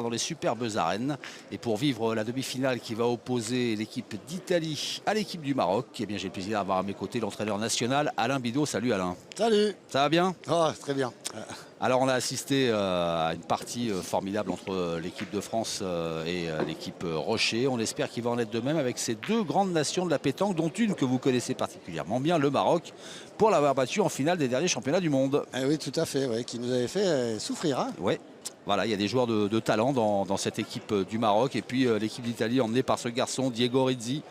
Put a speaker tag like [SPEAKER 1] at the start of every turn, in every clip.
[SPEAKER 1] dans les superbes arènes. Et pour vivre la demi-finale qui va opposer l'équipe d'Italie à l'équipe du Maroc, eh bien j'ai le plaisir d'avoir à mes côtés l'entraîneur national Alain Bidot. Salut Alain.
[SPEAKER 2] Salut.
[SPEAKER 1] Ça va bien?
[SPEAKER 2] Oh, très bien.
[SPEAKER 1] Alors on a assisté à une partie formidable entre l'équipe de France et l'équipe Rocher. On espère qu'il va en être de même avec ces deux grandes nations de la pétanque, dont une que vous connaissez particulièrement bien, le Maroc, pour l'avoir battu en finale des derniers championnats du monde.
[SPEAKER 2] Eh oui, tout à fait, ouais, qui nous avait fait souffrir. Hein.
[SPEAKER 1] Ouais. Voilà, il y a des joueurs de talent dans cette équipe du Maroc. Et puis l'équipe d'Italie emmenée par ce garçon, Diego Rizzi,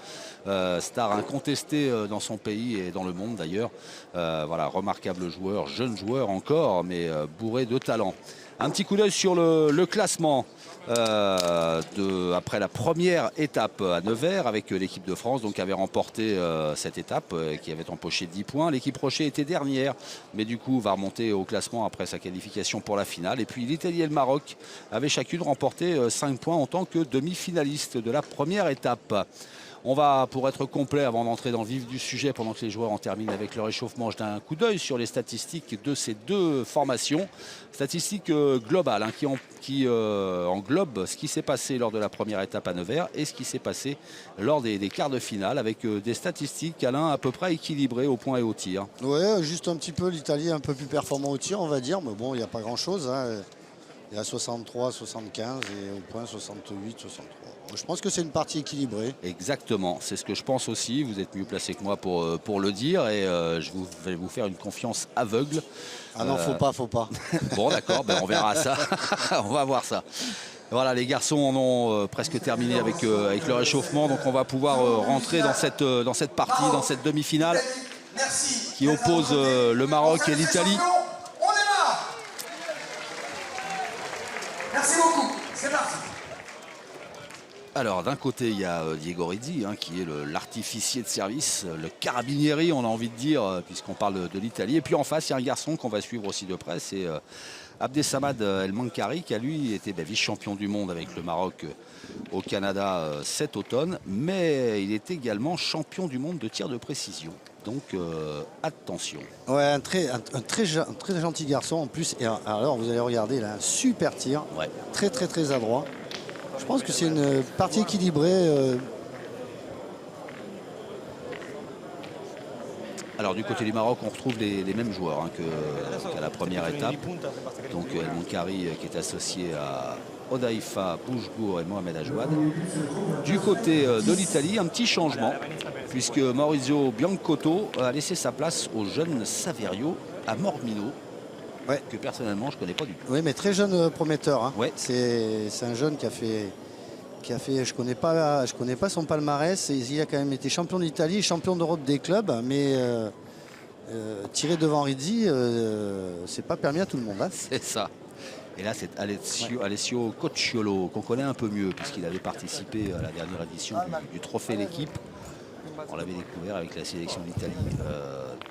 [SPEAKER 1] star incontesté dans son pays et dans le monde d'ailleurs. Voilà, remarquable joueur, jeune joueur encore, mais bourré de talent. Un petit coup d'œil sur le classement après la première étape à Nevers avec l'équipe de France, donc qui avait remporté cette étape, qui avait empoché 10 points. L'équipe Rocher était dernière, mais du coup va remonter au classement après sa qualification pour la finale. Et puis l'Italie et le Maroc avaient chacune remporté 5 points en tant que demi-finalistes de la première étape. On va, pour être complet, avant d'entrer dans le vif du sujet, pendant que les joueurs en terminent avec leur échauffement, jeter un coup d'œil sur les statistiques de ces deux formations. Statistiques globales qui englobent ce qui s'est passé lors de la première étape à Nevers et ce qui s'est passé lors des quarts de finale, avec des statistiques, Alain, à peu près équilibrées au point et au tir.
[SPEAKER 2] Ouais, juste un petit peu, l'Italie un peu plus performant au tir, on va dire, mais bon, il n'y a pas grand-chose. Hein. Il y a 63, 75 et au point 68, 63. Je pense que c'est une partie équilibrée.
[SPEAKER 1] Exactement, c'est ce que je pense aussi. Vous êtes mieux placé que moi pour le dire et je vais vous faire une confiance aveugle.
[SPEAKER 2] Ah non, faut pas.
[SPEAKER 1] Bon, d'accord, ben on verra ça. On va voir ça. Voilà, les garçons en ont presque terminé avec leur échauffement, donc on va pouvoir rentrer dans cette partie, dans cette demi-finale qui oppose le Maroc et l'Italie.
[SPEAKER 3] Merci beaucoup, c'est parti.
[SPEAKER 1] Alors d'un côté il y a Diego Rizzi qui est l'artificier de service, le carabinieri on a envie de dire puisqu'on parle de l'Italie. Et puis en face il y a un garçon qu'on va suivre aussi de près, c'est Abdessamad El Mankari qui a lui été vice-champion du monde avec le Maroc au Canada cet automne. Mais il est également champion du monde de tir de précision. Donc attention.
[SPEAKER 2] Ouais, un très gentil garçon en plus. Et alors vous allez regarder, il a un super tir, ouais. Très adroit. Je pense que c'est une partie équilibrée.
[SPEAKER 1] Alors du côté du Maroc, on retrouve les mêmes joueurs qu'à la première étape. Donc El Mankari qui est associé à Odaifa, Boujgour et Mohamed Ajouad. Du côté de l'Italie, un petit changement, puisque Maurizio Biancotto a laissé sa place au jeune Saverio à Mormino. Ouais. Que personnellement je ne connais pas du tout.
[SPEAKER 2] Oui, mais très jeune prometteur. Hein.
[SPEAKER 1] Ouais.
[SPEAKER 2] C'est un jeune qui a fait, je connais pas son palmarès. Il a quand même été champion d'Italie, champion d'Europe des clubs, mais tirer devant Rizzi, c'est pas permis à tout le monde. Hein.
[SPEAKER 1] C'est ça. Et là, c'est Alessio Cocciolo, qu'on connaît un peu mieux, puisqu'il avait participé à la dernière édition du Trophée L'équipe. On l'avait découvert avec la sélection d'Italie.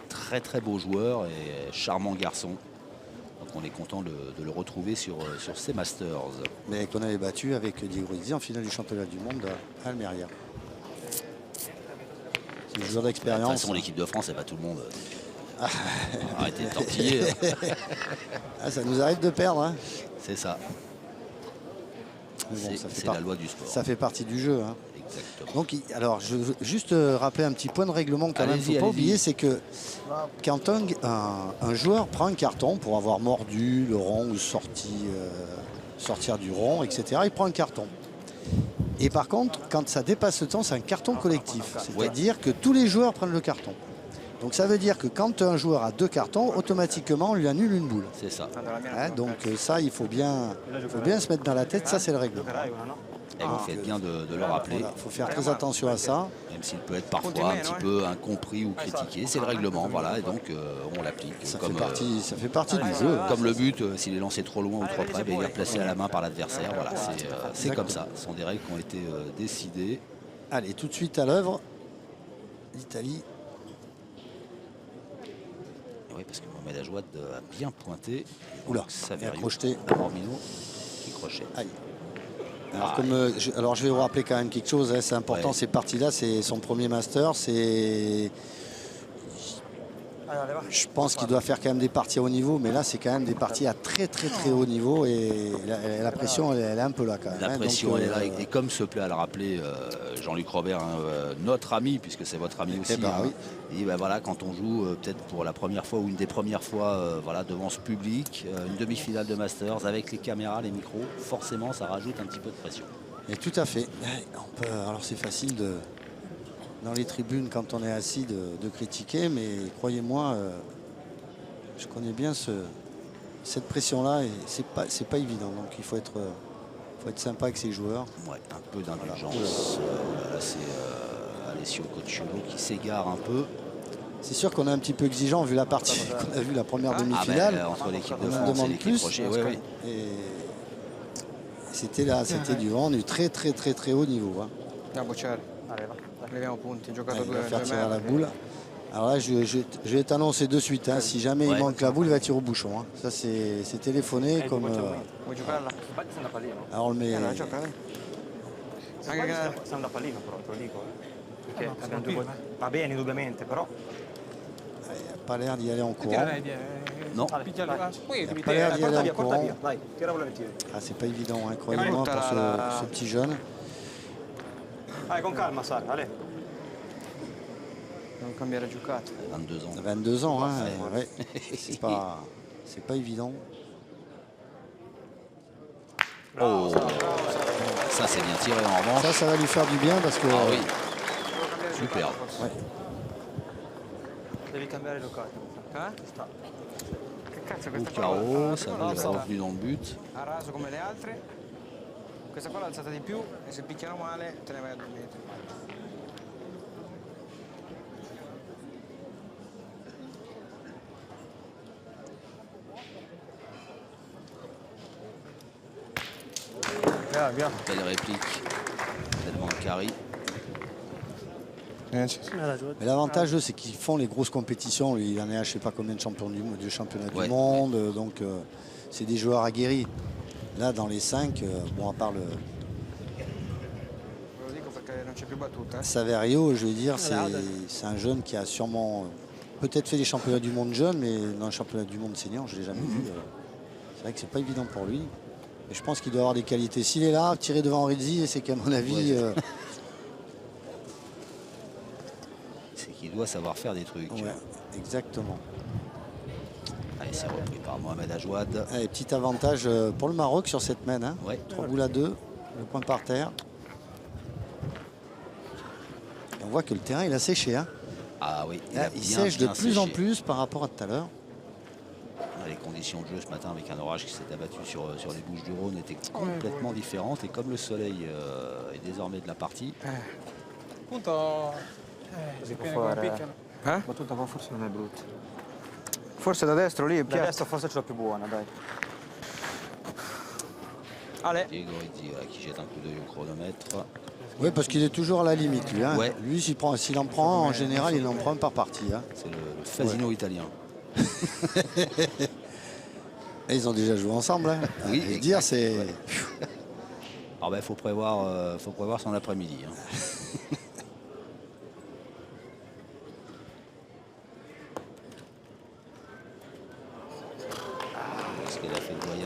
[SPEAKER 1] Très beau joueur et charmant garçon. Donc on est content de le retrouver sur ces Masters.
[SPEAKER 2] Mais qu'on avait battu avec Diego Rizzi en finale du championnat du monde à Almeria. C'est un joueur d'expérience.
[SPEAKER 1] De toute façon, l'équipe de France, elle bat tout le monde. Arrêtez de tortiller.
[SPEAKER 2] Ça nous arrive de perdre. Hein.
[SPEAKER 1] C'est ça.
[SPEAKER 2] Bon,
[SPEAKER 1] c'est la loi du sport.
[SPEAKER 2] Ça fait partie du jeu. Hein.
[SPEAKER 1] Exactement.
[SPEAKER 2] Donc, alors, je veux juste rappeler un petit point de règlement quand même. Il ne faut pas oublier, c'est que quand un joueur prend un carton pour avoir mordu le rond ou sortir du rond, etc., il prend un carton. Et par contre, quand ça dépasse le temps, c'est un carton collectif. C'est-à-dire que tous les joueurs prennent le carton. Donc ça veut dire que quand un joueur a 2 cartons, automatiquement on lui annule une boule.
[SPEAKER 1] C'est ça.
[SPEAKER 2] Hein, donc ça, il faut bien se mettre dans la tête, ça c'est le règlement.
[SPEAKER 1] Et vous faites bien de le rappeler.
[SPEAKER 2] Il faut faire très attention à ça.
[SPEAKER 1] Même s'il peut être parfois un petit peu incompris ou critiqué, c'est le règlement, voilà, et donc on l'applique.
[SPEAKER 2] Ça fait partie du jeu.
[SPEAKER 1] Comme le but, s'il est lancé trop loin ou trop près, il est replacé à la main par l'adversaire. Voilà, c'est comme ça. Ce sont des règles qui ont été décidées.
[SPEAKER 2] Allez, tout de suite à l'œuvre. L'Italie.
[SPEAKER 1] Oui, parce que Mohamed Ajouad a bien pointé.
[SPEAKER 2] Oula, il a crocheté.
[SPEAKER 1] Mormino qui crochait.
[SPEAKER 2] Aïe. Alors, je vais vous rappeler quand même quelque chose, hein, c'est important, ces parties-là, c'est son premier master, c'est Je pense qu'il doit faire quand même des parties à haut niveau, mais là c'est quand même des parties à très haut niveau et la pression elle est un peu là quand même.
[SPEAKER 1] La pression elle est là et comme se plaît à le rappeler Jean-Luc Robert, notre ami, puisque c'est votre ami aussi.
[SPEAKER 2] Oui.
[SPEAKER 1] Et ben voilà, quand on joue peut-être pour la première fois ou une des premières fois voilà, devant ce public, une demi-finale de Masters avec les caméras, les micros, forcément ça rajoute un petit peu de pression.
[SPEAKER 2] Et tout à fait. Alors c'est facile dans les tribunes quand on est assis de critiquer, mais croyez-moi, je connais bien cette pression-là et c'est pas évident. Donc il faut être sympa avec ses joueurs.
[SPEAKER 1] Ouais, un peu d'indulgence. Là c'est Alessio Cocciolo qui s'égare un peu.
[SPEAKER 2] C'est sûr qu'on est un petit peu exigeant vu la partie qu'on a vu la première demi-finale.
[SPEAKER 1] Entre l'équipe de France et l'équipe prochaine.
[SPEAKER 2] Et c'était là, c'était du vent du très haut niveau. Hein. Il va faire tirer la boule. Alors là, je vais t'annoncer de suite. Hein, si jamais il manque la boule, il va tirer au bouchon. Hein. Ça, c'est téléphoné comme. Alors on le met. Il n'a pas l'air d'y aller en courant.
[SPEAKER 1] Non.
[SPEAKER 2] Il n'a pas l'air d'y aller en courant. Ah, c'est pas évident, hein, croyez-moi, pour ce petit jeune.
[SPEAKER 3] Allez, con calma, Sara, allez.
[SPEAKER 1] 22 ans.
[SPEAKER 2] 22 ans, hein, ouais. C'est pas évident.
[SPEAKER 1] Oh, ça c'est bien tiré en revanche.
[SPEAKER 2] Ça va lui faire du bien parce que.
[SPEAKER 1] Ah oui. Super.
[SPEAKER 2] Ouais.
[SPEAKER 3] Devi cambiare giocata.
[SPEAKER 1] Au carreau, ça va revenu dans le but.
[SPEAKER 4] A raso come le altre. Questa qua l'ha alzata di più e se picchiano male te ne vai a 2 metri.
[SPEAKER 1] Belle réplique. Tellement de carry.
[SPEAKER 2] Mais l'avantage, c'est qu'ils font les grosses compétitions. Lui, il en est à je sais pas combien de championnats du monde. Donc, c'est des joueurs aguerris. Là, dans les 5, bon, à part le Saverio, je veux dire, c'est un jeune qui a sûrement peut-être fait les championnats du monde jeune, mais dans le championnat du monde senior, je ne l'ai jamais vu. C'est vrai que c'est pas évident pour lui. Et je pense qu'il doit avoir des qualités. S'il est là, tiré devant Rizzi, c'est qu'à mon avis...
[SPEAKER 1] c'est qu'il doit savoir faire des trucs.
[SPEAKER 2] Ouais, exactement.
[SPEAKER 1] Allez, c'est repris par Mohamed Ajouad.
[SPEAKER 2] Allez, petit avantage pour le Maroc sur cette main. Hein.
[SPEAKER 1] Ouais.
[SPEAKER 2] 3 boules à 2, le point par terre. Et on voit que le terrain, il a séché. Hein.
[SPEAKER 1] Ah oui,
[SPEAKER 2] il sèche de plus en plus par rapport à tout à l'heure.
[SPEAKER 1] Les conditions de jeu ce matin avec un orage qui s'est abattu sur les Bouches-du-Rhône étaient complètement différentes. Et comme le soleil est désormais de la partie...
[SPEAKER 3] Battuta qua forse non è brutta.
[SPEAKER 4] Forse da destro lì è
[SPEAKER 3] Da destra forse ce l'ho più buona, dai.
[SPEAKER 4] Allez.
[SPEAKER 1] Diego Rizzi qui jette un coup d'œil au chronomètre.
[SPEAKER 2] Oui, parce qu'il est toujours à la limite, lui. Hein.
[SPEAKER 1] Ouais.
[SPEAKER 2] Lui, s'il en prend, en général, il en prend par partie. Hein.
[SPEAKER 1] C'est le Fasino italien.
[SPEAKER 2] Et ils ont déjà joué ensemble. Hein.
[SPEAKER 1] Oui.
[SPEAKER 2] Et dire, c'est...
[SPEAKER 1] Alors ben, faut prévoir son après-midi. Hein.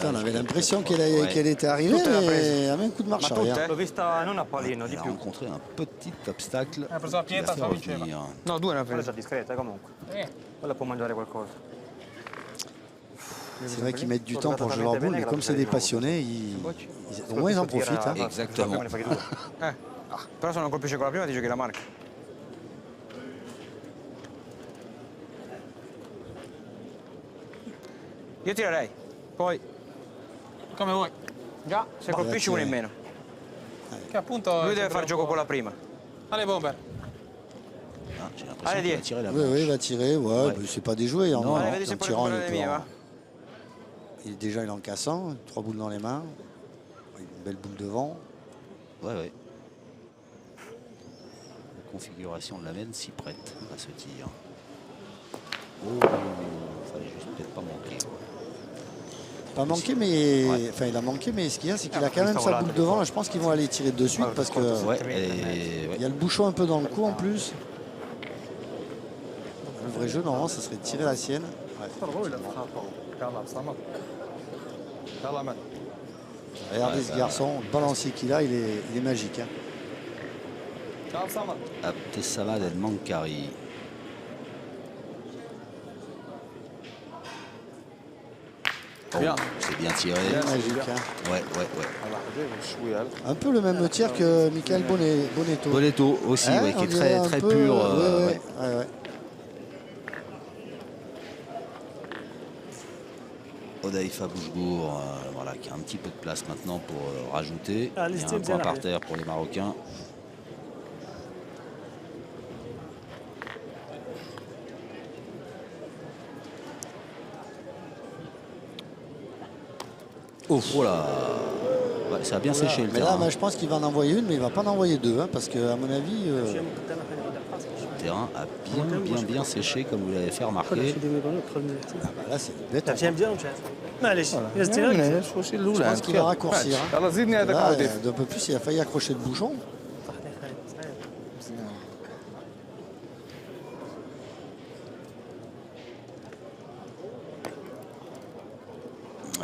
[SPEAKER 2] On avait l'impression qu'elle était arrivée, mais avec un coup de marche arrière.
[SPEAKER 3] L'ho vista non a pallino di
[SPEAKER 1] Elle a
[SPEAKER 3] più.
[SPEAKER 1] rencontré un petit obstacle.
[SPEAKER 4] Ha preso la pietra, stava vincendo. No, 2 ne ha
[SPEAKER 3] Quella è
[SPEAKER 4] preso.
[SPEAKER 3] discreta comunque. Quella può mangiare qualcosa.
[SPEAKER 2] C'est vrai qu'ils mettent du temps pour jouer leur boule, mais comme c'est des passionnés, au moins ils en profitent. Hein.
[SPEAKER 1] Exactement.
[SPEAKER 4] Però se non colpisce con la prima ti giochi la marca. Io tirerei, poi
[SPEAKER 5] Come vuoi.
[SPEAKER 4] già se colpisci uno in meno.
[SPEAKER 5] Che appunto...
[SPEAKER 4] Lui deve fare gioco con la prima.
[SPEAKER 5] Allez, Bomber.
[SPEAKER 1] Ah, j'ai l'impression
[SPEAKER 4] Allez,
[SPEAKER 1] qu'il va
[SPEAKER 4] dis.
[SPEAKER 1] tirer la
[SPEAKER 2] Oui,
[SPEAKER 1] manche.
[SPEAKER 2] il va tirer. Ouais. C'est pas déjoué.
[SPEAKER 1] Non,
[SPEAKER 4] Allez, vedi se
[SPEAKER 2] en
[SPEAKER 4] puoi
[SPEAKER 2] tirant,
[SPEAKER 4] recuperare le mie, va.
[SPEAKER 2] il est en cassant. 3 boules dans les mains. Une belle boule devant.
[SPEAKER 1] Ouais. La configuration de la veine s'y prête à ce tir. Oh, fallait juste peut-être pas manquer.
[SPEAKER 2] Pas manqué, mais... Enfin, il a manqué, mais ce qu'il y a, c'est qu'il a quand même sa boule devant. Je pense qu'ils vont aller tirer de suite parce que...
[SPEAKER 1] Ouais,
[SPEAKER 2] Il y a le bouchon un peu dans le cou en plus. Le vrai jeu, normalement, ça serait de tirer la sienne. Ouais. Regardez ce garçon, le balancier qu'il a, il est magique. Hein.
[SPEAKER 1] Abdessamad El Mankari.
[SPEAKER 5] Bien.
[SPEAKER 1] C'est bien tiré.
[SPEAKER 2] C'est magique. Hein.
[SPEAKER 1] Ouais.
[SPEAKER 2] Un peu le même tir que Michael Bonetto.
[SPEAKER 1] Bonetto aussi,
[SPEAKER 2] Hein,
[SPEAKER 1] ouais, qui
[SPEAKER 2] on
[SPEAKER 1] est
[SPEAKER 2] dirait un
[SPEAKER 1] très
[SPEAKER 2] peu,
[SPEAKER 1] pur.
[SPEAKER 2] ouais.
[SPEAKER 1] Odaïfa Boujbour, voilà, qui a un petit peu de place maintenant pour rajouter. Il y a un point par terre pour les Marocains. Oh là, ouais, ça a bien séché le
[SPEAKER 2] mais
[SPEAKER 1] terrain.
[SPEAKER 2] là, je pense qu'il va en envoyer une, mais il ne va pas en envoyer deux, hein, parce qu'à mon avis...
[SPEAKER 1] Le terrain a bien séché, comme vous l'avez fait remarquer.
[SPEAKER 2] Ah bah là, c'est bête. Je
[SPEAKER 5] Je
[SPEAKER 2] pense qu'il va raccourcir. Hein. Là, d'un peu plus, il a failli accrocher le bouchon.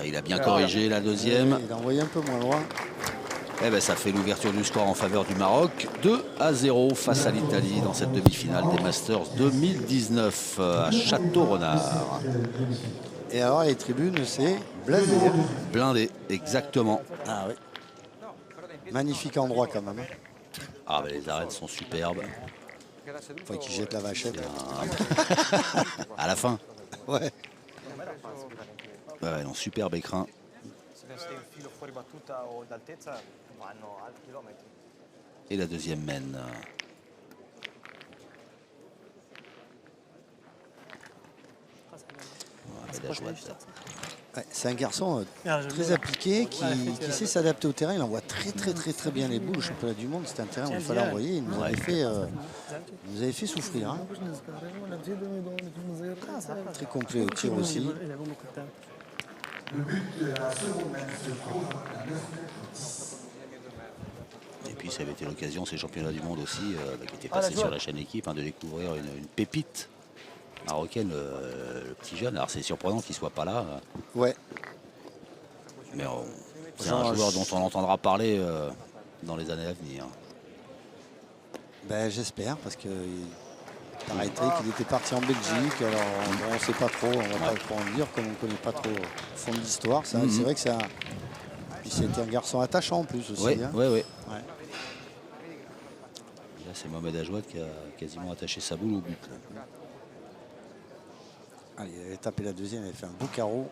[SPEAKER 1] Il a bien corrigé la deuxième.
[SPEAKER 2] Il a envoyé un peu moins loin.
[SPEAKER 1] Eh ben, ça fait l'ouverture du score en faveur du Maroc. 2-0 face à l'Italie dans cette demi-finale des Masters 2019 à Château-Renard.
[SPEAKER 2] Et alors, les tribunes, c'est blindé.
[SPEAKER 1] Blindé, exactement.
[SPEAKER 2] Ah oui. Magnifique endroit quand même.
[SPEAKER 1] Ah ben, les arènes sont superbes.
[SPEAKER 2] Faut qu'il jette la vachette.
[SPEAKER 1] À la fin.
[SPEAKER 2] Ouais.
[SPEAKER 1] Ouais, non, superbe écrin. Et la deuxième mène.
[SPEAKER 2] Ouais, c'est un garçon très appliqué qui sait s'adapter au terrain. Il envoie très bien les boules. Le championnat du monde, c'était un terrain où il fallait envoyer. Il nous avait fait souffrir. Hein. Très complet au tir aussi.
[SPEAKER 1] Et puis ça avait été l'occasion, ces championnats du monde aussi, qui était passé sur la chaîne équipe, hein, de découvrir une pépite marocaine, le petit jeune. Alors c'est surprenant qu'il ne soit pas là.
[SPEAKER 2] Ouais.
[SPEAKER 1] Mais c'est un joueur dont on entendra parler dans les années à venir.
[SPEAKER 2] Ben, j'espère, parce que paraîtrait qu'il était parti en Belgique. Alors on ne sait pas trop, on va pas trop en dire, comme on ne connaît pas trop le fond de l'histoire. C'est vrai que c'était un garçon attachant en plus aussi.
[SPEAKER 1] Oui.
[SPEAKER 2] Hein.
[SPEAKER 1] Ouais. Là c'est Mohamed Ajouad qui a quasiment attaché sa boule au but. Là.
[SPEAKER 2] Allez, il avait tapé la deuxième, il avait fait un beau carreau.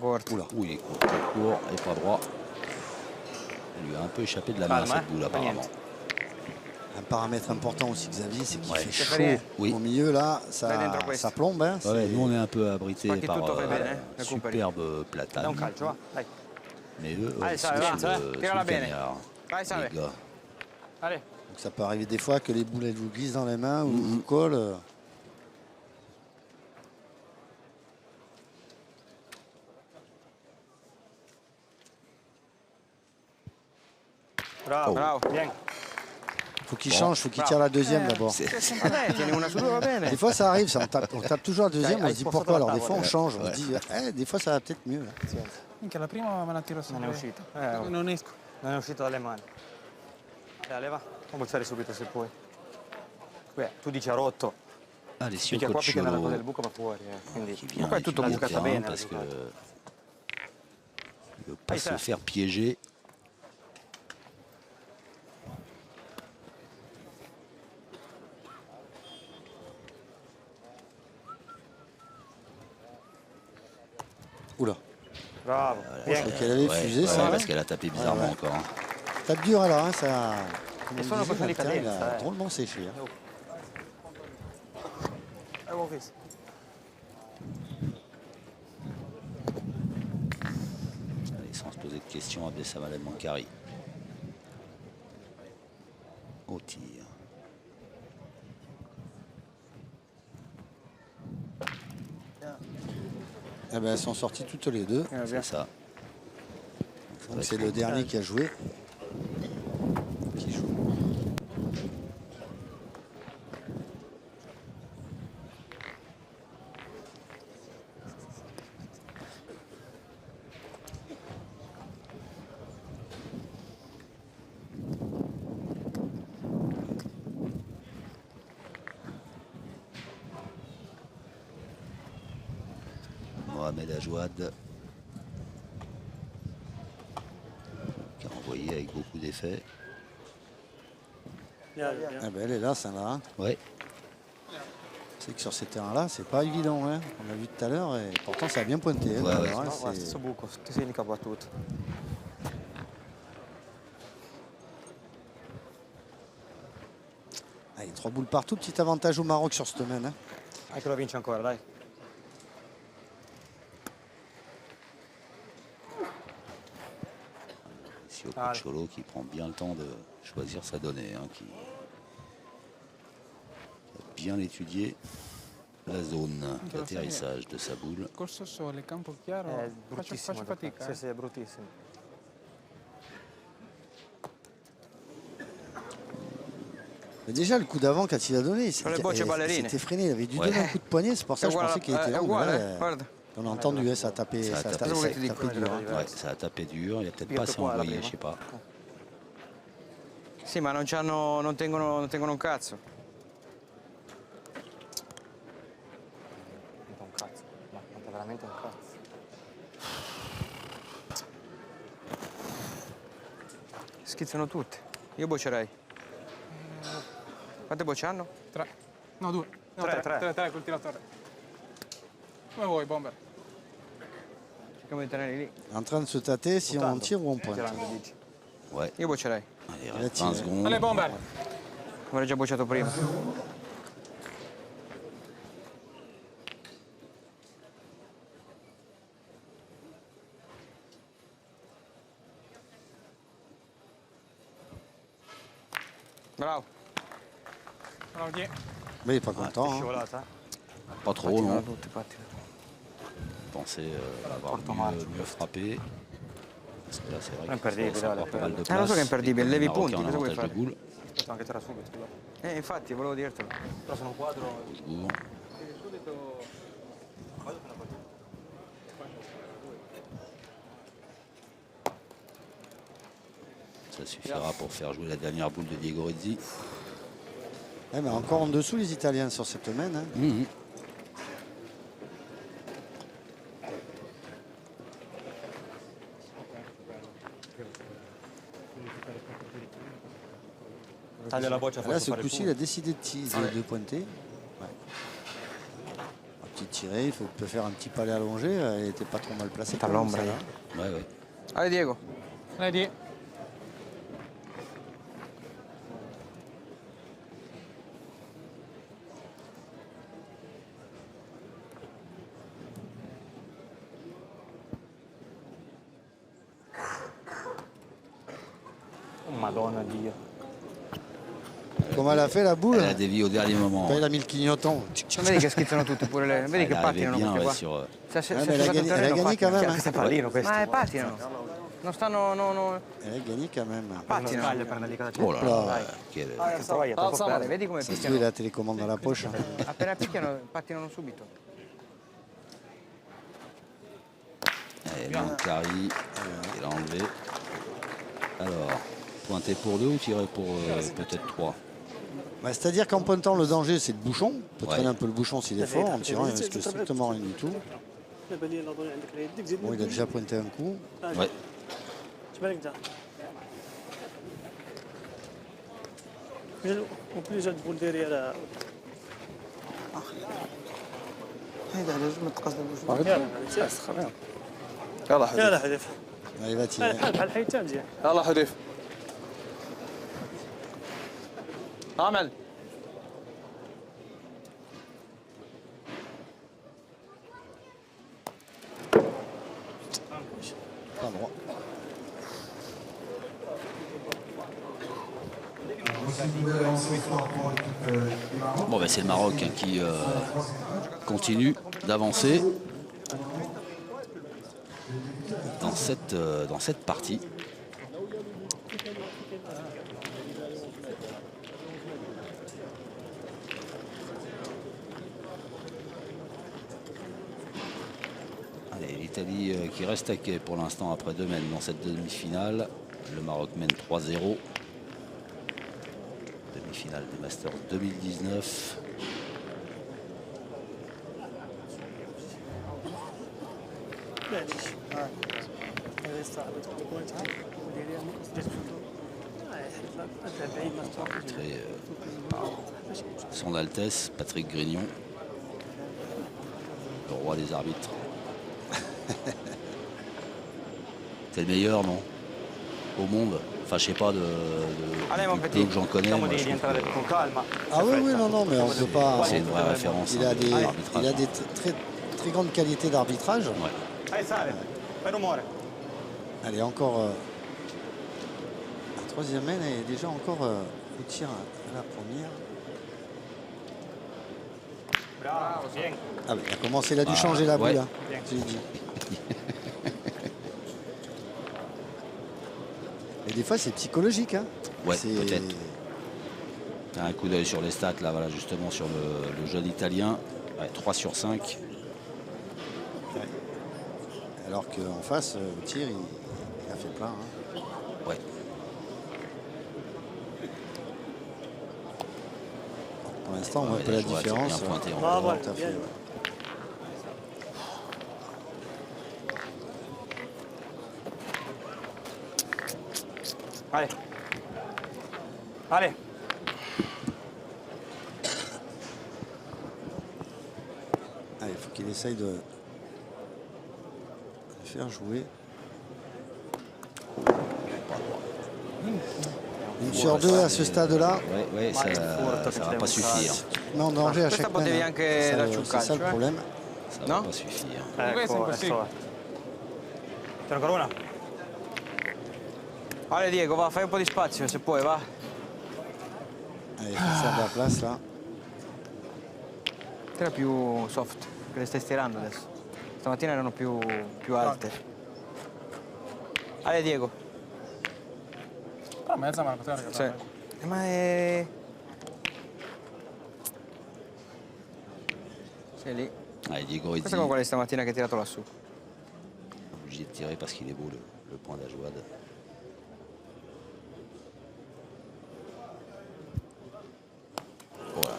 [SPEAKER 1] Oula. Il est court et pas droit. Il lui a un peu échappé de la main cette boule apparemment.
[SPEAKER 2] Un paramètre important aussi, Xavier, c'est qu'il fait chaud.
[SPEAKER 1] Oui.
[SPEAKER 2] Au milieu, là, ça plombe. Hein,
[SPEAKER 1] ouais, nous, on est un peu abrités par superbe platane. Mais eux, c'est le cagnard. Les gars.
[SPEAKER 2] Donc ça peut arriver des fois que les boules elles vous glissent dans les mains ou vous collent.
[SPEAKER 3] Bravo, bien.
[SPEAKER 2] Faut qu'il change, faut qu'il tire la deuxième d'abord. Des fois ça arrive, on tape toujours la deuxième, on se dit pourquoi. Alors des fois on change, on se dit des fois ça va peut-être mieux.
[SPEAKER 5] Minchia, la prima me la tiro
[SPEAKER 3] Non è uscito.
[SPEAKER 5] Non esco.
[SPEAKER 3] Non è uscito dalle mani. Dai, va. Può bozzare subito se puoi. Tu dici ha rotto.
[SPEAKER 1] Allez, si on
[SPEAKER 3] Picchia qua perché nella cosa
[SPEAKER 1] Coacholo
[SPEAKER 3] del buco va fuori. Quindi
[SPEAKER 1] qui vient
[SPEAKER 3] poi è tutto
[SPEAKER 1] étudier le
[SPEAKER 3] bucata
[SPEAKER 1] terrain
[SPEAKER 3] bene.
[SPEAKER 1] parce que il veut pas se faire piéger.
[SPEAKER 2] Oula.
[SPEAKER 3] Bravo.
[SPEAKER 2] Je crois qu'elle avait fusé ça.
[SPEAKER 1] Parce qu'elle a tapé bizarrement encore. Hein.
[SPEAKER 2] Tape dur alors, hein, ça. Comme
[SPEAKER 3] Et
[SPEAKER 2] on
[SPEAKER 3] sono
[SPEAKER 2] disait,
[SPEAKER 3] quelle
[SPEAKER 2] le terrain, il
[SPEAKER 3] cadenze,
[SPEAKER 2] a drôlement séché. Hein.
[SPEAKER 3] Avevo visto.
[SPEAKER 1] Allez, sans se poser de questions, Abdessamad El Mankari. Au tir.
[SPEAKER 2] Eh ben, elles sont sorties toutes les deux.
[SPEAKER 1] C'est ça.
[SPEAKER 2] Donc c'est le dernier qui a joué. Qui joue.
[SPEAKER 1] Mohamed Ajouad, qui a envoyé avec beaucoup d'effets.
[SPEAKER 2] Ah ben, elle est là, celle-là.
[SPEAKER 1] Ouais.
[SPEAKER 2] C'est que sur ces terrains-là, c'est pas évident. Hein. On l'a vu tout à l'heure et pourtant ça a bien pointé. Hein,
[SPEAKER 1] Ouais, ouais.
[SPEAKER 2] alors, hein,
[SPEAKER 3] No, stesso buco, tecnica battuta.
[SPEAKER 2] Allez, 3 boules partout, petit avantage au Maroc sur cette semaine. Hein.
[SPEAKER 3] Anche lo vince ancora, dai.
[SPEAKER 1] Ici au Cholo qui prend bien le temps de choisir sa donnée, hein, qui a bien étudié la zone d'atterrissage de sa boule.
[SPEAKER 5] Col sole, il campo chiaro,
[SPEAKER 3] È
[SPEAKER 5] faccio
[SPEAKER 3] bruttissimo.
[SPEAKER 5] fatica.
[SPEAKER 3] Sì, sì, è bruttissimo.
[SPEAKER 2] Mais déjà, le coup d'avant, quand il a donné,
[SPEAKER 4] le bocce ballerine.
[SPEAKER 2] c'était freiné. Il avait dû
[SPEAKER 1] Ouais.
[SPEAKER 2] donner un coup de poignet. C'est pour ça que je pensais qu'il était
[SPEAKER 4] È
[SPEAKER 2] long. mais
[SPEAKER 4] uguale,
[SPEAKER 2] là,
[SPEAKER 4] guarda.
[SPEAKER 2] on a entendu, hein, ça a tapé,
[SPEAKER 1] Ça a
[SPEAKER 2] ça a
[SPEAKER 1] tapé
[SPEAKER 2] tapé
[SPEAKER 1] sec.
[SPEAKER 2] sec, tapé dur. Hein.
[SPEAKER 1] Ouais, ça a tapé dur, il a peut-être
[SPEAKER 3] Io
[SPEAKER 1] pas
[SPEAKER 3] che
[SPEAKER 1] assez
[SPEAKER 3] qua la
[SPEAKER 1] envoyé,
[SPEAKER 3] prima.
[SPEAKER 1] je sais pas.
[SPEAKER 4] Sì, ma non tengono un cazzo.
[SPEAKER 3] Un cazzo, ma veramente un cazzo.
[SPEAKER 4] Schizzano tutte. Io boccerei. Quante bocce hanno?
[SPEAKER 5] 3. No, 2. No,
[SPEAKER 3] Tre,
[SPEAKER 5] 3,
[SPEAKER 3] tre.
[SPEAKER 5] 3 col tiratore. Come vuoi, Bomber?
[SPEAKER 4] Cerchiamo di tenerli lì.
[SPEAKER 2] En train de se tâter si on tire ou on pointe.
[SPEAKER 3] Tirando, dici.
[SPEAKER 1] Ouais.
[SPEAKER 4] Io boccerei.
[SPEAKER 1] Allez,
[SPEAKER 2] Il a
[SPEAKER 1] reste
[SPEAKER 2] tiré.
[SPEAKER 1] 20 secondes.
[SPEAKER 5] Allez, Bomber!
[SPEAKER 4] Avrei già bocciato prima. Bravo.
[SPEAKER 5] Bravo, Dié.
[SPEAKER 2] Mais il n'est pas content. Hein.
[SPEAKER 3] Scivolata?
[SPEAKER 1] Pas trop, non.
[SPEAKER 4] Tutte, pattinano.
[SPEAKER 1] Pensez avoir mieux frappé. Parce que là, c'est vrai
[SPEAKER 3] Non,
[SPEAKER 1] qu'il
[SPEAKER 3] per dire,
[SPEAKER 1] laisse
[SPEAKER 3] dai,
[SPEAKER 1] encore pas mal de
[SPEAKER 4] lo
[SPEAKER 1] place.
[SPEAKER 4] so che è imperdibile,
[SPEAKER 1] Et
[SPEAKER 4] levi i
[SPEAKER 1] les
[SPEAKER 4] punti,
[SPEAKER 1] Marocains
[SPEAKER 4] cosa
[SPEAKER 1] ont
[SPEAKER 4] vuoi
[SPEAKER 1] l'avantage de
[SPEAKER 4] fare?
[SPEAKER 1] boule.
[SPEAKER 3] Aspetta anche te la subito.
[SPEAKER 4] Infatti, volevo dirtelo.
[SPEAKER 3] Però sono un quadro.
[SPEAKER 1] Bourg. Ça suffira pour faire jouer la dernière boule de Diego Rizzi.
[SPEAKER 2] Ouais, mais encore en dessous les Italiens sur cette semaine. Hein.
[SPEAKER 1] Mhm.
[SPEAKER 3] Taglia la boccia,
[SPEAKER 2] Là,
[SPEAKER 3] faccio
[SPEAKER 2] ce
[SPEAKER 3] fare il
[SPEAKER 2] coup-ci, il
[SPEAKER 3] punto.
[SPEAKER 2] a décidé de pointer. Ouais. Un petit tiré, il peut faire un petit palais allongé. Il n'était pas trop mal placé.
[SPEAKER 4] T'as
[SPEAKER 2] quand même,
[SPEAKER 4] l'ombre,
[SPEAKER 2] ça, là.
[SPEAKER 1] Ouais, ouais.
[SPEAKER 4] Allez, Diego.
[SPEAKER 5] Allez, Dié.
[SPEAKER 3] Oh, Madonna Dio.
[SPEAKER 2] Comment elle a fait la boule?
[SPEAKER 1] Elle a dévié au dernier moment.
[SPEAKER 2] Quand il a mis le clignotant.
[SPEAKER 4] Non vedi che schizzano tutte pure le. Vedi
[SPEAKER 1] Elle
[SPEAKER 4] che
[SPEAKER 1] arrivait
[SPEAKER 4] pattinano
[SPEAKER 1] bien
[SPEAKER 4] queste
[SPEAKER 1] ouais,
[SPEAKER 4] qua.
[SPEAKER 1] sur.
[SPEAKER 4] Se
[SPEAKER 2] mais elle a
[SPEAKER 4] giocato il
[SPEAKER 2] gagné- elle a
[SPEAKER 4] terreno,
[SPEAKER 2] gagné quand
[SPEAKER 4] pattinano.
[SPEAKER 2] même, hein.
[SPEAKER 3] Questa pallino questo.
[SPEAKER 4] Ma pattinano. Non stanno.
[SPEAKER 2] Elle a gagné quand même.
[SPEAKER 4] Pattinano.
[SPEAKER 3] Taglia per una delicata.
[SPEAKER 1] Oh là là,
[SPEAKER 2] Là.
[SPEAKER 1] quelle-
[SPEAKER 4] Guarda, vedi come
[SPEAKER 2] Ça se trouve, il
[SPEAKER 4] picchiano.
[SPEAKER 2] a la télécommande dans la poche.
[SPEAKER 4] Appena picchiano, pattinano subito.
[SPEAKER 1] Lancari, il a enlevé. Alors, pointer pour 2 ou tirer pour peut-être 3?
[SPEAKER 2] Bah, c'est-à-dire qu'en pointant, le danger, c'est le bouchon. On peut
[SPEAKER 1] Ouais.
[SPEAKER 2] traîner un peu le bouchon s'il est fort. En tirant, il ne risque strictement rien du tout. Bon, il a déjà pointé un coup.
[SPEAKER 1] Ouais.
[SPEAKER 4] يلا حذيف.
[SPEAKER 5] يلا حذيف.
[SPEAKER 2] Allez, il va tirer.
[SPEAKER 5] بحال حيتها مزيان.
[SPEAKER 4] يلا حذيف. عمل.
[SPEAKER 2] Pas droit.
[SPEAKER 1] Bon, ben, c'est le Maroc hein, qui continue d'avancer dans cette partie. Allez, l'Italie qui reste à quai pour l'instant après 2 mènes dans cette demi-finale. Le Maroc mène 3-0. Demi-finale des Masters 2019.
[SPEAKER 5] Beh, dici, deve stare troppo come ça.
[SPEAKER 1] Son Altesse, Patrick Grignon, le roi des arbitres. C'est le meilleur, non? Au monde. Enfin, je sais pas,
[SPEAKER 3] Allez, mon
[SPEAKER 1] du peu
[SPEAKER 3] petit,
[SPEAKER 1] que j'en connais.
[SPEAKER 3] cerchiamo
[SPEAKER 1] Moi,
[SPEAKER 3] di
[SPEAKER 1] je trouve
[SPEAKER 3] rientrare
[SPEAKER 1] que
[SPEAKER 3] con calma.
[SPEAKER 2] Ah oui, oui, non, non, mais on ne peut pas.
[SPEAKER 1] c'est une vraie référence.
[SPEAKER 2] Il a
[SPEAKER 1] hein,
[SPEAKER 2] des,
[SPEAKER 1] de l'arbitrage.
[SPEAKER 2] il a des très, très grandes qualités d'arbitrage.
[SPEAKER 1] Ouais.
[SPEAKER 3] Allez, sale, fai rumore.
[SPEAKER 2] Allez, encore. La troisième main est déjà encore au tir à la première.
[SPEAKER 3] Bravo, bien.
[SPEAKER 2] Ah, il a commencé, il a dû changer la boule.
[SPEAKER 1] ouais.
[SPEAKER 2] Hein, j'ai dit. Et des fois, c'est psychologique. Hein.
[SPEAKER 1] Ouais,
[SPEAKER 2] C'est-
[SPEAKER 1] peut-être. Un coup d'œil sur les stats, là, voilà, justement, sur le jeune Italien. Ouais, 3 sur 5.
[SPEAKER 2] Alors qu'en face, au tir, il a fait plein. Hein.
[SPEAKER 1] Ouais.
[SPEAKER 2] Pour l'instant, on voit
[SPEAKER 1] Ouais,
[SPEAKER 2] un peu la
[SPEAKER 1] je vois, c'est
[SPEAKER 2] différence.
[SPEAKER 1] bien pointé, en
[SPEAKER 2] Ah,
[SPEAKER 1] fait.
[SPEAKER 2] ouais, tout à fait.
[SPEAKER 3] Allez. Allez.
[SPEAKER 2] Allez, il faut qu'il essaye de faire jouer. Une sur deux à ce stade-là.
[SPEAKER 1] Ouais, ça va pas suffire.
[SPEAKER 2] Mais en danger à
[SPEAKER 4] Questa
[SPEAKER 2] chaque main.
[SPEAKER 4] potevi
[SPEAKER 2] Hein.
[SPEAKER 4] anche
[SPEAKER 2] C'est
[SPEAKER 4] darci un
[SPEAKER 2] ça le
[SPEAKER 4] calcio,
[SPEAKER 2] problème.
[SPEAKER 1] Ça va
[SPEAKER 4] Non?
[SPEAKER 1] pas suffire.
[SPEAKER 5] Questo è
[SPEAKER 3] Ecco,
[SPEAKER 5] impossibile.
[SPEAKER 3] adesso. C'è ancora una?
[SPEAKER 4] Allez Diego, va, fai un po' di spazio se puoi, va.
[SPEAKER 2] Allez, il faut faire de la place là.
[SPEAKER 4] Era più soft, che le stai stirando adesso. Stamattina erano più alte. Allez Diego.
[SPEAKER 5] Però mezza me la poteva
[SPEAKER 4] Sì.
[SPEAKER 5] regalare.
[SPEAKER 4] Ma è... Sei lì.
[SPEAKER 1] Allez, Diego
[SPEAKER 4] Questa è
[SPEAKER 1] Edzi,
[SPEAKER 4] come quella di stamattina che hai tirato lassù.
[SPEAKER 1] obligé de tirer parce qu'il est beau le point d'Ajouad. Voilà.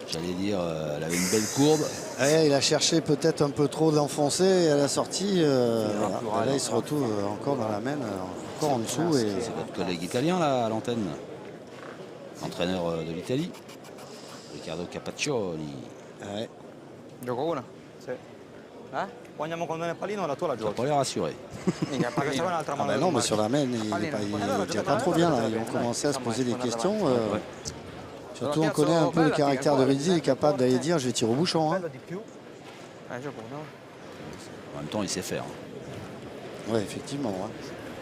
[SPEAKER 1] J'allais dire, elle avait une belle courbe.
[SPEAKER 2] Ouais, il a cherché peut-être un peu trop d'enfoncer et à la sortie, voilà. Et là il se retrouve encore dans la main, encore en dessous. Et...
[SPEAKER 1] C'est notre collègue italien là à l'antenne, entraîneur de l'Italie, Riccardo Capaccioli.
[SPEAKER 2] Ouais.
[SPEAKER 4] Gioco una.
[SPEAKER 3] Sì.
[SPEAKER 4] Eh?
[SPEAKER 3] Quando andiamo con il pallino la tua la
[SPEAKER 1] Ça
[SPEAKER 3] giochi.
[SPEAKER 1] pas l'air rassuré.
[SPEAKER 4] Mica
[SPEAKER 3] Perché c'è un'altra
[SPEAKER 2] Ah
[SPEAKER 3] mano.
[SPEAKER 2] bah
[SPEAKER 3] del
[SPEAKER 2] non, mais
[SPEAKER 3] Marco.
[SPEAKER 2] sur la main, il ne tient pas trop bien. Là. Ils ont commencé à se poser des questions. Surtout, on connaît un peu le caractère de Rizzi. Il est capable d'aller dire je vais tirer au bouchon. Hein.
[SPEAKER 3] Bello di più.
[SPEAKER 4] Gioco una.
[SPEAKER 1] En même temps, il sait faire.
[SPEAKER 2] Oui, effectivement. Hein.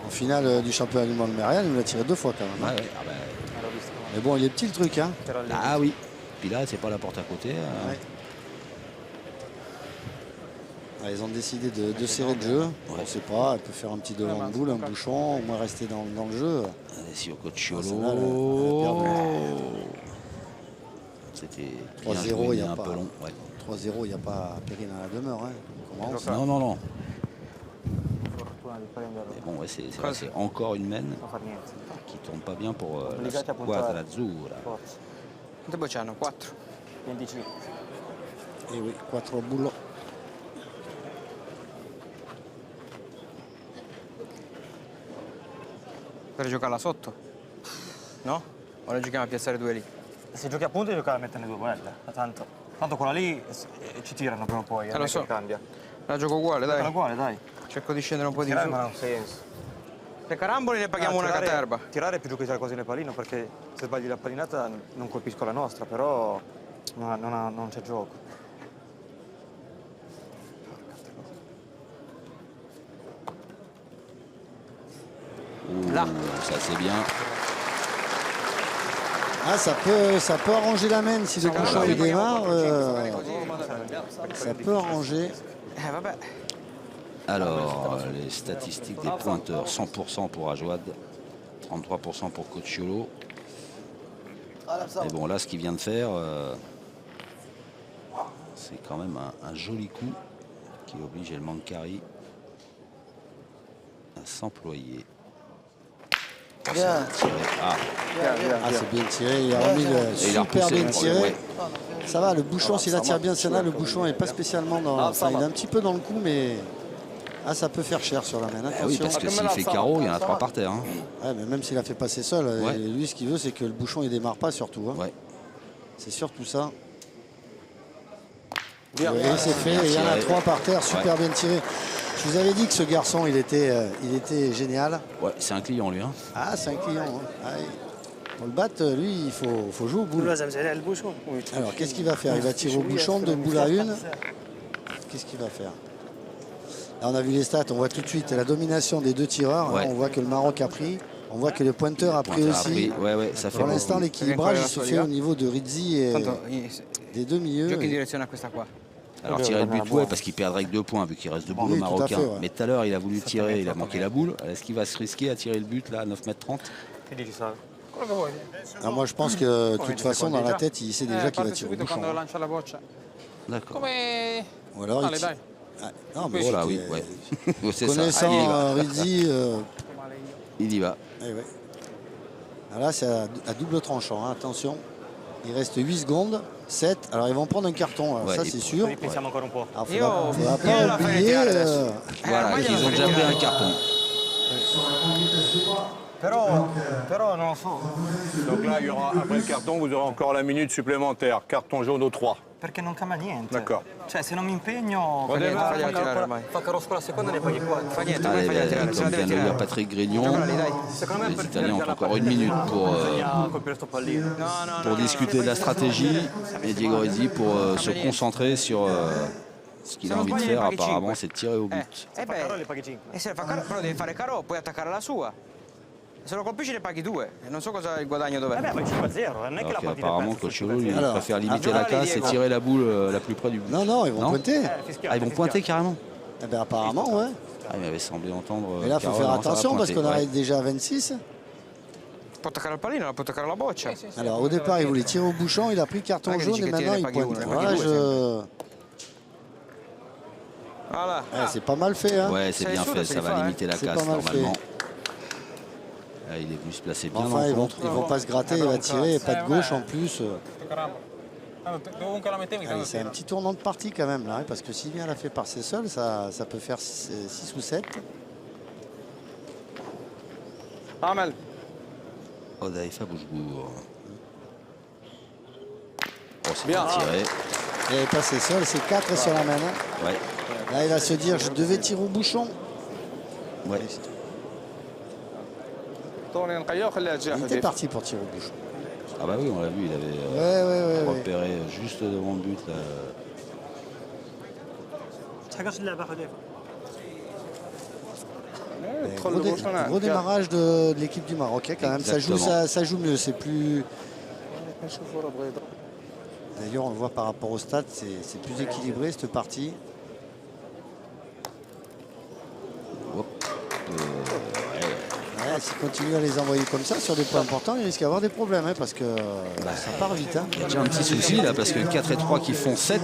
[SPEAKER 2] En finale du championnat du monde Mérial, il nous l'a tiré 2 fois quand même.
[SPEAKER 1] Ouais,
[SPEAKER 2] Hein.
[SPEAKER 1] ouais. Ah, bah,
[SPEAKER 3] L'ho visto.
[SPEAKER 2] Mais bon, il est petit le truc. Hein.
[SPEAKER 3] C'era lì.
[SPEAKER 1] ah oui. Puis là, c'est pas la porte à côté.
[SPEAKER 2] Ouais. Ah, ils ont décidé de serrer le jeu. On ne sait pas, elle peut faire un petit devant de boule, un bouchon, au moins rester dans le jeu.
[SPEAKER 1] Alessio
[SPEAKER 2] Ah,
[SPEAKER 1] Cocciolo.
[SPEAKER 2] celle-là, elle a perdu.
[SPEAKER 1] C'était
[SPEAKER 2] 3-0,
[SPEAKER 1] bien joué,
[SPEAKER 2] il
[SPEAKER 1] mais
[SPEAKER 2] y a
[SPEAKER 1] un
[SPEAKER 2] pas-
[SPEAKER 1] peu long. Ouais.
[SPEAKER 2] 3-0, il n'y a pas péril dans la demeure. Hein. On commence.
[SPEAKER 1] Non, non, non.
[SPEAKER 3] Fortuna di prenderlo.
[SPEAKER 1] Mais bon, ouais, c'est vrai, c'est encore une mène
[SPEAKER 3] Non fa niente.
[SPEAKER 1] qui tourne pas bien pour la
[SPEAKER 3] Obbligati a
[SPEAKER 1] squadra
[SPEAKER 3] puntare.
[SPEAKER 1] azzurra.
[SPEAKER 3] Forza.
[SPEAKER 4] Quante bocce hanno? 4.
[SPEAKER 3] 25.
[SPEAKER 2] Et oui, 4 boules.
[SPEAKER 4] Per giocarla sotto? No? O la giochiamo a piazzare due lì?
[SPEAKER 3] Se giochi a punti giocare a metterne due quelle. Tanto quella lì ci tirano prima o poi.
[SPEAKER 4] lo
[SPEAKER 3] non è
[SPEAKER 4] so.
[SPEAKER 3] che cambia.
[SPEAKER 4] La gioco uguale,
[SPEAKER 3] È
[SPEAKER 4] dai.
[SPEAKER 3] uguale, dai.
[SPEAKER 4] Cerco di scendere un po' di
[SPEAKER 3] Tirare
[SPEAKER 4] su.
[SPEAKER 3] non ha un senso.
[SPEAKER 4] Le caramboli ne paghiamo una
[SPEAKER 3] tirare,
[SPEAKER 4] caterba.
[SPEAKER 3] tirare è più giocare così nel pallino perché se sbagli la pallinata non colpisco la nostra, però non c'è gioco.
[SPEAKER 1] Là. Ça, c'est bien.
[SPEAKER 2] Ah, ça peut arranger la main si le bouchon il démarre. Ça peut arranger.
[SPEAKER 4] Vabbè.
[SPEAKER 1] Alors, les statistiques des pointeurs, 100% pour Ajouad, 33% pour Cocciolo. Mais bon, là, ce qu'il vient de faire, c'est quand même un joli coup qui oblige El Mancari à s'employer.
[SPEAKER 5] Viens.
[SPEAKER 1] Ah,
[SPEAKER 2] Ah, c'est bien tiré, il a remis le
[SPEAKER 1] et il a
[SPEAKER 2] super
[SPEAKER 1] repoussé,
[SPEAKER 2] bien
[SPEAKER 1] le
[SPEAKER 2] tiré.
[SPEAKER 1] problème, ouais.
[SPEAKER 2] Ça va, le bouchon, s'il attire bien celle-là, le bouchon n'est pas spécialement dans... Enfin, il est un petit peu dans le coup, mais... Ah, ça peut faire cher sur la main,
[SPEAKER 1] Ah oui,
[SPEAKER 2] attention.
[SPEAKER 1] parce que s'il fait carreau, il y en a 3 par terre. Hein.
[SPEAKER 2] Ouais, mais même s'il a fait passer seul,
[SPEAKER 1] Ouais.
[SPEAKER 2] lui, ce qu'il veut, c'est que le bouchon, il démarre pas surtout. Hein.
[SPEAKER 1] Ouais.
[SPEAKER 2] C'est surtout ça.
[SPEAKER 3] Bien.
[SPEAKER 2] Et c'est fait, et il y en a
[SPEAKER 1] tiré.
[SPEAKER 2] 3 par terre, super bien tiré. Je vous avais dit que ce garçon, il était génial.
[SPEAKER 1] Ouais, c'est un client lui. Hein.
[SPEAKER 2] Ah, c'est un client. Hein. Ah, pour le battre, lui, il faut jouer au boule. Alors, qu'est-ce qu'il va faire? Il va tirer au bouchon de boule à une. Qu'est-ce qu'il va faire? Là, on a vu les stats, on voit tout de suite la domination des 2 tireurs.
[SPEAKER 1] Ouais.
[SPEAKER 2] On voit que le Maroc a pris. On voit que le pointeur a pris
[SPEAKER 1] Pointeur a
[SPEAKER 2] aussi.
[SPEAKER 1] pris. Ouais, ça fait
[SPEAKER 2] Pour l'instant,
[SPEAKER 1] beaucoup.
[SPEAKER 2] l'équilibrage se fait au niveau de Rizzi et
[SPEAKER 4] Tanto,
[SPEAKER 2] des 2 milieux.
[SPEAKER 4] giochi in direzione a questa qua.
[SPEAKER 1] Alors tirer le but, ouais, parce qu'il perdrait que 2 points vu qu'il reste debout
[SPEAKER 2] Oui,
[SPEAKER 1] le
[SPEAKER 2] tout à
[SPEAKER 1] Marocain.
[SPEAKER 2] fait, ouais.
[SPEAKER 1] Mais tout à l'heure, il a voulu tirer, il a manqué la boule. Est-ce qu'il va se risquer à tirer le but là à 9,30
[SPEAKER 3] Che dici, Salvo?
[SPEAKER 5] Quello che vuoi.
[SPEAKER 2] Ah, moi, je pense que de toute façon, dans la tête, il sait déjà qu'il va
[SPEAKER 5] Parte
[SPEAKER 2] tirer au
[SPEAKER 5] subito
[SPEAKER 2] bouchon.
[SPEAKER 5] quando lancia la boccia.
[SPEAKER 1] D'accord.
[SPEAKER 5] Come...
[SPEAKER 2] Ou alors, il
[SPEAKER 5] Allez,
[SPEAKER 2] tire.
[SPEAKER 5] dai.
[SPEAKER 2] Ah, non, mais
[SPEAKER 1] Voilà,
[SPEAKER 2] c'était-
[SPEAKER 1] oui, ouais. C'est ça.
[SPEAKER 2] Connaissant
[SPEAKER 1] Allez, il y va.
[SPEAKER 2] Rizzi,
[SPEAKER 1] Il y va.
[SPEAKER 2] eh ouais. Ah, là, c'est à double tranchant, hein, attention. Il reste 8 secondes, 7. Alors, ils vont prendre un carton,
[SPEAKER 1] Ouais,
[SPEAKER 2] ça
[SPEAKER 1] il-
[SPEAKER 2] c'est sûr.
[SPEAKER 3] Ripensiamo ancora un po'.
[SPEAKER 2] Alors,
[SPEAKER 4] Io-
[SPEAKER 2] faudra
[SPEAKER 4] io
[SPEAKER 2] pas
[SPEAKER 4] la farei
[SPEAKER 2] oublier.
[SPEAKER 4] tirare adesso.
[SPEAKER 1] Voilà,
[SPEAKER 4] ormai
[SPEAKER 1] ils
[SPEAKER 4] gliela
[SPEAKER 1] ont déjà
[SPEAKER 4] farei
[SPEAKER 1] pris un
[SPEAKER 4] tirare.
[SPEAKER 1] carton.
[SPEAKER 3] Però non lo so,
[SPEAKER 6] Donc là, il y aura, après le carton, vous aurez encore la minute supplémentaire. Carton jaune aux 3.
[SPEAKER 3] perché non cambia niente.
[SPEAKER 6] D'accord.
[SPEAKER 3] Cioè, se non mi impegno,
[SPEAKER 4] Fa niente, fagliela tirare ormai.
[SPEAKER 3] fa carro scuola seconda ne paghi 4.
[SPEAKER 4] Fa niente,
[SPEAKER 1] Allez,
[SPEAKER 4] ormai fagliela tirare, se la
[SPEAKER 1] comme
[SPEAKER 4] deve
[SPEAKER 1] vient de le dire
[SPEAKER 4] tirare.
[SPEAKER 1] Patrick Grignon,
[SPEAKER 4] Giocala lì, dai.
[SPEAKER 3] Secondo me
[SPEAKER 1] les
[SPEAKER 3] per
[SPEAKER 1] Italiens ont
[SPEAKER 3] tirare
[SPEAKER 1] encore 1 minute
[SPEAKER 3] bisogna colpire sto pallino.
[SPEAKER 4] No, no,
[SPEAKER 1] pour
[SPEAKER 4] no,
[SPEAKER 1] discuter de la stratégie et Diego Rizzi pour se concentrer sur ce qu'il a envie de faire apparemment, c'est de tirer au but.
[SPEAKER 3] Fa carro le paghi 5.
[SPEAKER 4] E se fa caro, però devi fare caro, puoi attaccare la sua. Se lo colpisci ne paghi 2. E non so cosa il guadagno dov'è.
[SPEAKER 3] Vabbè, ma 5-0, non è che
[SPEAKER 1] Alors
[SPEAKER 3] la partita è
[SPEAKER 1] qu'apparemment
[SPEAKER 3] persa sul
[SPEAKER 1] Cocholo lui,
[SPEAKER 3] 5-0.
[SPEAKER 1] il préfère limiter la
[SPEAKER 4] allez,
[SPEAKER 1] casse et
[SPEAKER 4] Diego.
[SPEAKER 1] tirer la boule la plus près du but.
[SPEAKER 2] Non, ils vont pointer.
[SPEAKER 3] Fischia,
[SPEAKER 1] Ah, ils vont
[SPEAKER 3] fischia.
[SPEAKER 1] pointer carrément.
[SPEAKER 2] Eh ben, apparemment, ouais.
[SPEAKER 1] Ah, il m'avait semblé entendre.
[SPEAKER 2] Mais là, il faut
[SPEAKER 1] Carole,
[SPEAKER 2] faire
[SPEAKER 1] non, ça va
[SPEAKER 2] attention parce
[SPEAKER 1] pointer,
[SPEAKER 2] qu'on
[SPEAKER 1] ouais.
[SPEAKER 2] arrive déjà à 26.
[SPEAKER 4] Può attaccare il pallino, può attaccare la boccia.
[SPEAKER 2] Alors, au départ, il voulait tirer au bouchon, il a pris carton
[SPEAKER 4] Ah, che
[SPEAKER 2] jaune
[SPEAKER 4] dici
[SPEAKER 2] et
[SPEAKER 4] che
[SPEAKER 2] maintenant
[SPEAKER 4] tira,
[SPEAKER 2] il
[SPEAKER 4] ne paghi
[SPEAKER 2] pointe.
[SPEAKER 4] uno, ne
[SPEAKER 2] Voilà,
[SPEAKER 4] paghi due, Voilà.
[SPEAKER 2] c'est pas mal fait. Hein.
[SPEAKER 1] Ouais, c'est
[SPEAKER 4] C'est
[SPEAKER 1] bien
[SPEAKER 4] sûr,
[SPEAKER 1] fait,
[SPEAKER 4] c'est
[SPEAKER 1] ça va
[SPEAKER 4] fort,
[SPEAKER 1] limiter la
[SPEAKER 2] C'est
[SPEAKER 1] casse
[SPEAKER 2] pas mal
[SPEAKER 1] normalement. Là, il est venu se placer bien
[SPEAKER 2] Enfin,
[SPEAKER 1] dans le
[SPEAKER 2] ils
[SPEAKER 1] contre.
[SPEAKER 2] vont pas se gratter, il va tirer, et pas de gauche en plus.
[SPEAKER 5] Caramba. Dovunque la mettevi,
[SPEAKER 2] Allez, c'est un petit tournant de partie quand même là, hein, parce que si bien l'a fait passer seul, ça peut faire 6 ou 7.
[SPEAKER 5] Amel.
[SPEAKER 1] Odaïfa Boujbourg. Oh, c'est bien tiré.
[SPEAKER 2] Il avait passé seul, c'est 4 sur la main. Hein.
[SPEAKER 1] Ouais.
[SPEAKER 2] Là, il va se dire, je devais tirer au bouchon.
[SPEAKER 1] Ouais.
[SPEAKER 5] طوني نقيه وخليها تجي
[SPEAKER 2] Il était
[SPEAKER 5] حديث.
[SPEAKER 2] parti pour tirer au bouchon.
[SPEAKER 1] Ah bah oui, on l'a vu, il avait
[SPEAKER 2] Ouais.
[SPEAKER 1] repéré juste devant le but là.
[SPEAKER 5] تحققش اللعبه حذيفه.
[SPEAKER 2] Gros démarrage de l'équipe du Maroc, hein, quand même.
[SPEAKER 1] Exactement.
[SPEAKER 2] Ça joue mieux, c'est plus.
[SPEAKER 5] نشوفوا راه بغا يضرب.
[SPEAKER 2] D'ailleurs, on le voit par rapport au stade, c'est plus équilibré cette partie.
[SPEAKER 1] Hop.
[SPEAKER 2] Ouais, s'il continue à les envoyer comme ça sur des points importants, il risque d'avoir des problèmes, hein, parce que ça part vite. Hein.
[SPEAKER 1] Il y a déjà un petit souci là parce que 4 et 3 qui font 7,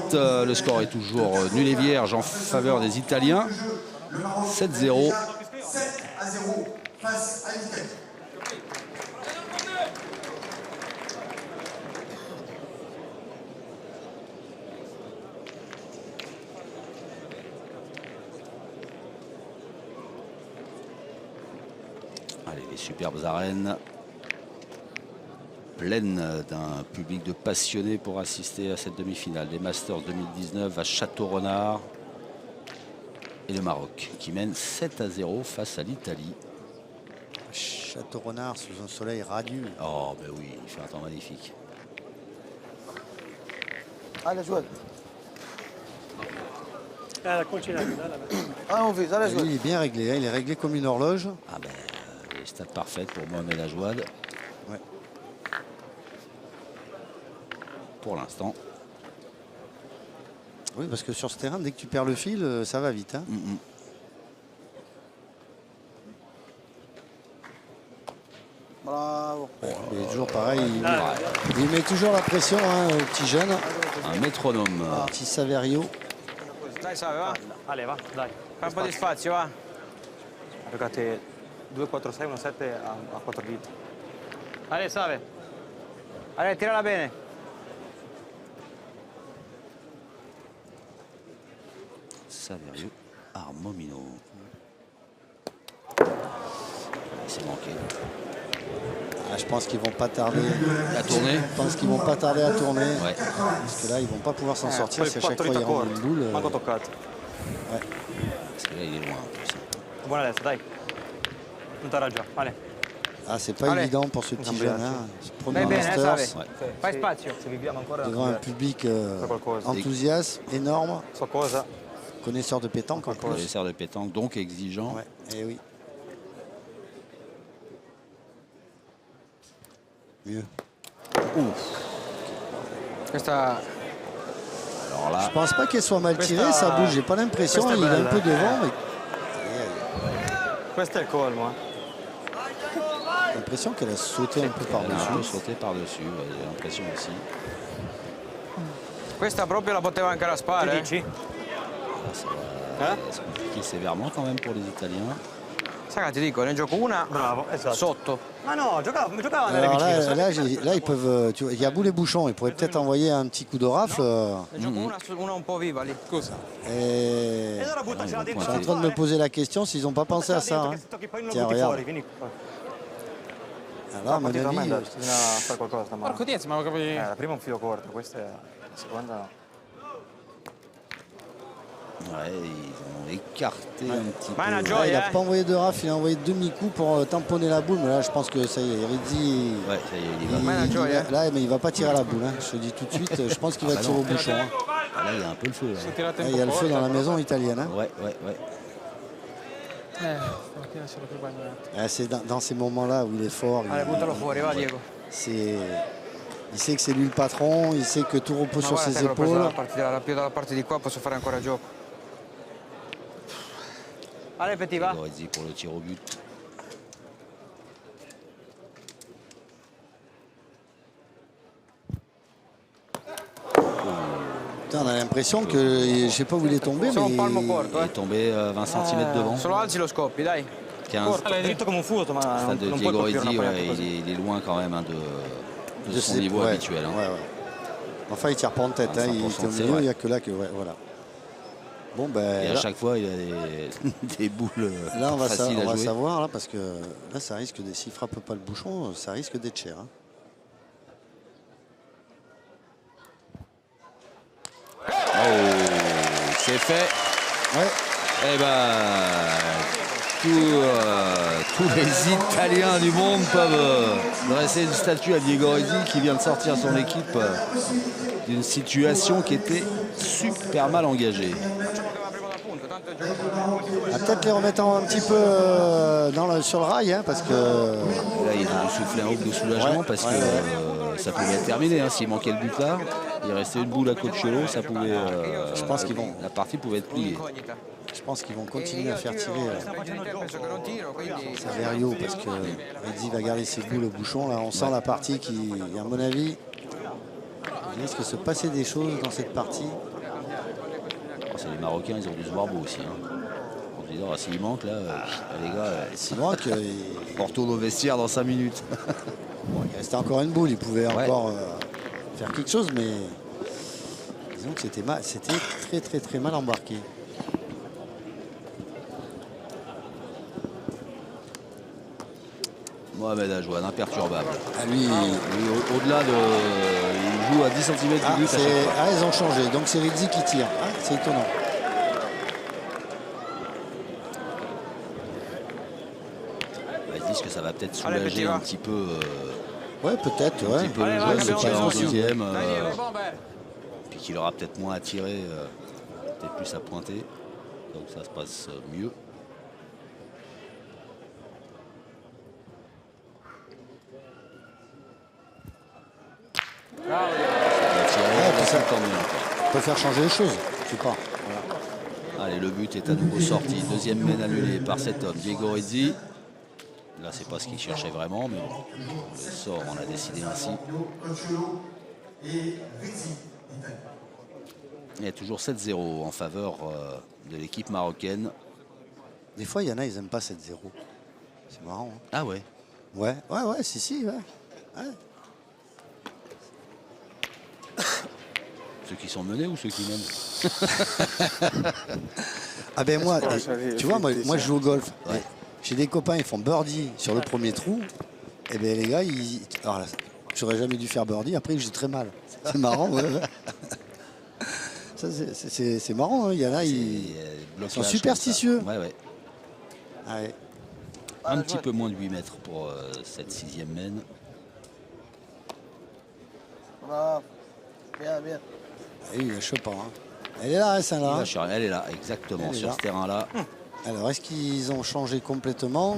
[SPEAKER 1] le score est toujours nul et vierge en faveur des Italiens. 7-0.
[SPEAKER 7] 7-0 face à l'Italie.
[SPEAKER 1] Allez, les superbes arènes pleines d'un public de passionnés pour assister à cette demi-finale des Masters 2019 à Château-Renard. Et le Maroc qui mène 7-0 face à l'Italie.
[SPEAKER 2] Château-Renard sous un soleil radieux.
[SPEAKER 1] Oh, ben oui, il fait un temps magnifique.
[SPEAKER 8] Allez, Joël.
[SPEAKER 5] لا كلشي لاعب لا لا.
[SPEAKER 8] Allez, on vise. Allez,
[SPEAKER 2] Lui,
[SPEAKER 8] Joël.
[SPEAKER 2] il est bien réglé, hein, il est réglé comme une horloge.
[SPEAKER 1] Ah ben, les stats parfaites pour Mohamed Ajouad.
[SPEAKER 2] Ouais.
[SPEAKER 1] Pour l'instant.
[SPEAKER 2] Oui, parce que sur ce terrain, dès que tu perds le fil, ça va vite. Hein.
[SPEAKER 8] Bravo.
[SPEAKER 2] Il est toujours pareil, il met toujours la pression hein, au petit jeune,
[SPEAKER 1] Un métronome.
[SPEAKER 2] petit Saverio.
[SPEAKER 4] Dai, Save, va.
[SPEAKER 3] Ale, va, dai.
[SPEAKER 4] Fai un po' di spazio, va.
[SPEAKER 3] Giocate 2, 4, 6, 1, 7 a 4 dita. Allez, Save. Allez, tirala bene.
[SPEAKER 1] Saverio, Armomino. C'est manqué.
[SPEAKER 2] Ah, je pense qu'ils vont pas tarder
[SPEAKER 1] à tourner.
[SPEAKER 2] Je pense qu'ils vont pas tarder à tourner.
[SPEAKER 1] Ouais.
[SPEAKER 2] Parce que là, ils vont pas pouvoir s'en sortir si à chaque fois ils rendent une boule.
[SPEAKER 3] Manco toccato.
[SPEAKER 1] Ouais. Parce que là, il est loin. En plus.
[SPEAKER 3] Buona destra, dai. Non t'arrêtes già. Allez.
[SPEAKER 2] Ah, c'est pas
[SPEAKER 3] Allez.
[SPEAKER 2] évident pour ce petit jeune. Hein. Ce premier
[SPEAKER 3] Vai bene,
[SPEAKER 2] Masters,
[SPEAKER 3] Save. Fai spazio. Se viviamo ancora.
[SPEAKER 2] devant un public
[SPEAKER 3] qualcosa.
[SPEAKER 2] enthousiaste, énorme,
[SPEAKER 3] So cosa.
[SPEAKER 2] connaisseur de pétanque en plus.
[SPEAKER 1] Connaisseur de pétanque, donc exigeant.
[SPEAKER 2] Ouais, et oui. Mieux.
[SPEAKER 4] Questa
[SPEAKER 1] Alors là,
[SPEAKER 2] Je pense pas qu'elle soit mal tirée, ça bouge. J'ai pas l'impression.
[SPEAKER 3] questa è
[SPEAKER 2] Il est un
[SPEAKER 3] bella,
[SPEAKER 2] peu devant, mais
[SPEAKER 3] Questo è il colmo,
[SPEAKER 2] j'ai l'impression qu'elle a sauté un peu
[SPEAKER 1] elle a un peu
[SPEAKER 2] par-dessus.
[SPEAKER 1] sauté par-dessus, ouais, j'ai l'impression aussi.
[SPEAKER 4] Questa proprio la poteva anche raspare.
[SPEAKER 3] Che dici?
[SPEAKER 1] C'est compliqué sévèrement quand même pour les Italiens.
[SPEAKER 4] Sai che ti dico, ne gioco una
[SPEAKER 3] Bravo, esatto.
[SPEAKER 4] sotto.
[SPEAKER 3] Ma no, giocavano nelle
[SPEAKER 2] Alors
[SPEAKER 3] vicine.
[SPEAKER 2] là, ils peuvent. Il y a boulet bouchon. Ils pourraient peut-être envoyer un petit coup de rafle.
[SPEAKER 4] Ne gioco una un po' viva lì. Scusa.
[SPEAKER 2] Et
[SPEAKER 3] E allora buttacela
[SPEAKER 2] je
[SPEAKER 3] dentro.
[SPEAKER 2] suis en train de me poser la question s'ils n'ont pas pensé à ça. Hein. Tiens, regarde. Alors, à mon avis,
[SPEAKER 3] Bisogna fare qualcosa stamattina.
[SPEAKER 4] Porco Diaz, ma lo capivi.
[SPEAKER 3] La prima è un filo corto, questa è la seconda.
[SPEAKER 1] Ouais, ils ont écarté un petit
[SPEAKER 4] Ma è una
[SPEAKER 1] peu.
[SPEAKER 2] il n'a
[SPEAKER 4] gioia,
[SPEAKER 2] pas envoyé de rafle, il a envoyé demi-coup pour tamponner la boule. Mais là, je pense que ça y est, Rizzi.
[SPEAKER 1] Ouais, ça y est, il y va.
[SPEAKER 4] Ma è una gioia.
[SPEAKER 2] Là, mais il va pas tirer à la boule. Hein. Je te dis tout de suite, je pense qu'il va
[SPEAKER 1] bah
[SPEAKER 2] tirer
[SPEAKER 1] non.
[SPEAKER 2] au bouchon. Hein.
[SPEAKER 1] Ah, là, il y a un peu le feu. Là.
[SPEAKER 2] Là, il y a le feu dans la maison italienne. Hein.
[SPEAKER 1] Ouais, ouais, ouais.
[SPEAKER 5] Stamattina c'ero più bagnato.
[SPEAKER 2] C'est dans ces moments-là où il est fort.
[SPEAKER 4] Allez, buttalo fuori, va Diego.
[SPEAKER 2] Il sait que c'est lui le patron, il sait que tout repose
[SPEAKER 4] Ma
[SPEAKER 2] sur
[SPEAKER 4] guarda,
[SPEAKER 2] ses
[SPEAKER 4] te l'ho preso
[SPEAKER 2] épaules.
[SPEAKER 4] più dalla parte di qua, posso fare ancora gioco. Allez, Petit, va.
[SPEAKER 1] Rizzi pour le tir au but.
[SPEAKER 2] Putain, on a l'impression que, je sais pas où il est tombé,
[SPEAKER 4] Sono un
[SPEAKER 2] mais
[SPEAKER 4] palmo corto,
[SPEAKER 1] Il est tombé 20 cm devant.
[SPEAKER 4] Se lo alzi lo scoppi, dai.
[SPEAKER 1] 15.
[SPEAKER 3] Corto, è dritto come un furto, ma
[SPEAKER 1] Stade
[SPEAKER 3] non
[SPEAKER 1] de
[SPEAKER 3] puoi
[SPEAKER 1] Diego
[SPEAKER 3] colpire
[SPEAKER 1] Rizzi,
[SPEAKER 3] una
[SPEAKER 1] ouais,
[SPEAKER 3] punta così.
[SPEAKER 1] il est loin quand même hein, de son niveau
[SPEAKER 2] ouais,
[SPEAKER 1] habituel. Hein.
[SPEAKER 2] ouais, ouais. Enfin, il tire pas en tête, hein, il
[SPEAKER 1] 100%
[SPEAKER 2] était au
[SPEAKER 1] c'est
[SPEAKER 2] milieu,
[SPEAKER 1] vrai.
[SPEAKER 2] il n'y a que là que. Ouais, voilà. Bon, ben.
[SPEAKER 1] Et à
[SPEAKER 2] là,
[SPEAKER 1] chaque fois, il a des boules
[SPEAKER 2] là, on va,
[SPEAKER 1] faciles
[SPEAKER 2] on
[SPEAKER 1] à
[SPEAKER 2] va
[SPEAKER 1] jouer.
[SPEAKER 2] savoir, là, parce que là, ça risque de. S'il frappe pas le bouchon, ça risque d'être cher. Hein.
[SPEAKER 1] Oh, c'est fait.
[SPEAKER 2] Ouais.
[SPEAKER 1] Eh ben, tous les Italiens du monde peuvent dresser une statue à Diego Rizzi qui vient de sortir son équipe d'une situation qui était super mal engagée.
[SPEAKER 2] Ah, peut-être les remettre un petit peu sur le rail, hein, parce que.
[SPEAKER 1] Là, il a soufflé un hook de soulagement parce que ça pouvait être terminé. Hein, s'il manquait le but là, il restait une boule à Coachelo, ça pouvait.
[SPEAKER 2] Je pense qu'ils vont.
[SPEAKER 1] La partie pouvait être pliée.
[SPEAKER 2] Je pense qu'ils vont continuer à faire tirer Saverio parce que Rizzi va garder ses boules au bouchon. Là, on sent la partie qui, à mon avis, il risque de se passer des choses dans cette partie.
[SPEAKER 1] C'est les Marocains, ils ont dû se voir beau aussi. Hein. On se dit, oh, s'il manque là, les gars,
[SPEAKER 2] C'est moi que
[SPEAKER 1] on retourne au vestiaire dans 5 minutes.
[SPEAKER 2] il restait encore une boule, il pouvait encore faire quelque chose, mais disons que c'était très mal embarqué.
[SPEAKER 1] Mohamed Ajouane, imperturbable.
[SPEAKER 2] Ah, lui,
[SPEAKER 1] Au-delà de. Il joue à 10 cm du but à chaque fois.
[SPEAKER 2] ils ont changé, donc c'est Rizzi qui tire. Ah, c'est étonnant.
[SPEAKER 1] Ils disent que ça va peut-être
[SPEAKER 4] Allez,
[SPEAKER 1] soulager
[SPEAKER 4] petit,
[SPEAKER 1] un
[SPEAKER 4] va.
[SPEAKER 1] petit peu,
[SPEAKER 2] Ouais, peut-être, ouais.
[SPEAKER 1] un petit peu
[SPEAKER 4] Allez,
[SPEAKER 1] le
[SPEAKER 4] va,
[SPEAKER 1] jeu,
[SPEAKER 4] campion
[SPEAKER 1] ce tir en
[SPEAKER 4] du monde.
[SPEAKER 1] deuxième.
[SPEAKER 4] Dai, Diego, bombe.
[SPEAKER 1] Puis qu'il aura peut-être moins à tirer, peut-être plus à pointer. Donc ça se passe mieux. Il a tiré,
[SPEAKER 2] puis ça-
[SPEAKER 1] tant mieux encore.
[SPEAKER 2] On peut faire changer les choses, je sais pas.
[SPEAKER 1] Allez, le but est à nouveau sorti. Deuxième mène annulé par cet homme, Diego Rizzi. Là, c'est pas ce qu'il cherchait vraiment, mais bon, le sort en a décidé ainsi. Il y a toujours 7-0 en faveur de l'équipe marocaine.
[SPEAKER 2] Des fois, il y en a, ils n'aiment pas 7-0. C'est C'est marrant. Hein.
[SPEAKER 1] Ah ouais.
[SPEAKER 2] Ouais, si, ouais.
[SPEAKER 1] Ceux qui sont menés ou ceux qui mènent?
[SPEAKER 2] Ah ben moi,
[SPEAKER 5] j'avais
[SPEAKER 2] tu vois, moi
[SPEAKER 5] fait
[SPEAKER 2] je joue au golf.
[SPEAKER 1] Ouais.
[SPEAKER 2] J'ai des copains, ils font birdie sur le premier trou. Et ben les gars, alors là, j'aurais jamais dû faire birdie, après j'ai très mal. C'est marrant, ouais. Ça, c'est marrant, hein. Il y en a, ils sont superstitieux.
[SPEAKER 1] Ouais, ouais.
[SPEAKER 2] Ah ouais.
[SPEAKER 1] Un petit peu moins de 8 mètres pour cette 6e mène.
[SPEAKER 8] Bravo. Bien, bien.
[SPEAKER 2] Ah oui, je sais pas. Hein. Elle est là, hein, celle-là.
[SPEAKER 1] Elle est là, exactement,
[SPEAKER 2] Elle est
[SPEAKER 1] sur
[SPEAKER 2] là.
[SPEAKER 1] ce terrain-là.
[SPEAKER 2] Alors, est-ce qu'ils ont changé complètement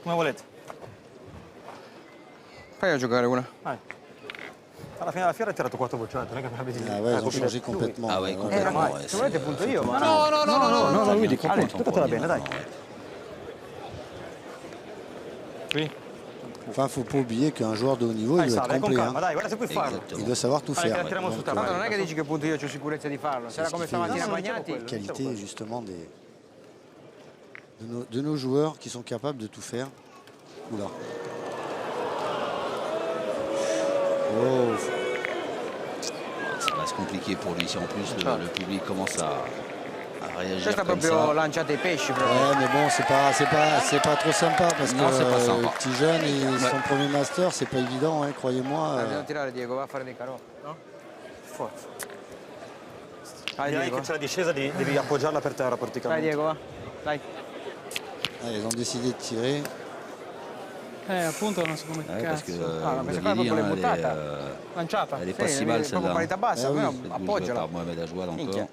[SPEAKER 3] Come volete?
[SPEAKER 4] Fai a giocare una.
[SPEAKER 3] Alla fine della fiera hai tirato 4 bocciate, non è che mi avete
[SPEAKER 2] Ah ouais, ils ont changé complètement.
[SPEAKER 1] Ah ouais,
[SPEAKER 2] Ouais,
[SPEAKER 1] complètement. ouais,
[SPEAKER 3] Se volete punto io, ma...
[SPEAKER 1] No, lui dico
[SPEAKER 3] Ale, giocatela bene, dai. Qui.
[SPEAKER 2] Enfin, faut pas oublier qu'un joueur de haut niveau, il
[SPEAKER 3] Dai,
[SPEAKER 2] doit être
[SPEAKER 3] Sale, con
[SPEAKER 2] complet.
[SPEAKER 3] calma,
[SPEAKER 2] Hein.
[SPEAKER 3] dai, guarda se puoi farlo.
[SPEAKER 2] Il doit savoir tout
[SPEAKER 3] Allez,
[SPEAKER 2] faire.
[SPEAKER 3] che la tiriamo su
[SPEAKER 2] Donc,
[SPEAKER 3] tavola.
[SPEAKER 4] Tanto non è che dici che appunto io ho sicurezza di farlo, sarà come stamattina
[SPEAKER 2] No,
[SPEAKER 4] Bagnati.
[SPEAKER 2] qualité justement de nos joueurs qui sont capables de tout faire. Oula. Oh.
[SPEAKER 1] Ça va se compliquer pour lui si en plus le public commence à réagir
[SPEAKER 4] Questa
[SPEAKER 1] comme
[SPEAKER 4] proprio
[SPEAKER 1] ça.
[SPEAKER 4] lanciate i pesci proprio.
[SPEAKER 2] Ouais, mais bon, c'est pas trop sympa parce
[SPEAKER 1] Non,
[SPEAKER 2] que
[SPEAKER 1] c'est pas sympa.
[SPEAKER 2] le petit jeune et son premier master, c'est pas évident, hein, croyez-moi.
[SPEAKER 4] Devo tirare Diego, va a fare dei carò. No?
[SPEAKER 3] Forza.
[SPEAKER 4] Vai
[SPEAKER 3] Direi
[SPEAKER 4] Diego.
[SPEAKER 3] che c'è la discesa, devi appoggiarla per terra
[SPEAKER 4] Vai
[SPEAKER 3] praticamente.
[SPEAKER 4] Diego, va. Dai.
[SPEAKER 2] Ils ont décidé de tirer.
[SPEAKER 5] Appunto non so come
[SPEAKER 1] Ouais, parce que
[SPEAKER 5] cazzo.
[SPEAKER 4] Ah, ma
[SPEAKER 1] vous
[SPEAKER 4] questa
[SPEAKER 1] l'aviez
[SPEAKER 4] qua
[SPEAKER 1] dit,
[SPEAKER 4] proprio
[SPEAKER 1] hein,
[SPEAKER 4] l'hai buttata.
[SPEAKER 5] Lanciata.
[SPEAKER 1] elle est pas
[SPEAKER 4] Sì,
[SPEAKER 1] si mal
[SPEAKER 4] proprio
[SPEAKER 1] celle-là.
[SPEAKER 4] qualità bassa,
[SPEAKER 2] Eh oui.
[SPEAKER 4] però
[SPEAKER 1] Jouée
[SPEAKER 4] appoggiala.
[SPEAKER 1] par Mohamed Ajouad encore.
[SPEAKER 4] Minchia.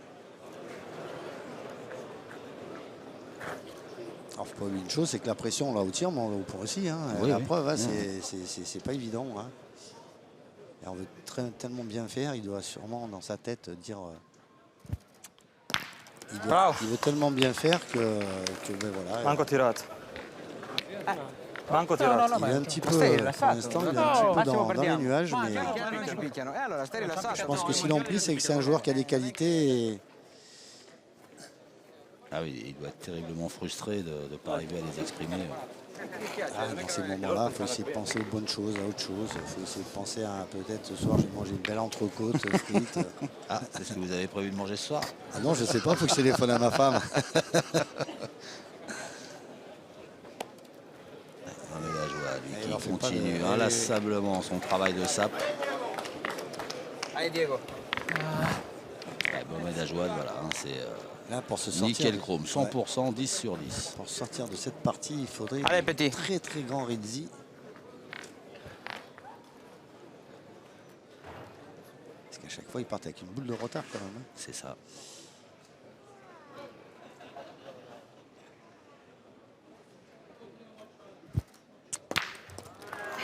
[SPEAKER 2] Alors, faut pas oublier une chose, c'est que la pression là au tir, mais on l'a au point aussi. Hein.
[SPEAKER 1] Oui,
[SPEAKER 2] la
[SPEAKER 1] oui.
[SPEAKER 2] preuve, hein, c'est pas évident. Hein. Et on veut tellement bien faire, il doit sûrement dans sa tête dire. Il veut tellement bien faire que ben voilà.
[SPEAKER 3] Manco tirato. Manco tirato.
[SPEAKER 2] Il est un petit peu,
[SPEAKER 4] stai
[SPEAKER 2] pour
[SPEAKER 4] rilassato?
[SPEAKER 2] l'instant, il est un
[SPEAKER 4] No,
[SPEAKER 2] petit peu
[SPEAKER 4] Massimo,
[SPEAKER 2] dans les
[SPEAKER 4] perdiamo.
[SPEAKER 2] nuages, mais
[SPEAKER 4] Chiaramente ci picchiano. E allora stai rilassato.
[SPEAKER 2] je pense que s'ils l'ont pris, c'est que c'est un joueur qui a des qualités. Et
[SPEAKER 1] Ah oui, il doit être terriblement frustré de ne pas arriver à les exprimer.
[SPEAKER 2] dans ces moments-là, il faut essayer de penser aux bonnes choses, à autre chose. Il faut essayer de penser à peut-être ce soir, je vais manger une belle entrecôte frite.
[SPEAKER 1] Ah, c'est ce que vous avez prévu de manger ce soir?
[SPEAKER 2] Ah non, je sais pas, il faut que je téléphone à ma femme.
[SPEAKER 1] Mohamed Ajouad, lui,
[SPEAKER 2] il en
[SPEAKER 1] qui
[SPEAKER 2] fait pas
[SPEAKER 1] continue
[SPEAKER 2] de-
[SPEAKER 1] inlassablement son travail de sape.
[SPEAKER 4] Allez Diego.
[SPEAKER 1] Ouais, Mohamed Ajouad, voilà, hein, c'est
[SPEAKER 2] Là, pour se sortir,
[SPEAKER 1] nickel chrome, 100%, 10 sur 10.
[SPEAKER 2] pour sortir de cette partie, il faudrait
[SPEAKER 4] Allez,
[SPEAKER 2] un
[SPEAKER 4] petit.
[SPEAKER 2] très très grand Rizzi. Parce qu'à chaque fois, ils partent avec une boule de retard quand même. Hein.
[SPEAKER 1] C'est ça.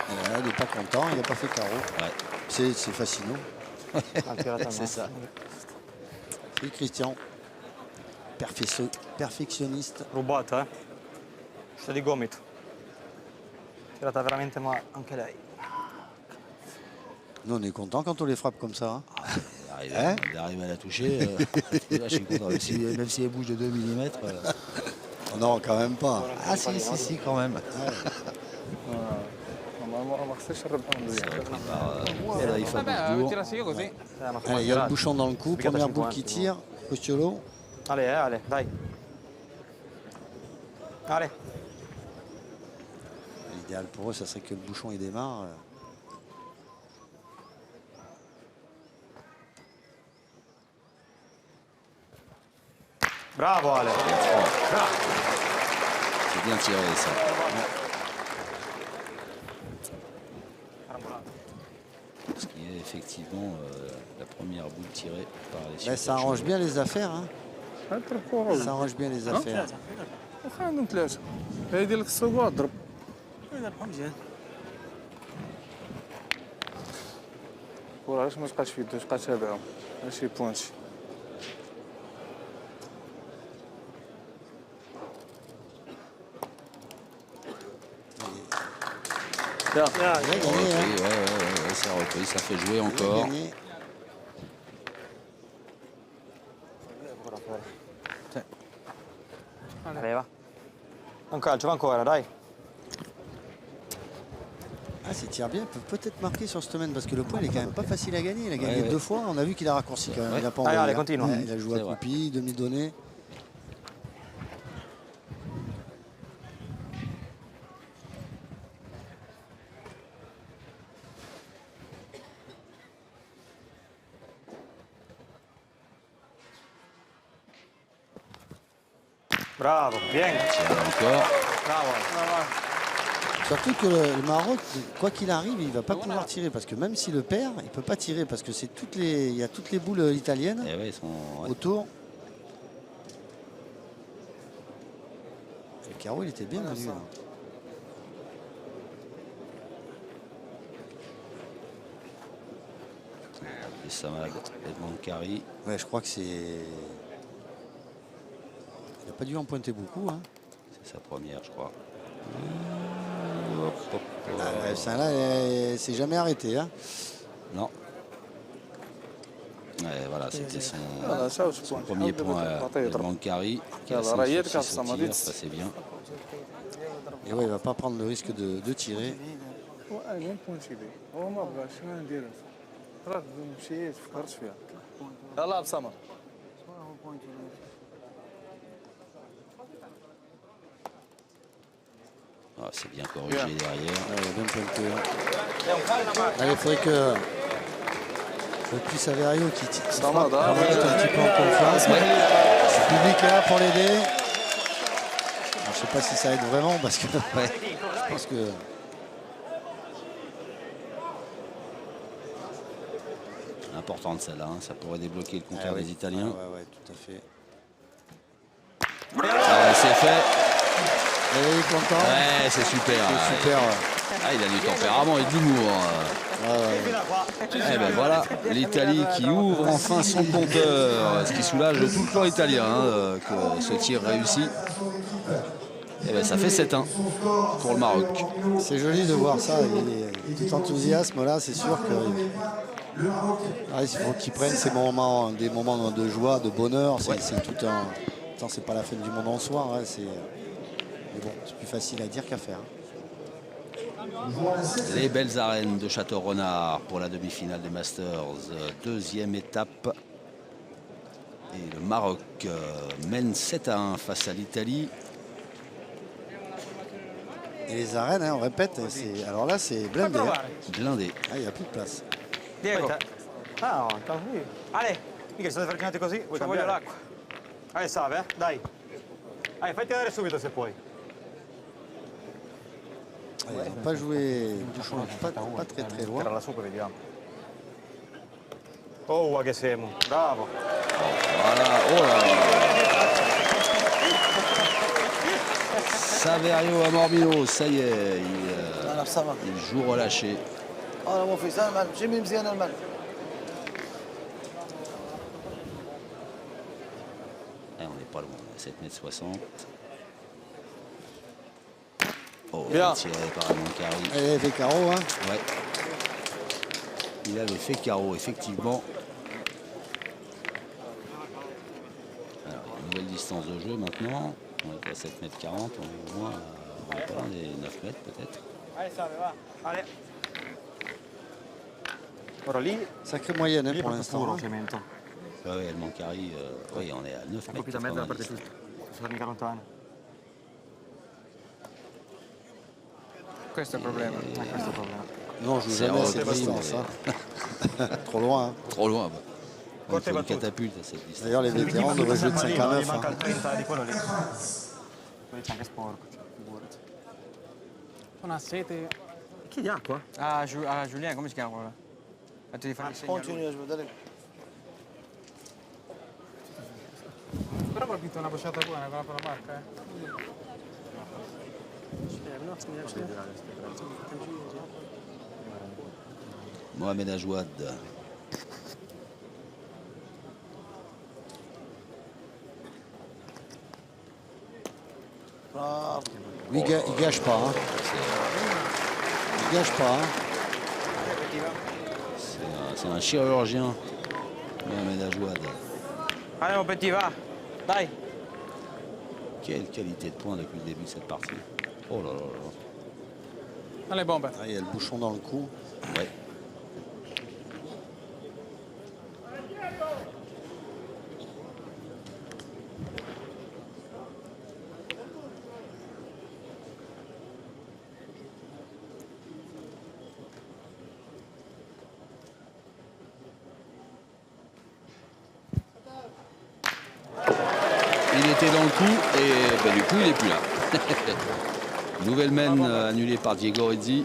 [SPEAKER 2] Et là, il n'est pas content, il n'a pas fait carreau.
[SPEAKER 1] Ouais.
[SPEAKER 2] C'est fascinant.
[SPEAKER 1] C'est ça.
[SPEAKER 2] C'est Christian. Perfectionniste.
[SPEAKER 3] Rubata, eh. C'è di gomito. Tirata veramente male, anche lei.
[SPEAKER 2] Nous, on est content quand on les frappe comme ça. Hein.
[SPEAKER 1] D'arriver à la toucher, là, je suis content. Même si elle bouge de 2 mm.
[SPEAKER 2] Oh non, quand même pas.
[SPEAKER 1] Ah si, quand même.
[SPEAKER 5] Ma stessa arrabbiando
[SPEAKER 1] C'est
[SPEAKER 5] via.
[SPEAKER 1] repris par Saïfa
[SPEAKER 4] Vabbè,
[SPEAKER 1] Bouzdour.
[SPEAKER 4] tirassi io così.
[SPEAKER 3] Ma
[SPEAKER 2] Allez,
[SPEAKER 3] come
[SPEAKER 2] il y a le
[SPEAKER 3] tirate?
[SPEAKER 2] bouchon dans le cou.
[SPEAKER 3] Piccata
[SPEAKER 2] Première boule
[SPEAKER 3] 50,
[SPEAKER 2] qui
[SPEAKER 3] no?
[SPEAKER 2] tire. Costiolo.
[SPEAKER 3] Ale, Ale, dai. Ale.
[SPEAKER 2] L'idéal pour eux, ça serait que le bouchon il démarre.
[SPEAKER 3] Bravo Ale.
[SPEAKER 1] C'est bien tiré ça. Ce qui est effectivement la première boule tirée par les
[SPEAKER 2] Ben, ça arrange bien les affaires. Hein. Ça arrange bien les affaires.
[SPEAKER 5] واخا عندهم ثلاثة هذه ديال السوق ضرب
[SPEAKER 7] مزيان
[SPEAKER 5] وعلاش ما تبقاش في يدو تبقى تابعهم ماشي بوانتي
[SPEAKER 2] Il a gagné. Hein.
[SPEAKER 1] Ouais, ça a repris, ça fait jouer
[SPEAKER 2] Il a
[SPEAKER 1] encore.
[SPEAKER 2] gagné.
[SPEAKER 3] Allez, va. Un calcio, va ancora, dai.
[SPEAKER 2] Ah, ces tirs bien peuvent peut-être marquer sur cette semaine parce que le point il est quand même pas facile à gagner. Il a gagné 2 fois. On a vu qu'il a raccourci quand même. Il a pas envoyé,
[SPEAKER 3] allez,
[SPEAKER 2] hein.
[SPEAKER 3] continue.
[SPEAKER 2] Il a joué à Coupi, demi-donné.
[SPEAKER 3] Bravo, bien.
[SPEAKER 1] Encore.
[SPEAKER 3] Bravo.
[SPEAKER 2] Surtout que le Maroc, quoi qu'il arrive, il ne va pas pouvoir tirer parce que même s'il le perd, il ne peut pas tirer parce que c'est il y a toutes les boules italiennes
[SPEAKER 1] Ils sont,
[SPEAKER 2] autour. Le carreau, il était bien venu.
[SPEAKER 1] Les Samad, Edmond Carry.
[SPEAKER 2] Ouais, je crois que c'est. Il n'a pas dû en pointer beaucoup. Hein.
[SPEAKER 1] C'est sa première, je crois.
[SPEAKER 2] Ça là, c'est jamais arrêté. Hein.
[SPEAKER 1] Non. Ouais, voilà, c'était son premier
[SPEAKER 8] premier
[SPEAKER 1] point de Mancari. Qui a ça c'est bien.
[SPEAKER 2] Et ouais, il va pas prendre le risque de tirer.
[SPEAKER 8] يلا بسمر.
[SPEAKER 1] Ah, c'est bien corrigé derrière.
[SPEAKER 2] Ouais, il a bien pointé. Allez, il faudrait que. Plus Saverio qui tire un petit peu en confiance. Le public est là pour l'aider. Je ne sais pas si ça aide vraiment parce que je pense que.
[SPEAKER 1] Importante celle-là, hein. Ça pourrait débloquer le compteur des Italiens.
[SPEAKER 2] Ouais, tout à fait.
[SPEAKER 1] Ah, c'est fait.
[SPEAKER 2] Et il est content.
[SPEAKER 1] Ouais, c'est super.
[SPEAKER 2] C'est super.
[SPEAKER 1] Ah, il a du tempérament et de l'humour. Eh ben voilà, l'Italie qui ouvre enfin son compteur, ce qui soulage tout le clan italien hein, que ce tir réussit. Et ben ça fait 7-1 pour le Maroc.
[SPEAKER 2] C'est joli de voir ça. Il est tout enthousiasme là, c'est sûr que. Ah, il faut qu'ils prennent ces moments, des moments de joie, de bonheur. C'est tout un. Attends, c'est pas la fin du monde en soi. Hein, mais bon, c'est plus facile à dire qu'à faire.
[SPEAKER 1] Les belles arènes de Château-Renard pour la demi-finale des Masters. Deuxième étape. Et le Maroc mène 7-1 face à l'Italie.
[SPEAKER 2] Et les arènes, hein, on répète, alors là c'est blindé. Hein.
[SPEAKER 1] Blindé.
[SPEAKER 2] Ah, il n'y a plus de place.
[SPEAKER 3] Diego. Ah, tranquillo. Allez, mica state freccati così, vuoi cambiare l'acqua? Allez, salve, dai. Allez, fatti vedere subito se puoi.
[SPEAKER 2] Ils n'ont pas joué pas très très loin.
[SPEAKER 3] Era la super, vediamo. Oh, che siamo. Bravo.
[SPEAKER 1] Voilà, oh là là. Saverio à Mormino, ça y est, il joue relâché.
[SPEAKER 8] انا مو في سلمان جيمي مزيان المال.
[SPEAKER 1] On n'est pas loin, 7,60 m. Oh,
[SPEAKER 8] Bien.
[SPEAKER 1] tiré par Mancari.
[SPEAKER 2] Il avait fait carreau. Hein.
[SPEAKER 1] Ouais. Il avait fait carreau, effectivement. Alors, une nouvelle distance de jeu maintenant. On est à 7,40 m. On est au moins pas loin des 9 mètres peut-être.
[SPEAKER 3] Allez, salve, va. Allez. Ora lì,
[SPEAKER 2] Sacrée moyenne hein,
[SPEAKER 3] lì è
[SPEAKER 2] pour
[SPEAKER 3] proprio
[SPEAKER 2] l'instant.
[SPEAKER 3] puro
[SPEAKER 2] Hein.
[SPEAKER 3] cemento.
[SPEAKER 1] Ouais, El Mancari, oui, on est à 9
[SPEAKER 3] È
[SPEAKER 1] mètres.
[SPEAKER 3] colpita a mezzo la parte
[SPEAKER 1] 90.
[SPEAKER 3] tutta. Sono mica lontano.
[SPEAKER 4] Questo è il problema.
[SPEAKER 3] Questo è il problema.
[SPEAKER 2] Non, je joue
[SPEAKER 1] C'est
[SPEAKER 2] jamais à
[SPEAKER 1] en
[SPEAKER 2] cette
[SPEAKER 1] haute
[SPEAKER 2] distance. Hein. Trop loin. Hein.
[SPEAKER 1] Trop loin. Bah. Il
[SPEAKER 3] Corte
[SPEAKER 1] faut une
[SPEAKER 3] battute.
[SPEAKER 1] catapulte à cette distance.
[SPEAKER 2] D'ailleurs, les vétérans devraient jouer de 5 à 9.
[SPEAKER 3] Manca
[SPEAKER 2] Hein.
[SPEAKER 3] il 30 di quello lì. Poi c'è anche sporco, cioè, figurati.
[SPEAKER 5] Non ha sete.
[SPEAKER 3] Chi di acqua?
[SPEAKER 4] Ah, Julien, come si chiama quello? Fatto di fare il segno. a lui.
[SPEAKER 8] Continua a giocare.
[SPEAKER 5] Però ha vinto una bocciata buona con la barca.
[SPEAKER 1] Mohamed Ajouad.
[SPEAKER 8] Bravo.
[SPEAKER 2] Lui, il gâche pas. Hein. Il gâche pas. Hein.
[SPEAKER 1] C'est un chirurgien, Mohamed Ajouad.
[SPEAKER 4] Allez, mon petit, va. Dai.
[SPEAKER 1] Quelle qualité de poing depuis le début de cette partie. Oh là là là.
[SPEAKER 5] Allez, bombe.
[SPEAKER 2] Ah, il y a le bouchon dans le cou.
[SPEAKER 1] Ouais. Il était dans le coup et ben, du coup il n'est plus là. Nouvelle main annulée par Diego Rizzi.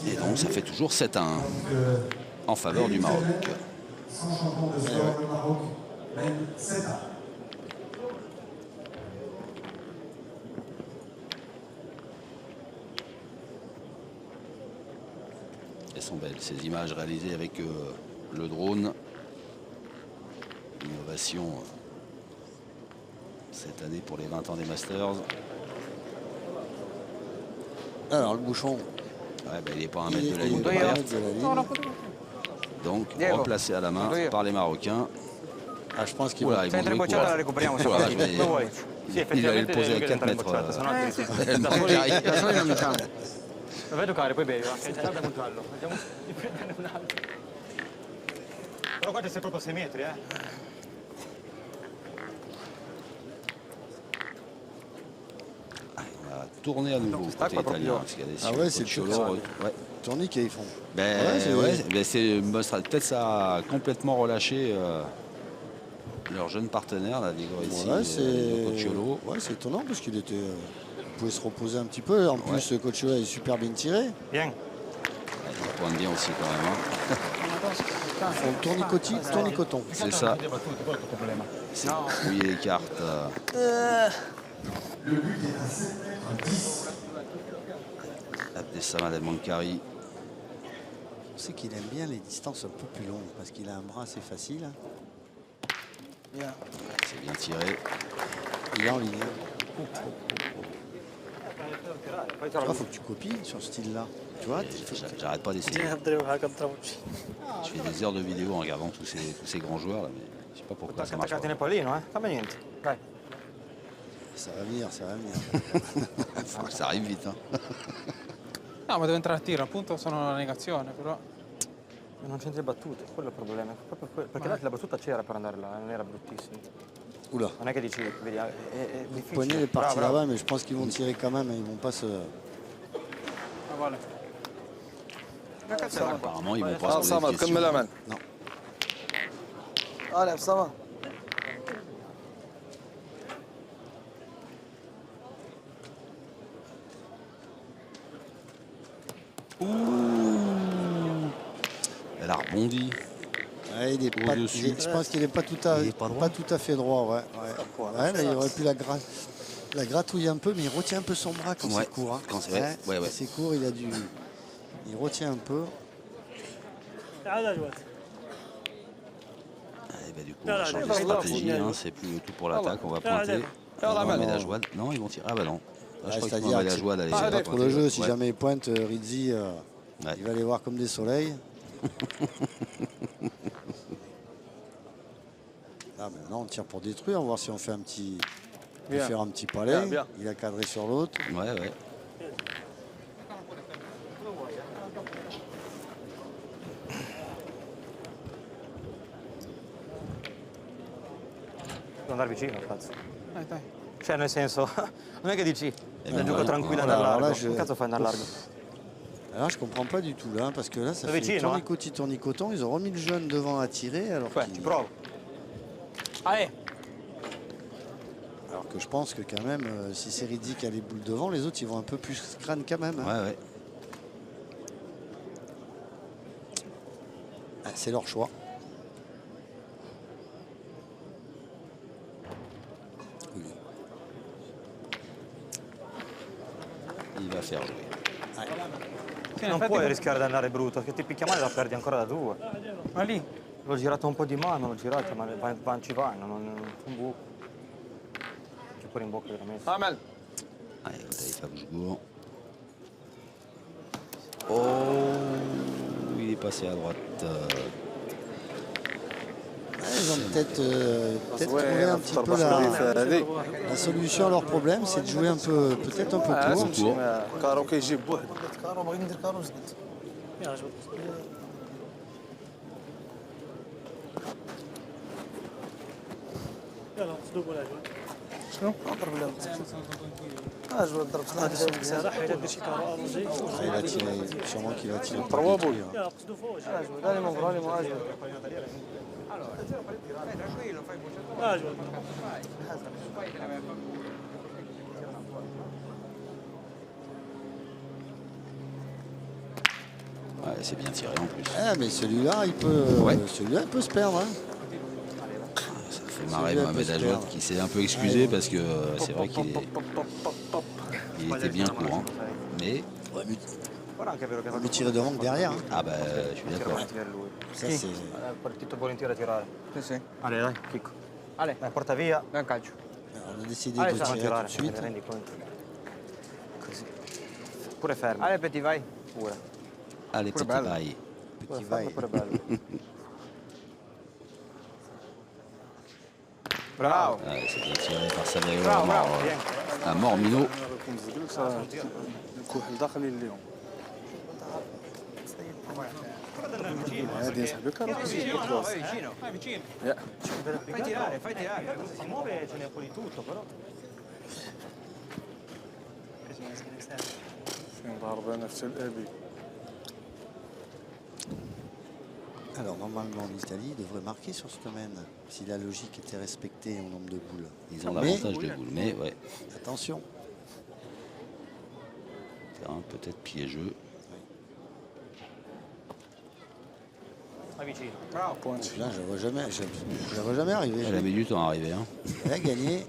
[SPEAKER 1] Et donc ça fait toujours 7-1 en faveur du Maroc. Elles sont belles ces images réalisées avec le drone. Innovation cette année pour les 20 ans des Masters.
[SPEAKER 2] Alors le bouchon.
[SPEAKER 1] Ouais, ben, il n'est pas à 1 mètre de la ligne de perte. Donc replacé à la main par les Marocains.
[SPEAKER 2] Ah, je pense qu'il
[SPEAKER 1] Voilà,
[SPEAKER 2] va.
[SPEAKER 1] ils vont jouer
[SPEAKER 3] bocciata la
[SPEAKER 1] court.
[SPEAKER 3] recuperiamo se
[SPEAKER 1] Voilà,
[SPEAKER 3] vuoi.
[SPEAKER 1] mais-
[SPEAKER 3] Dove vuoi? Sì,
[SPEAKER 1] Il allait le
[SPEAKER 3] effettivamente
[SPEAKER 1] poser à
[SPEAKER 3] devi
[SPEAKER 1] 4
[SPEAKER 3] entrare in
[SPEAKER 1] mètres.
[SPEAKER 3] bocciata, sennò altri-
[SPEAKER 1] Da soli
[SPEAKER 5] non diciamo.
[SPEAKER 3] Lo vai a toccare, poi bevi, va. Guarda controllo. Vediamo di prenderne un altro. Però qua sei proprio a 6 metri,
[SPEAKER 1] On va tourner à nouveau côté italien. Parce qu'il y a des
[SPEAKER 2] Ah ouais, c'est
[SPEAKER 1] Cocciolo,
[SPEAKER 2] le
[SPEAKER 1] ouais.
[SPEAKER 2] tourniquet qu'ils font.
[SPEAKER 1] Ben,
[SPEAKER 2] c'est-
[SPEAKER 1] ouais, ben, peut-être ça a complètement relâché leur jeune partenaire, là, Diego Rizzi, Cocciolo.
[SPEAKER 2] Ouais, c'est étonnant parce qu'il était. Il pouvait se reposer un petit peu. En plus, Cocciolo est super bien tiré.
[SPEAKER 3] Bien.
[SPEAKER 1] Il pointe bien aussi quand même. Hein.
[SPEAKER 2] Ils font tournicoton.
[SPEAKER 1] C'est ça. C'est fouiller les cartes. Abdessamad El Mankari.
[SPEAKER 2] On sait qu'il aime bien les distances un peu plus longues parce qu'il a un bras assez facile.
[SPEAKER 1] C'est bien tiré.
[SPEAKER 2] Il est en ligne. Il faut que tu copies sur ce style-là. Tu vois,
[SPEAKER 1] J'arrête pas d'essayer. Je fais des heures de vidéo en regardant tous ces grands joueurs là, mais je sais pas pourquoi ça marche
[SPEAKER 3] Attaccati
[SPEAKER 1] pas.
[SPEAKER 3] nel pallino, Cambia niente. Dai.
[SPEAKER 2] ça va venir, ça va venir.
[SPEAKER 1] Faut que ça arrive vite. Hein.
[SPEAKER 5] No, ma devo entrare a tiro, appunto sono la negazione, però.
[SPEAKER 3] Non c'entri battute, quello è il problema. Perché la battuta c'era per andare là, non era bruttissimo.
[SPEAKER 2] Oula.
[SPEAKER 3] Non è che dici, vedi, è difficile.
[SPEAKER 2] Poignet est parti
[SPEAKER 3] Bravo,
[SPEAKER 2] là-bas, mais je pense qu'ils vont tirer quand même. Ils vont pas se.
[SPEAKER 5] Ah, vale.
[SPEAKER 1] Apparemment ils vont pas se poser de questions.
[SPEAKER 8] كمل امل
[SPEAKER 2] Non.
[SPEAKER 8] Allez, ça va.
[SPEAKER 1] Elle a rebondi.
[SPEAKER 2] Ouais, il est pas-
[SPEAKER 1] Au-dessus.
[SPEAKER 2] je pense qu'il n'est pas tout à fait droit. Ouais. Ouais, là, il aurait pu la gratouiller un peu, mais il retient un peu son bras quand
[SPEAKER 1] Ouais,
[SPEAKER 2] c'est court. Hein.
[SPEAKER 1] quand c'est- ouais, ouais.
[SPEAKER 2] Quand c'est court, il retient un peu.
[SPEAKER 1] Et ben, du coup, on va changer de stratégie. Hein. C'est plus tout pour l'attaque. On va pointer. On met la joie. Non, ils vont tirer. Ah bah non. Là, je crois qu'ils vont mettre la joie d'aller.
[SPEAKER 2] C'est pas trop le jeu. Si
[SPEAKER 1] Ouais.
[SPEAKER 2] jamais il pointe, Rizzi,
[SPEAKER 1] Ouais.
[SPEAKER 2] il va les voir comme des soleils. Là, maintenant, on tire pour détruire. On va voir si on fait un petit,
[SPEAKER 8] Bien.
[SPEAKER 2] faire un petit palais.
[SPEAKER 8] Bien, bien.
[SPEAKER 2] Il a cadré sur l'autre.
[SPEAKER 1] Ouais, ouais.
[SPEAKER 3] Devo andare vicino, cazzo.
[SPEAKER 5] Dai.
[SPEAKER 3] Cioè, nel senso, non è che dici,
[SPEAKER 1] ben,
[SPEAKER 3] gioco
[SPEAKER 1] ouais.
[SPEAKER 3] tranquillo e
[SPEAKER 2] Voilà,
[SPEAKER 3] andare
[SPEAKER 2] alors là,
[SPEAKER 3] largo.
[SPEAKER 2] je-
[SPEAKER 3] Che cazzo fai andare largo?
[SPEAKER 2] Alors je comprends pas du tout là, parce que là ça
[SPEAKER 3] Dove
[SPEAKER 2] fait
[SPEAKER 3] vicino,
[SPEAKER 2] tournicoton. Ils ont remis le jeune devant à tirer, alors,
[SPEAKER 3] Beh, ci provo.
[SPEAKER 5] Allez.
[SPEAKER 2] alors que je pense que quand même, si c'est Rizzi qui a les boules devant, les autres ils vont un peu plus crâne quand même. Hein.
[SPEAKER 1] Ouais, ouais.
[SPEAKER 2] Ah, c'est leur choix.
[SPEAKER 1] Il va faire jouer.
[SPEAKER 5] Sì, in
[SPEAKER 3] Non
[SPEAKER 5] effetti-
[SPEAKER 3] puoi rischiare di andare brutto, che ti picchia male la perdi ancora da 2.
[SPEAKER 5] Ma lì.
[SPEAKER 3] L'ho girato un po' di mano, l'ho girato, ma ci vanno, non un buco. C'è pure in bocca veramente.
[SPEAKER 8] امل
[SPEAKER 1] Allez, Otaï Fabjougou. Oh, il est passé à droite.
[SPEAKER 2] ils ont peut-être trouvé un petit peu la solution à leur problème, c'est de jouer un peu, peut-être un peu court.
[SPEAKER 8] كارو كيجيب بوحد كارو بغيت ندير كارو زدت
[SPEAKER 5] يلا صدوق ولا جواد
[SPEAKER 8] شنو؟ نضرب له جواد ضرب
[SPEAKER 5] راح يدير شي كارو اروجي
[SPEAKER 2] Il va tirer, sûrement qu'il va tirer.
[SPEAKER 5] يلا قصدو فوق
[SPEAKER 8] جواد هاني مونغرو هاني مونغرو جواد
[SPEAKER 5] جواد
[SPEAKER 1] Ouais, c'est bien tiré en plus.
[SPEAKER 2] Ah, mais celui-là, il peut, celui-là, il peut se perdre. Hein.
[SPEAKER 1] Ça fait marrer Mohamed Ajouad qui s'est un peu excusé parce que c'est vrai qu'il était bien court. Hein. Mais
[SPEAKER 2] Mais tirer devant que derrière. Hein.
[SPEAKER 1] ah bah je suis d'accord.
[SPEAKER 2] Ça, c'est...
[SPEAKER 3] Partito volentieri a tirare.
[SPEAKER 4] Sì, sì.
[SPEAKER 3] Allez, dai, Chicco.
[SPEAKER 4] Ale,
[SPEAKER 3] Dai, porta via.
[SPEAKER 4] dai un calcio.
[SPEAKER 2] On a décidé
[SPEAKER 3] Allez,
[SPEAKER 2] de
[SPEAKER 3] ça va
[SPEAKER 2] tirer tout
[SPEAKER 3] tirare,
[SPEAKER 2] de
[SPEAKER 3] te
[SPEAKER 2] suite.
[SPEAKER 3] ne rendi conto. Così. Pure fermo.
[SPEAKER 4] Ale, Petit, vai.
[SPEAKER 3] Pure.
[SPEAKER 1] Allez, petit
[SPEAKER 4] bello.
[SPEAKER 1] bail.
[SPEAKER 3] Pure
[SPEAKER 2] Petit
[SPEAKER 3] fermo,
[SPEAKER 2] vai.
[SPEAKER 3] pure bello.
[SPEAKER 4] Bravo.
[SPEAKER 1] Ouais, c'est bien tiré par Saverio
[SPEAKER 4] Bravo, bravo.
[SPEAKER 1] à Mormino.
[SPEAKER 8] الكحل داخلين اليوم هذه صاحبي كارو كيجيب
[SPEAKER 4] Vai vicino. Vai vicino. Fai tirare, fai tirare.
[SPEAKER 3] Si muove, ce n'è un po' di tutto, però.
[SPEAKER 8] ضربة نفس الأبي
[SPEAKER 2] Alors, normalement, l'Italie devrait marquer sur ce domaine, si la logique était respectée au nombre de boules.
[SPEAKER 1] Ils ont l'avantage de boules, mais ouais,
[SPEAKER 2] Attention.
[SPEAKER 1] terrain peut-être piégeux.
[SPEAKER 3] Vai vicino.
[SPEAKER 4] Bravo.
[SPEAKER 2] Là, je ne vois jamais arriver.
[SPEAKER 1] Elle a mis du temps à arriver. Hein.
[SPEAKER 2] Elle a gagné.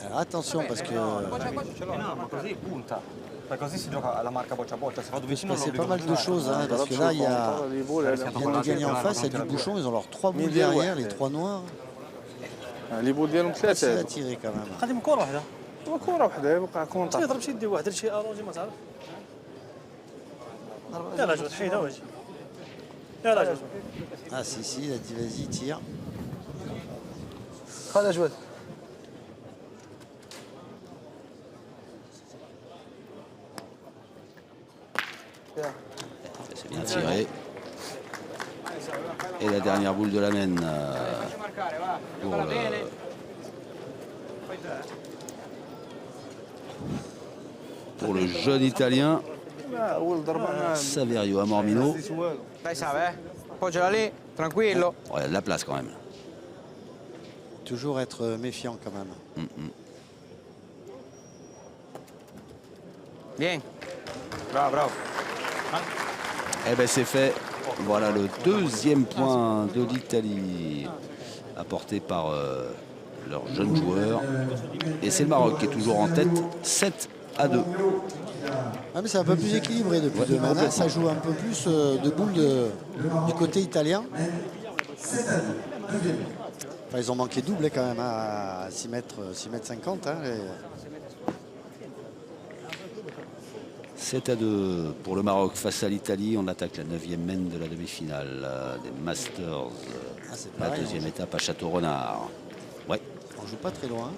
[SPEAKER 2] Alors, attention, parce que...
[SPEAKER 3] No, ma così punta. Poi così si gioca alla marca boccia a boccia. Se vado vicino
[SPEAKER 2] C'est pas mal de choses, hein, parce que là, il y a de gagner en face, il y a du bouchon, ils ont leurs 3 boules derrière, les 3 noirs.
[SPEAKER 8] اللي بول ديالهم
[SPEAKER 2] C'est à
[SPEAKER 8] ثلاثة
[SPEAKER 2] tirer quand même.
[SPEAKER 5] خدم كره واحده
[SPEAKER 8] كرة وحدة يبقى كونتر
[SPEAKER 5] يضرب شي يدي واحد شي اروجي ما تعرف يلا جواد حيدها واجي يلا جواد
[SPEAKER 2] Ah si, il a dit vas-y, tire.
[SPEAKER 8] خذ جواد
[SPEAKER 1] C'est bien tiré. Et la dernière boule de la main pour le jeune Italien Saverio à Mormino.
[SPEAKER 4] Dai, Save, Appoggiala lì, tranquillo.
[SPEAKER 1] Oh, il y a de la place quand même.
[SPEAKER 2] Toujours être méfiant quand même.
[SPEAKER 4] Vieni.
[SPEAKER 3] Bravo, bravo.
[SPEAKER 1] Eh ben c'est fait. Voilà le deuxième point de l'Italie apporté par leurs jeunes joueurs. Et c'est le Maroc qui est toujours en tête, 7-2.
[SPEAKER 2] Ah, mais c'est un peu plus équilibré depuis demain. Là, ça joue un peu plus de boules du côté italien. Enfin, ils ont manqué double quand même à 6 mètres 50. Hein,
[SPEAKER 1] 7-2 pour le Maroc face à l'Italie. On attaque la 9e main de la demi-finale des Masters.
[SPEAKER 2] c'est
[SPEAKER 1] La
[SPEAKER 2] pareil,
[SPEAKER 1] deuxième étape à Château-Renard. Ouais.
[SPEAKER 2] on joue pas très loin.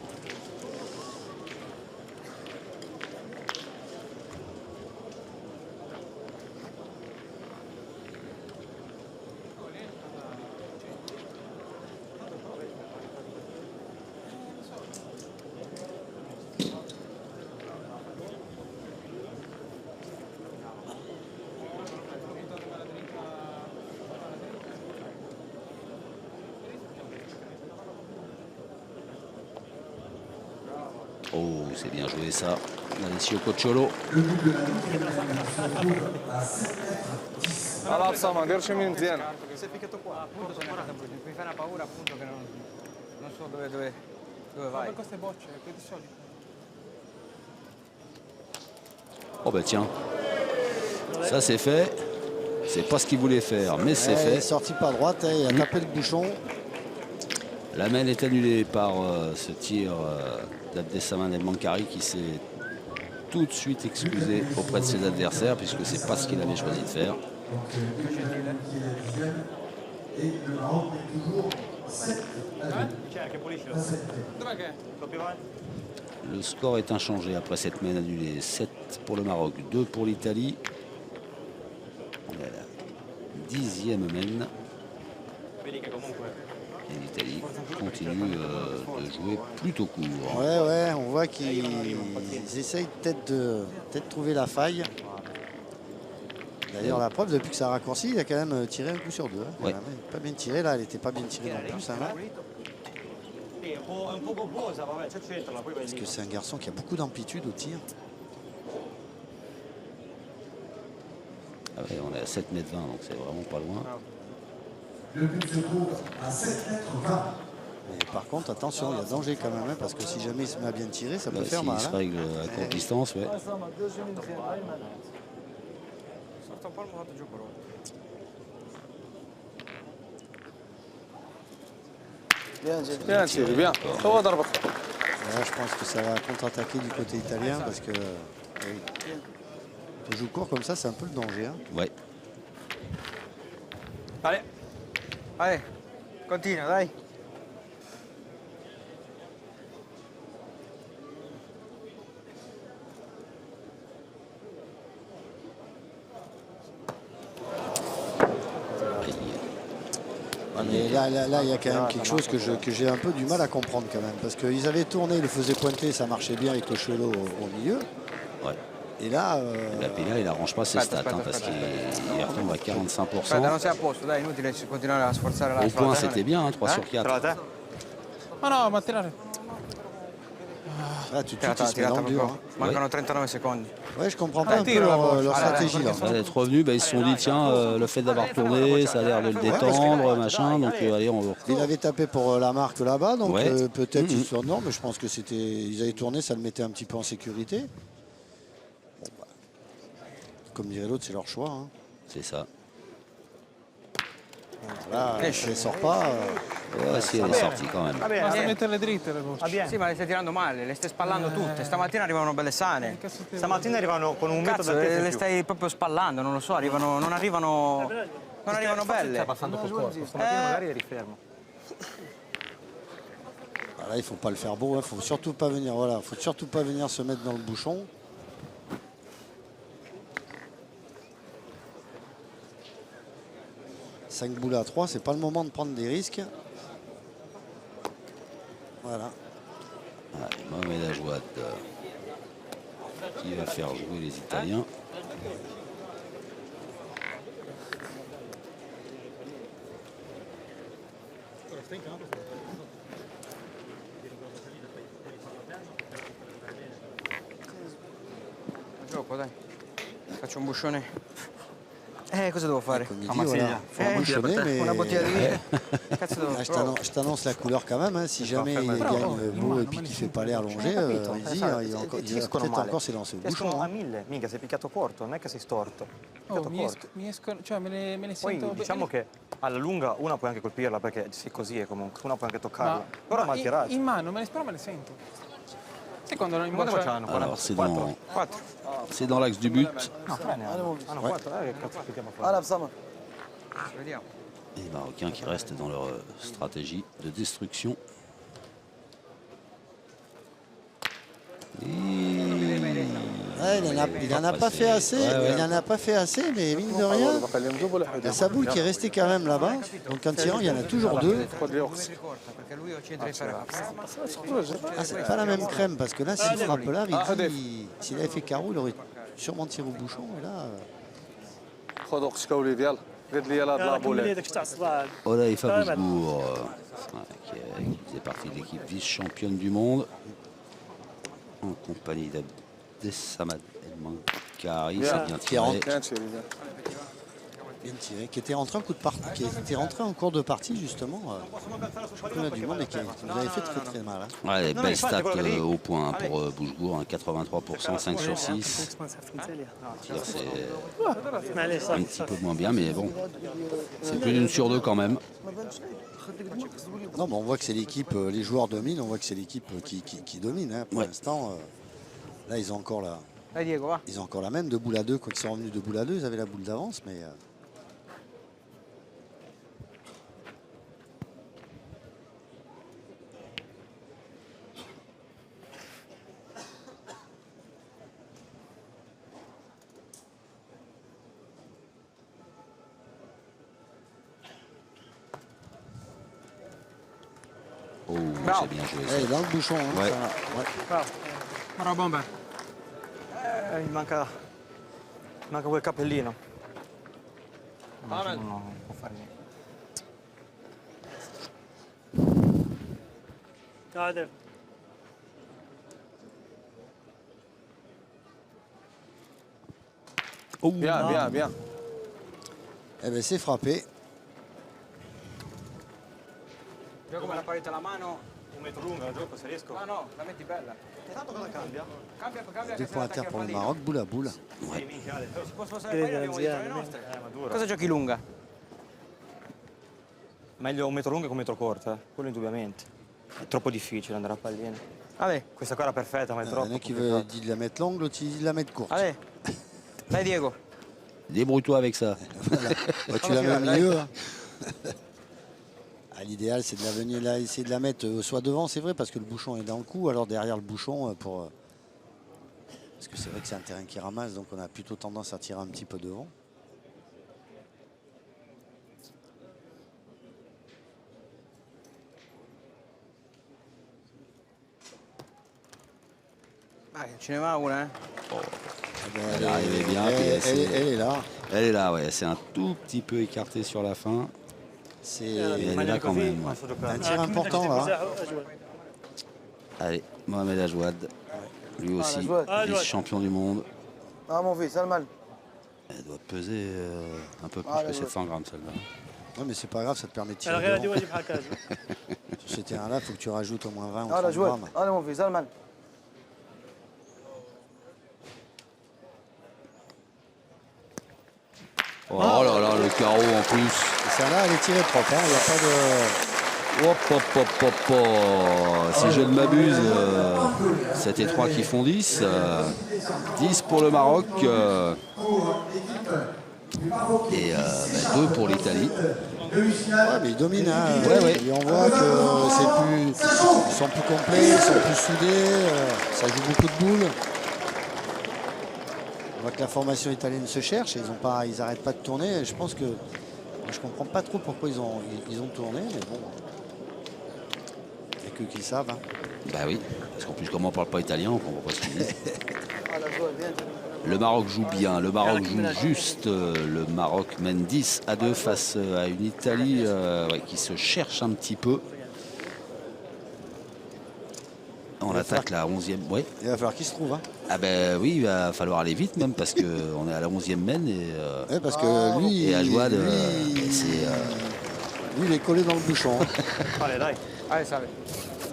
[SPEAKER 1] Oh, c'est bien joué ça. Alessio Cocciolo.
[SPEAKER 8] خلاص ما ديرش يمين مزيان
[SPEAKER 3] Si è picchiato qua.
[SPEAKER 4] Appunto, mi fa una paura appunto che non so dove vai.
[SPEAKER 5] queste bocce che di solito
[SPEAKER 1] Oh bah tiens. Ça c'est fait. C'est pas ce qu'il voulait faire, mais c'est
[SPEAKER 2] Il est
[SPEAKER 1] fait.
[SPEAKER 2] sorti par droite, il a tapé le bouchon.
[SPEAKER 1] La main est annulée par ce tir d'Abdessaman El Mankari qui s'est tout de suite excusé auprès de ses adversaires puisque c'est pas ce qu'il avait choisi de faire.
[SPEAKER 7] Et le Maroc est toujours 7 à 2.
[SPEAKER 4] Dov'è che è?
[SPEAKER 1] Le score est inchangé après cette main annulée. 7 pour le Maroc, 2 pour l'Italie. Voilà. 10e main. Et l'Italie continue de jouer plutôt court.
[SPEAKER 2] Ouais, on voit qu'ils essayent peut-être de trouver la faille. D'ailleurs, la preuve, depuis que ça a raccourci, il a quand même tiré un coup sur deux. Hein,
[SPEAKER 1] ouais.
[SPEAKER 2] quand même. Pas bien tiré, là, elle n'était pas bien tirée non plus. Hein, là. Parce que c'est un garçon qui a beaucoup d'amplitude au tir.
[SPEAKER 1] Ah ouais, on est à 7,20 m, donc c'est vraiment pas loin.
[SPEAKER 7] Le but se trouve à 7,20 m.
[SPEAKER 2] Mais par contre, attention, il y a danger quand même, hein, parce que si jamais il se met à bien tirer, ça peut faire
[SPEAKER 1] S'il
[SPEAKER 2] mal.
[SPEAKER 1] se
[SPEAKER 2] Hein.
[SPEAKER 1] règle à courte distance, ouais.
[SPEAKER 4] Sorta un po' il moto giù però.
[SPEAKER 8] Bien tiré, bien. هو ضربك.
[SPEAKER 2] Là, je pense que ça va contre-attaquer du côté italien, parce que oui, on joue court comme ça, c'est un peu le danger. Hein.
[SPEAKER 1] Ouais.
[SPEAKER 4] Allez. Allez. Continua, dai.
[SPEAKER 2] Mais là, il y a quand même quelque chose que j'ai un peu du mal à comprendre quand même. Parce qu'ils avaient tourné, ils le faisaient pointer, ça marchait bien avec le chevelu au milieu.
[SPEAKER 1] Ouais.
[SPEAKER 2] Et là...
[SPEAKER 1] La Pena, il n'arrange pas ses stats, hein, parce qu'il retombe à 45%.
[SPEAKER 4] Aspetta, non sei a posto, dai, inutile continuare a sforzare la
[SPEAKER 1] Au point, c'était bien, hein, 3 sur 4.
[SPEAKER 5] Ma no, ma tirare.
[SPEAKER 2] Là, tout de suite, il se met dans le dur. Hein.
[SPEAKER 4] Mancano 39 secondi.
[SPEAKER 2] Ouais, je comprends pas un peu leur stratégie là.
[SPEAKER 1] Là, d'être revenu, ils se sont dit, tiens, le fait d'avoir tourné, ça a l'air de le détendre, machin, donc allez, on va...
[SPEAKER 2] Il avait tapé pour la marque là-bas, donc
[SPEAKER 1] Ouais.
[SPEAKER 2] peut-être ils se non, mais je pense que c'était. Ils avaient tourné, ça le mettait un petit peu en sécurité. Bon, bah, comme dirait l'autre, c'est leur choix. Hein.
[SPEAKER 1] C'est ça.
[SPEAKER 2] Là, si elle sort pas.
[SPEAKER 1] Ouais, si, elle est sortie quand même.
[SPEAKER 5] Basta metterle dritte le voci.
[SPEAKER 4] Sì, ma le stai tirando male, le stai spallando tutte. Stamattina arrivano belle sane.
[SPEAKER 3] Stamattina arrivano con un metro
[SPEAKER 4] Cazzo,
[SPEAKER 3] d'altezza in
[SPEAKER 4] le
[SPEAKER 3] più.
[SPEAKER 4] stai proprio spallando, non lo so, non arrivano belle.
[SPEAKER 3] Abbassando col corpo, stamattina magari eri fermo.
[SPEAKER 2] Là, il faut pas le faire beau. Il faut surtout pas venir. Voilà, faut surtout pas venir se mettre dans le bouchon. Cinq boules à 3, c'est pas le moment de prendre des risques. Voilà.
[SPEAKER 1] Allez, Mohamed Ajouad qui va faire jouer les Italiens.
[SPEAKER 4] Gioco, dai. Faccio un buscione. Cosa devo fare?
[SPEAKER 2] Comme il dit, voilà, faut un bouchonner, mais
[SPEAKER 4] Una bottiglia di vino. Cazzo devo
[SPEAKER 2] là,
[SPEAKER 4] fare?
[SPEAKER 2] je t'annonce la couleur quand même. Hein. Si jamais il gagne beau et puis qu'il fait pas l'air allongé, il va peut-être encore s'élancer au bouchon.
[SPEAKER 3] Escono a
[SPEAKER 2] Hein.
[SPEAKER 3] 1000, mica sei picchiato corto, non è che sei storto.
[SPEAKER 5] Oh, mi escono, cioè me le
[SPEAKER 3] Poi
[SPEAKER 5] sento
[SPEAKER 3] diciamo che alla lunga una puoi anche colpirla perché sei così e comunque una puoi anche toccarla.
[SPEAKER 5] Ma,
[SPEAKER 3] Però
[SPEAKER 5] ma
[SPEAKER 3] mal tirato.
[SPEAKER 5] in mano però me le sento. Sai quando non in
[SPEAKER 3] Quanto
[SPEAKER 5] boccia?
[SPEAKER 3] facciano?
[SPEAKER 1] Alors, c'est dans,
[SPEAKER 3] 4.
[SPEAKER 1] c'est dans l'axe du but.
[SPEAKER 3] No, 3 ne hanno. Hanno 4, che cazzo picchiamo a fare?
[SPEAKER 4] Vediamo.
[SPEAKER 1] Et les Marocains qui restent dans leur stratégie de destruction.
[SPEAKER 2] Ouais, il en a pas fait assez. Il en a pas fait assez, mais mine de rien, il y a sa boule qui est restée quand même là-bas. Donc en tirant, il y en a toujours deux.
[SPEAKER 4] Perché lui centra di fare
[SPEAKER 2] Ah, c'est pas la même crème parce que là, s'il frappe là, s'il avait fait carreau, il aurait sûrement tiré au bouchon. Et là,
[SPEAKER 8] خذ اختك وليدي يلا قد لي يلا ضربوا لي.
[SPEAKER 1] Olaïfa Bousgour, qui faisait partie de l'équipe vice-championne du monde, en compagnie d'Abdessamad El Mankari, c'est bien tiré.
[SPEAKER 8] bien tiré, bien.
[SPEAKER 2] bien tiré, qui était rentré en qui était rentré en cours de partie justement, championnat du monde et qui nous avait fait très très mal. Hein.
[SPEAKER 1] Ouais, les belles stats au point pour Bousgour, hein, 83%, 5 sur 6. C'est un petit peu moins bien, mais bon, c'est plus d'une sur deux quand même.
[SPEAKER 2] Non, mais on voit que c'est l'équipe, les joueurs dominent, on voit que c'est l'équipe qui domine. Hein. Pour l'instant, là ils ont encore la même de boule à deux. Quand ils sont revenus de boule à deux, ils avaient la boule d'avance, mais
[SPEAKER 1] c'est bien joué. Ça.
[SPEAKER 2] Il est dans le bouchon. Hein,
[SPEAKER 1] Ouais.
[SPEAKER 2] ça, ouais.
[SPEAKER 4] Bravo bomba.
[SPEAKER 3] Mi manca quel cappellino.
[SPEAKER 4] Amen.
[SPEAKER 3] No, non può fare niente.
[SPEAKER 5] تعادل.
[SPEAKER 1] Oh,
[SPEAKER 8] Bien, bien, bien.
[SPEAKER 2] Eh ben, c'est frappé.
[SPEAKER 4] Io come la parete alla mano.
[SPEAKER 3] Un metro lungo, la gioco se riesco.
[SPEAKER 4] No, no, la metti bella.
[SPEAKER 3] E tanto cosa cambia?
[SPEAKER 4] Cambia
[SPEAKER 2] 2
[SPEAKER 4] che
[SPEAKER 2] points à terre pour le Maroc, boule à boule.
[SPEAKER 3] Sì, minchia, Ale.
[SPEAKER 4] Si può spostare il pallino, abbiamo dietro le nostre.
[SPEAKER 3] Ma dura.
[SPEAKER 4] Cosa giochi lunga?
[SPEAKER 3] Meglio un metro lungo che un metro corto, quello indubbiamente. È troppo difficile andare a palline.
[SPEAKER 4] Ale,
[SPEAKER 3] Questa qua era perfetta, ma è
[SPEAKER 2] Il y
[SPEAKER 3] troppo
[SPEAKER 2] en a qui
[SPEAKER 3] complicato.
[SPEAKER 2] veut dit de la mettre longue, l'autre il dit de la mettre courte.
[SPEAKER 4] Ale. Dai Diego.
[SPEAKER 1] débrouille-toi avec ça.
[SPEAKER 2] Bah, tu la mets au milieu. Hein. Ah, l'idéal, c'est de la venir là, essayer de la mettre soit devant, c'est vrai, parce que le bouchon est dans le cou, alors derrière le bouchon, parce que c'est vrai que c'est un terrain qui ramasse, donc on a plutôt tendance à tirer un petit peu devant.
[SPEAKER 4] Dai, ce ne va una,
[SPEAKER 2] Eh ben,
[SPEAKER 1] Elle est arrivée bien, puis
[SPEAKER 2] elle est là.
[SPEAKER 1] Elle est là, ouais. C'est un tout petit peu écarté sur la fin.
[SPEAKER 2] C'est
[SPEAKER 1] elle est là quand même. Ouais.
[SPEAKER 3] Posso giocare.
[SPEAKER 2] un tir important là.
[SPEAKER 1] Allez, Mohamed Ajouad. Lui aussi, vice-champion du monde.
[SPEAKER 8] Ah, mon fils, Salman.
[SPEAKER 1] Elle doit peser un peu plus que 700 grammes celle-là.
[SPEAKER 2] Non, mais c'est pas grave, ça te permet de tirer.
[SPEAKER 5] الغير هذه
[SPEAKER 2] devant.
[SPEAKER 5] واجب حكاج.
[SPEAKER 2] Sur ces terrains-là, il faut que tu rajoutes au moins 20 ou
[SPEAKER 8] Ah,
[SPEAKER 2] 30
[SPEAKER 8] jouette.
[SPEAKER 2] grammes.
[SPEAKER 8] Allez, mon fils, Salman.
[SPEAKER 1] Oh là là, le carreau en plus.
[SPEAKER 2] Et celle-là, elle est tirée propre, hein, il n'y a pas de...
[SPEAKER 1] Hop, hop, hop, hop, hop. Si je ne m'abuse, 7 et 3 qui font 10. 10 pour le Maroc. Et 2 pour l'Italie.
[SPEAKER 2] Ouais, mais ils dominent. Hein.
[SPEAKER 1] Ouais, ouais.
[SPEAKER 2] Et on voit que c'est plus... Ils sont plus complets, ils sont plus soudés. Ça joue beaucoup de boules. On voit que la formation italienne se cherche. Ils n'arrêtent pas de tourner. Je pense que... Je comprends pas trop pourquoi ils ont tourné, mais bon... Il n'y a que qui savent. Hein.
[SPEAKER 1] Bah oui, parce qu'en plus, comme on ne parle pas italien, on ne comprend pas ce qu'ils disent. Le Maroc joue bien, le Maroc joue juste. Le Maroc mène 10-2 face à une Italie qui se cherche un petit peu. On attaque la 11e. Ouais.
[SPEAKER 2] Il va falloir qu'il se trouve. Hein.
[SPEAKER 1] Ah ben oui, il va falloir aller vite même parce qu'on est à la 11e mène.
[SPEAKER 2] Ouais, parce que lui,
[SPEAKER 1] et Ajouad,
[SPEAKER 2] lui, il est collé dans le bouchon. Hein.
[SPEAKER 3] Ale, dai.
[SPEAKER 4] Ale, salve.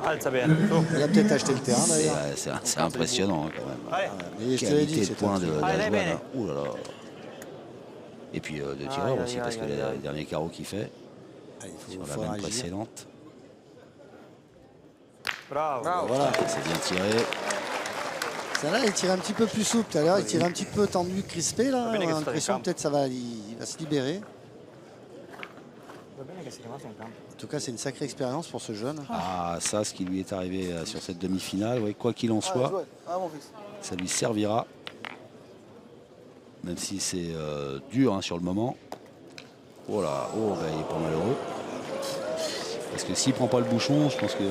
[SPEAKER 3] Alza bene. Su.
[SPEAKER 2] Il a peut-être acheté le terrain d'ailleurs.
[SPEAKER 1] C'est impressionnant hein, quand même.
[SPEAKER 3] Ale.
[SPEAKER 2] Mais je te l'ai dit,
[SPEAKER 1] Qualité de
[SPEAKER 2] c'est
[SPEAKER 1] points de
[SPEAKER 3] Allez,
[SPEAKER 1] Ajouad,
[SPEAKER 3] bene.
[SPEAKER 1] hein. Ouh là là. Et puis de tireur aussi parce que le dernier carreau qu'il fait sur la même précédente.
[SPEAKER 3] Bravo.
[SPEAKER 2] Voilà.
[SPEAKER 1] C'est bien tiré.
[SPEAKER 2] Celle-là, il tire un petit peu plus souple tout à l'heure. Il tire un petit peu tendu, crispé. Là.
[SPEAKER 3] Va bene
[SPEAKER 2] On
[SPEAKER 3] che
[SPEAKER 2] a
[SPEAKER 3] sta
[SPEAKER 2] l'impression
[SPEAKER 3] in
[SPEAKER 2] que peut-être ça va, il va se libérer.
[SPEAKER 3] Va bene che sei rimasto in campo.
[SPEAKER 2] En tout cas, c'est une sacrée expérience pour ce jeune.
[SPEAKER 1] Ah, ça, ce qui lui est arrivé sur cette demi-finale, oui, quoi qu'il en soit,
[SPEAKER 8] Ah, mon fils.
[SPEAKER 1] ça lui servira. Même si c'est dur hein, sur le moment. Oh là, oh, bah, il est pas malheureux. Parce que s'il prend pas le bouchon, je pense que.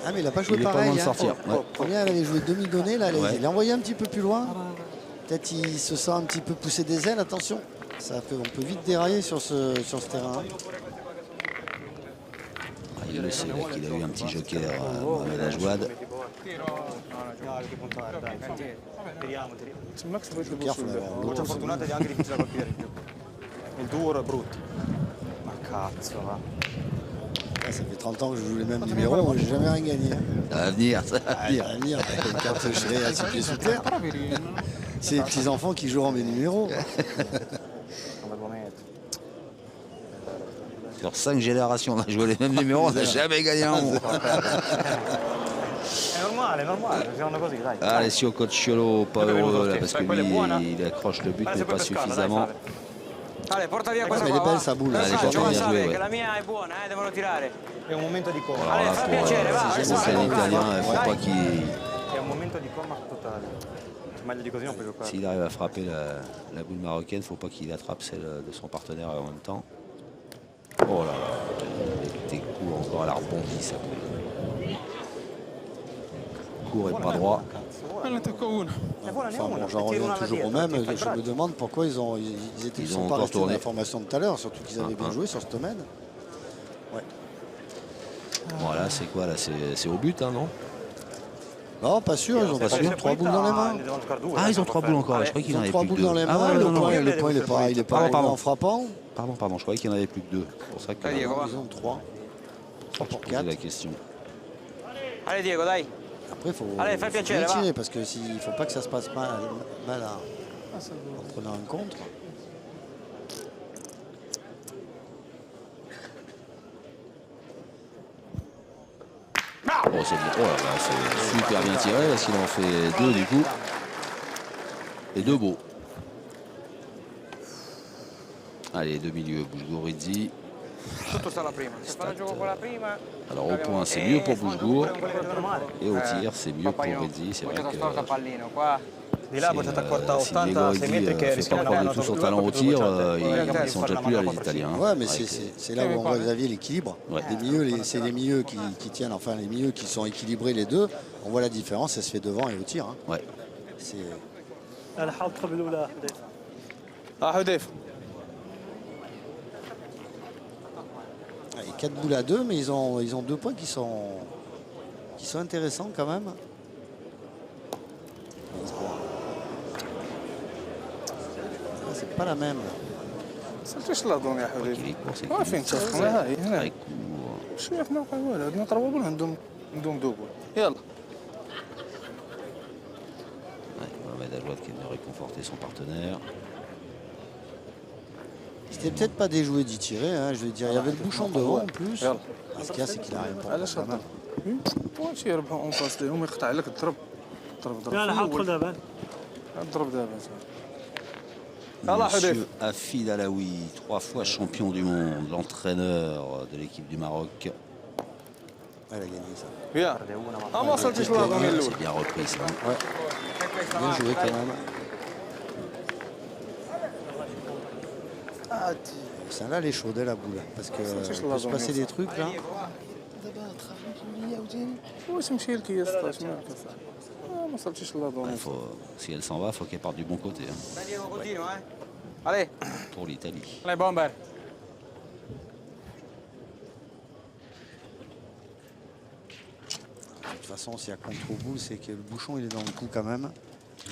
[SPEAKER 2] Ah, mais il n'a pas joué
[SPEAKER 1] il est pas
[SPEAKER 2] pareil.
[SPEAKER 1] loin de
[SPEAKER 2] Hein.
[SPEAKER 1] sortir. Ouais.
[SPEAKER 2] Première, elle avait joué demi-donnée. Là,
[SPEAKER 1] Ouais.
[SPEAKER 2] il l'a envoyé un petit peu plus loin. Peut-être il se sent un petit peu pousser des ailes. Attention, on peut vite dérailler sur ce terrain.
[SPEAKER 1] Ah, il le sait là, qu'il a eu un petit joker Mohamed Ajouad.
[SPEAKER 3] Che puntare, dai. Tiriamo.
[SPEAKER 5] سمعك سويت
[SPEAKER 2] Joker, faut l'avoir
[SPEAKER 3] La
[SPEAKER 2] lourd.
[SPEAKER 3] cosa fortunata è anche difficile da colpire. Il duro è brutto. Ma cazzo, va.
[SPEAKER 2] Ah, ça fait 30 ans que je joue les mêmes numéros. Moi, j'ai jamais rien gagné. Hein.
[SPEAKER 1] Ça va venir, ça va
[SPEAKER 2] Ah,
[SPEAKER 1] venir.
[SPEAKER 2] il va venir. Quand je serai à 6 pieds sous terre. C'est les petits-enfants qui joueront mes numéros.
[SPEAKER 3] Un bel momento.
[SPEAKER 1] Sur 5 générations, on a joué les mêmes numéros, on n'a jamais gagné un rond.
[SPEAKER 3] È normale, facevano così, dai.
[SPEAKER 1] Alessio Cocciolo, pas
[SPEAKER 3] Dove è venuto
[SPEAKER 1] heureux là,
[SPEAKER 3] lo
[SPEAKER 1] parce que
[SPEAKER 3] stesso? Quella è buona?
[SPEAKER 1] lui, il accroche le but,
[SPEAKER 3] Ah,
[SPEAKER 1] mais
[SPEAKER 3] se puoi
[SPEAKER 1] pas
[SPEAKER 3] pescarla, dai,
[SPEAKER 1] suffisamment.
[SPEAKER 3] Sale.
[SPEAKER 4] Ale, porta via
[SPEAKER 2] Ouais,
[SPEAKER 4] questa
[SPEAKER 2] mais
[SPEAKER 4] qua,
[SPEAKER 2] elle est belle
[SPEAKER 4] va.
[SPEAKER 2] sa boule.
[SPEAKER 1] Ah,
[SPEAKER 2] Elle
[SPEAKER 1] elle est
[SPEAKER 2] est
[SPEAKER 1] bien
[SPEAKER 2] belle.
[SPEAKER 1] jouée, ouais.
[SPEAKER 4] Che la mia è buona, devono tirare.
[SPEAKER 3] È un momento di coma.
[SPEAKER 1] Alors là,
[SPEAKER 4] fa
[SPEAKER 1] pour
[SPEAKER 4] piacere, va,
[SPEAKER 1] ces
[SPEAKER 4] adesso
[SPEAKER 1] jeunes
[SPEAKER 4] vai,
[SPEAKER 1] Italiens, il ne faut
[SPEAKER 4] vai.
[SPEAKER 1] pas qu'il...
[SPEAKER 3] È un momento di coma totale. Meglio di così non puoi giocare.
[SPEAKER 1] S'il arrive à frapper la boule marocaine, il ne faut pas qu'il attrape celle de son partenaire en même temps. Oh là là, des coups encore à la rebondie, ça. court et pas droit.
[SPEAKER 2] Enfin, bon, j'en reviens toujours au même. Je me demande pourquoi ils sont pas restés dans la formation de tout à l'heure, surtout qu'ils avaient bien joué sur ce domaine. Ouais.
[SPEAKER 1] Voilà, c'est quoi là? C'est au but, hein, non?
[SPEAKER 2] Non, pas sûr, ils ont pas 3 boules dans les mains.
[SPEAKER 1] Ah, ils ont 3 boules encore, je croyais qu'ils en avaient
[SPEAKER 2] 3
[SPEAKER 1] plus que
[SPEAKER 2] boules dans
[SPEAKER 1] 2.
[SPEAKER 2] les
[SPEAKER 1] Ah,
[SPEAKER 2] mains,
[SPEAKER 1] ouais,
[SPEAKER 2] le
[SPEAKER 1] non, non,
[SPEAKER 2] point il est pas arrivé en frappant.
[SPEAKER 1] Pardon, je croyais qu'il n'y en avait plus que 2. C'est pour ça que
[SPEAKER 2] Ils ont 3. 3 pour 4.
[SPEAKER 1] la question.
[SPEAKER 4] Allez Diego, dai.
[SPEAKER 2] Après, il faut
[SPEAKER 4] fai piacere,
[SPEAKER 2] bien
[SPEAKER 4] va.
[SPEAKER 2] tirer parce qu'il ne faut pas que ça se passe mal en prenant un contre.
[SPEAKER 1] Oh, c'est super bien tiré parce qu'il en fait 2 du coup. Et 2 beaux. Allez, 2 milieux, Boujgouridzi.
[SPEAKER 4] Tutto sta alla prima. Se fa il gioco con la prima.
[SPEAKER 1] Alors au point c'est mieux pour Boujgour et au tir c'est mieux pour Rizzi. C'est vrai que
[SPEAKER 3] Di là portata corta a
[SPEAKER 1] si
[SPEAKER 3] 86 metri
[SPEAKER 1] Diego
[SPEAKER 3] che
[SPEAKER 1] fait pas preuve de tout son talent au tir, ils sont déjà plus là les Italiens.
[SPEAKER 2] Ouais, mais c'est là où on voit Xavier l'équilibre.
[SPEAKER 1] Ouais.
[SPEAKER 2] C'est les milieux qui tiennent, enfin les milieux qui sont équilibrés les deux. On voit la différence, ça se fait devant et au tir. Hein.
[SPEAKER 1] Ouais.
[SPEAKER 2] C'est
[SPEAKER 5] الحلقه بالاولى حديث
[SPEAKER 8] حذيفه
[SPEAKER 2] 4 boules à 2, mais ils ont 2 points qui sont intéressants quand même. C'est pas la même.
[SPEAKER 8] سالتيش لاضون يا حبيبي
[SPEAKER 1] Équilibre pour ces
[SPEAKER 8] ما فين تفخنا هاي هنا
[SPEAKER 1] Très court.
[SPEAKER 8] شويه ما وقع والو هاد نقربوا بول عندهم دوبل يلا
[SPEAKER 1] Ouais, Mohamed Alouad qui est venu réconforter son partenaire.
[SPEAKER 2] C'était peut-être pas déjoué d'y tirer, hein, je veux dire. Il y avait le bouchon devant en plus. Ce qu'il y a, c'est qu'il a rien pour
[SPEAKER 8] علاش
[SPEAKER 2] quand même.
[SPEAKER 8] واش يربحوا اون فاس ليهم يقطع لك الضرب
[SPEAKER 5] لا الحلقه دابا
[SPEAKER 8] الضرب دابا يلا حذيفه
[SPEAKER 1] Monsieur Hafid Alaoui, 3 fois champion du monde, l'entraîneur de l'équipe du Maroc.
[SPEAKER 2] Elle a gagné ça.
[SPEAKER 8] يا ما وصلتيش لاضون الاولى
[SPEAKER 1] C'est bien repris ça.
[SPEAKER 2] Bien joué quand même. Celle-là, elle est chaude, la boule. Parce que il peut se passer des trucs là.
[SPEAKER 8] واش مشي لك يا 16 ما وصلتيش لاضون
[SPEAKER 1] Si elle s'en va, il faut qu'elle parte du bon côté hein,
[SPEAKER 4] Dai Diego, continua, Allez.
[SPEAKER 1] pour l'Italie.
[SPEAKER 4] Allez bomber.
[SPEAKER 2] De toute façon, s'il y a contre au bout, c'est que le bouchon, il est dans le coup quand même.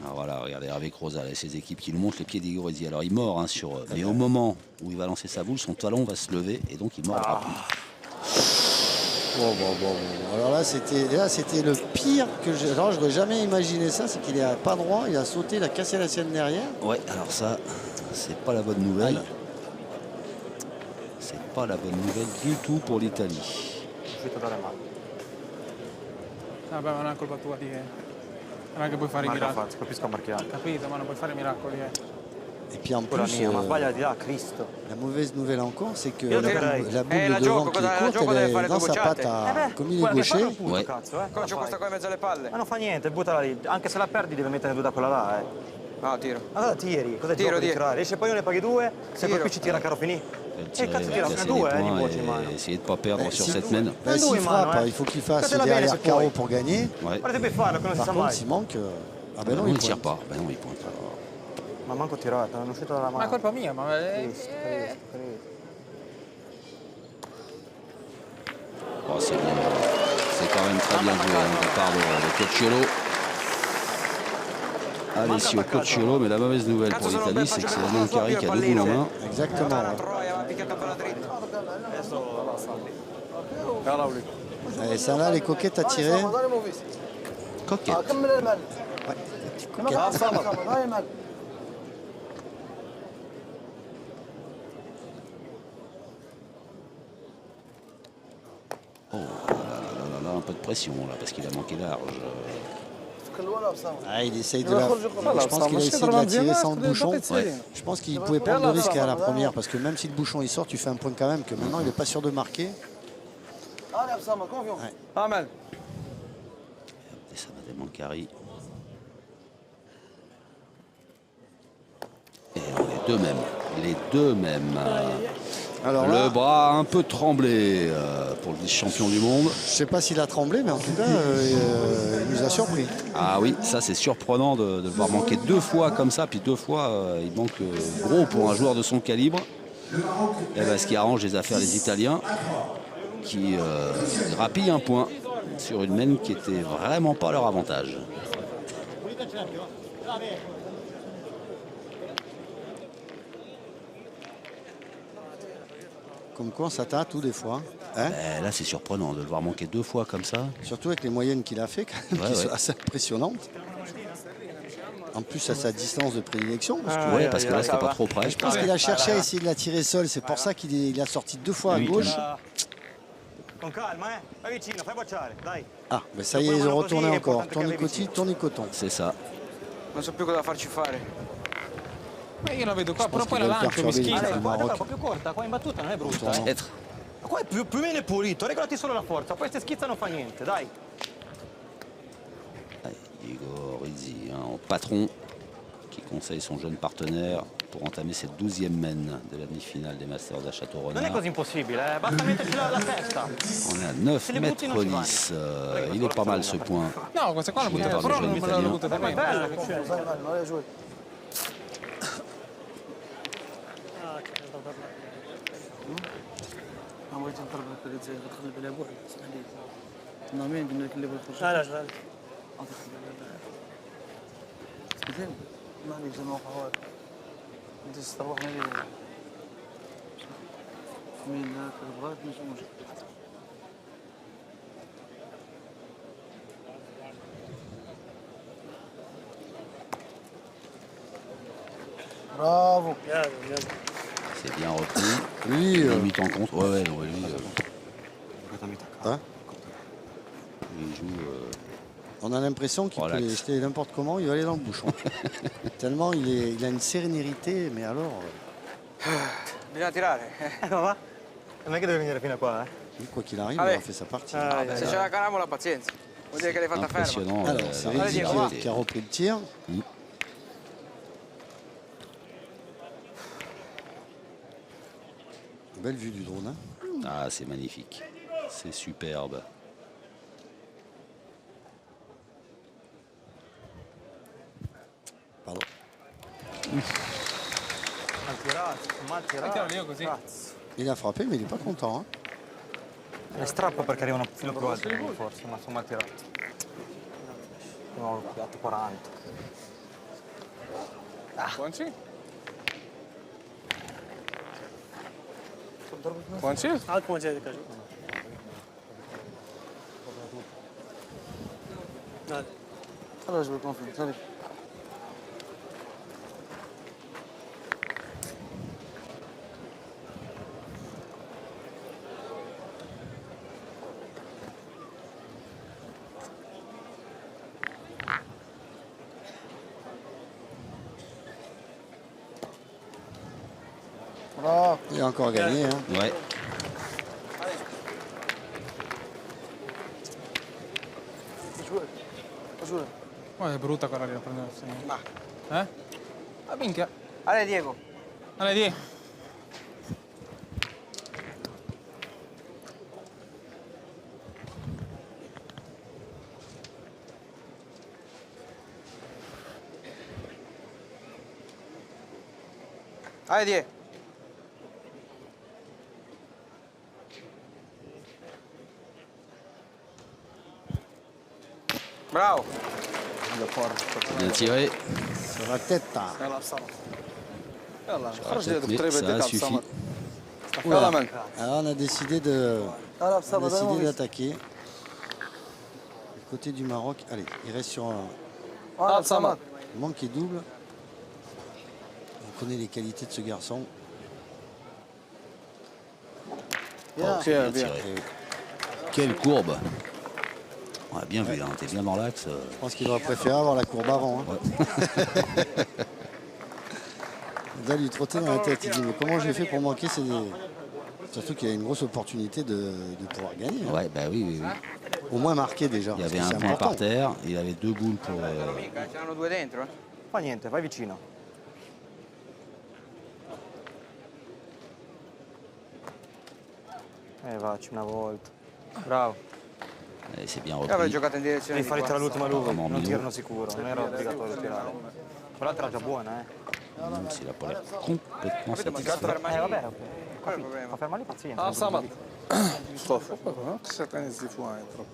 [SPEAKER 1] Alors voilà, regardez avec Rosal et ses équipes qui nous montrent les pieds d'Igorezi. Alors il mord hein, sur eux, mais au moment où il va lancer sa boule, son talon va se lever et donc il mordra plus.
[SPEAKER 2] Bon. Alors là, c'était le pire que j'ai. Alors, je n'aurais jamais imaginé ça. C'est qu'il est pas droit, il a sauté, il a cassé la sienne derrière.
[SPEAKER 1] Ouais, alors ça, c'est pas la bonne nouvelle. C'est pas la bonne nouvelle du tout pour l'Italie.
[SPEAKER 4] Vabbè, ma non è colpa tua di non è che puoi fare i miracoli.
[SPEAKER 3] Capisco marchiare.
[SPEAKER 4] Capito, ma non puoi fare i miracoli.
[SPEAKER 2] Et puis en
[SPEAKER 3] Quella
[SPEAKER 2] plus,
[SPEAKER 3] mia, ma sbaglia di là, Cristo.
[SPEAKER 2] la mauvaise nouvelle encore, c'est que
[SPEAKER 3] Io
[SPEAKER 2] la
[SPEAKER 3] direi.
[SPEAKER 2] boule de
[SPEAKER 4] la
[SPEAKER 2] devant
[SPEAKER 4] gioco,
[SPEAKER 2] qui
[SPEAKER 4] la
[SPEAKER 2] est courte,
[SPEAKER 4] gioco deve
[SPEAKER 2] elle
[SPEAKER 4] fare
[SPEAKER 2] est dans
[SPEAKER 4] due
[SPEAKER 2] sa
[SPEAKER 4] bocciate.
[SPEAKER 2] patte comme il est
[SPEAKER 3] Quella che fa
[SPEAKER 2] gaucher.
[SPEAKER 3] un punto,
[SPEAKER 1] Ouais.
[SPEAKER 3] cazzo,
[SPEAKER 4] Come c'è questa qua in mezzo alle palle?
[SPEAKER 3] Ma non fa niente, buttala lì. Anche se la perdi devi mettere due da quella là,
[SPEAKER 4] No, tiro.
[SPEAKER 3] Ma cosa tiri? Cosa
[SPEAKER 4] Tiro,
[SPEAKER 3] gioco di
[SPEAKER 4] tiro.
[SPEAKER 3] tirare? Esce poi io ne paghi 2, se poi qui ci tira caro finì.
[SPEAKER 1] Elle
[SPEAKER 3] cazzo
[SPEAKER 1] tire,
[SPEAKER 3] tira?
[SPEAKER 1] casser
[SPEAKER 3] Due,
[SPEAKER 1] les
[SPEAKER 3] di
[SPEAKER 1] points
[SPEAKER 3] voce in mano.
[SPEAKER 1] et essayer de ne pas perdre sur
[SPEAKER 2] si-
[SPEAKER 1] cette mène.
[SPEAKER 2] Ben,
[SPEAKER 3] Lui,
[SPEAKER 2] s'il frappe,
[SPEAKER 3] mano,
[SPEAKER 2] il faut qu'il fasse
[SPEAKER 3] Fatela bene,
[SPEAKER 2] derrière
[SPEAKER 3] se
[SPEAKER 2] carreau
[SPEAKER 3] puoi.
[SPEAKER 2] pour gagner.
[SPEAKER 1] Ouais.
[SPEAKER 3] Guarda che farlo, che non si
[SPEAKER 2] Par
[SPEAKER 3] sa
[SPEAKER 2] contre,
[SPEAKER 3] mai.
[SPEAKER 2] s'il manque. Ah ben
[SPEAKER 1] Non,
[SPEAKER 2] non,
[SPEAKER 1] il
[SPEAKER 2] il
[SPEAKER 1] ne tire
[SPEAKER 2] pointe.
[SPEAKER 1] pas. Ben non, il pointe.
[SPEAKER 3] Ma manco tirato, non è uscito dalla
[SPEAKER 4] Ma è
[SPEAKER 3] mano.
[SPEAKER 4] colpa mia, ma
[SPEAKER 3] Cristo.
[SPEAKER 1] Oh, c'est bien. C'est quand même très bien joué hein, de la part de Cocciolo. Alessio Cocciolo, mais la mauvaise nouvelle pour l'Italie, c'est que c'est Adnan Kari qui a 2 boules en main.
[SPEAKER 2] Exactement. ouais.
[SPEAKER 4] Troia, picchiata per la dritta.
[SPEAKER 8] يلا وليد
[SPEAKER 2] Et celle-là, les coquettes à tirer.
[SPEAKER 1] Coquette. Oh là, un peu de pression là, parce qu'il a manqué large.
[SPEAKER 2] Ah, il essaye de la. Je pense qu'il a essayé de la tirer sans le bouchon.
[SPEAKER 1] Ouais.
[SPEAKER 2] Je pense qu'il pouvait prendre le risque à la première parce que même si le bouchon il sort, tu fais un point quand même que maintenant il n'est pas sûr de marquer.
[SPEAKER 8] امل
[SPEAKER 1] Et ça va Adnan Kari. Et les deux mêmes.
[SPEAKER 2] Alors
[SPEAKER 1] le
[SPEAKER 2] là,
[SPEAKER 1] bras a un peu tremblé pour le vice-champion du monde.
[SPEAKER 2] je ne sais pas s'il a tremblé, mais en tout cas, il nous a surpris.
[SPEAKER 1] Ah oui, ça c'est surprenant de le voir manquer 2 fois comme ça, puis 2 fois il manque gros pour un joueur de son calibre. Et ben, ce qui arrange les affaires des Italiens qui grappillent un point sur une mène qui était vraiment pas leur avantage.
[SPEAKER 2] Comme quoi, on s'attend à tout des fois. Hein,
[SPEAKER 1] Là c'est surprenant de le voir manquer 2 fois comme ça.
[SPEAKER 2] surtout avec les moyennes qu'il a fait, quand même,
[SPEAKER 1] Ouais,
[SPEAKER 2] qui
[SPEAKER 1] ouais.
[SPEAKER 2] sont assez impressionnantes. En plus, à sa distance de prédilection. Parce que
[SPEAKER 1] Ouais, parce que là c'était pas trop près.
[SPEAKER 2] je pense qu'il a cherché à essayer de la tirer seule. C'est pour ça qu'il a sorti 2 fois à
[SPEAKER 1] Oui.
[SPEAKER 2] gauche.
[SPEAKER 3] Con calma, Vai vicino, fai bocciare, dai.
[SPEAKER 2] Ah, ben ça y est, ils ont retourné encore. Tournicotis, tournicoton.
[SPEAKER 1] C'est ça.
[SPEAKER 4] Non so più cosa farci fare. Ma io la vedo qua, però
[SPEAKER 2] pense
[SPEAKER 4] poi
[SPEAKER 2] che
[SPEAKER 4] la
[SPEAKER 2] deve
[SPEAKER 4] lancio, mi
[SPEAKER 2] perciò
[SPEAKER 4] schiffa.
[SPEAKER 2] venire.
[SPEAKER 3] Guarda qua, un po' più corta, qua in battuta non è brutta.
[SPEAKER 1] Peut-être.
[SPEAKER 3] Ma qua è più o meno è pulito, regolati solo la forza, poi se schizza non fa niente, dai.
[SPEAKER 1] Diego Rizzi, un patron qui conseille son jeune partenaire pour entamer cette 12e mène de la demi-finale des Masters à
[SPEAKER 3] Non è
[SPEAKER 1] Château-Renard.
[SPEAKER 3] così impossibile, basta metterci la testa.
[SPEAKER 1] On est à 9 mètres 10. Il est pas mal ce point.
[SPEAKER 4] No, questa qua la
[SPEAKER 1] Joué
[SPEAKER 4] buttata,
[SPEAKER 1] par
[SPEAKER 4] però
[SPEAKER 1] le
[SPEAKER 4] non
[SPEAKER 1] jeune
[SPEAKER 4] me la
[SPEAKER 1] italien.
[SPEAKER 4] buttata
[SPEAKER 3] Ma è
[SPEAKER 4] bene.
[SPEAKER 3] bella che c'è.
[SPEAKER 5] ما بغيت نضرب لك الجزائر تدخل بلا بوحدك اسمح لي نامين قلنا لك اللي بغيت نخرج علاش علاش مثلا ما عليك زعما وقع والو انت تروحنا لي من هاك بغات ماشي مشكل برافو يا
[SPEAKER 1] C'est bien repris.
[SPEAKER 2] Lui,
[SPEAKER 1] Limite en contre. Ouais, non, lui,
[SPEAKER 2] hein,
[SPEAKER 1] il joue.
[SPEAKER 2] on a l'impression qu'il peut
[SPEAKER 1] Relax.
[SPEAKER 2] les jeter n'importe comment, il va aller dans le bouchon. Tellement il a une sérénité, mais alors,
[SPEAKER 4] Bisogna tirare.
[SPEAKER 3] Va? Non è che deve venire fino a qua, eh.
[SPEAKER 2] lui, quoi qu'il arrive,
[SPEAKER 4] Allez.
[SPEAKER 2] il a fait sa partie.
[SPEAKER 4] Se c'è la caramola, pazienza. Vuol dire che l'hai fatta ferma.
[SPEAKER 1] Impressionnant.
[SPEAKER 2] Alors, c'est
[SPEAKER 1] la
[SPEAKER 2] Rizzi
[SPEAKER 1] réactivité.
[SPEAKER 2] qui a repris le tir. Belle vue du drone. Hein.
[SPEAKER 1] Ah, c'est magnifique. C'est superbe.
[SPEAKER 2] Pardon.
[SPEAKER 3] Mal tirato.
[SPEAKER 4] Io così.
[SPEAKER 2] Il a frappé, mais il n'est pas content. Hein.
[SPEAKER 3] È strappo perché arriva un filo più alto, forse, ma sono mal tirati. No, dato 40.
[SPEAKER 4] Buonci? Buonci?
[SPEAKER 5] عاد بوينت هذيك اجي خلاص بالكم فهمت
[SPEAKER 2] Il a encore gagné. Hein.
[SPEAKER 1] Ouais.
[SPEAKER 4] Ma è brutta quella lì a prendersi. Ma. Eh? Ma minchia.
[SPEAKER 3] Ale Diego.
[SPEAKER 4] Allora, di.
[SPEAKER 3] Ale Diego.
[SPEAKER 4] Bravo.
[SPEAKER 1] Bien tiré.
[SPEAKER 2] Sur la tête.
[SPEAKER 5] يلا بصراحه
[SPEAKER 4] يلا
[SPEAKER 1] خرج هذوك الطريبه ça suffit.
[SPEAKER 2] Voilà. Alors on a décidé
[SPEAKER 5] يلا بصراحه
[SPEAKER 2] d'attaquer. Du côté du Maroc. Allez, il reste sur un
[SPEAKER 5] بصراحه
[SPEAKER 2] manque et double. On connaît les qualités de ce garçon.
[SPEAKER 1] Bien tiré. Quelle courbe. On a bien vu, hein. T'es bien dans l'axe.
[SPEAKER 2] Je pense qu'il aurait préféré avoir la courbe avant. Hein. Il doit lui trotter dans la tête. Il dit mais comment j'ai fait pour manquer ces... Surtout qu'il y a une grosse opportunité de pouvoir gagner. Hein.
[SPEAKER 1] Ouais, bah oui, oui, oui.
[SPEAKER 2] Au moins marquer déjà.
[SPEAKER 1] Il y
[SPEAKER 2] parce
[SPEAKER 1] avait
[SPEAKER 2] que
[SPEAKER 1] un
[SPEAKER 2] c'est
[SPEAKER 1] point
[SPEAKER 2] important.
[SPEAKER 1] par terre, il avait 2 boules pour.
[SPEAKER 4] C'erano due dentro, eh.
[SPEAKER 3] Fa niente, vai vicino. Facci una volta. Bravo.
[SPEAKER 1] C'est bien
[SPEAKER 4] Io avevo
[SPEAKER 1] repris.
[SPEAKER 4] giocato in direzione
[SPEAKER 3] Devi
[SPEAKER 4] di
[SPEAKER 3] fare l'ultima lui,
[SPEAKER 1] Vraiment
[SPEAKER 3] non
[SPEAKER 1] mieux.
[SPEAKER 3] tirano sicuro, non era obbligatorio tirare. Quell'altra era già buona,
[SPEAKER 1] Même s'il a pas l'air complètement
[SPEAKER 4] Capito, ma
[SPEAKER 1] satisfait.
[SPEAKER 4] fermare lì.
[SPEAKER 3] vabbè,
[SPEAKER 4] Qual è il problema?
[SPEAKER 3] ma fermali pazienza.
[SPEAKER 8] Ah, Samad. Stop. Certains يزيفوا عين trop.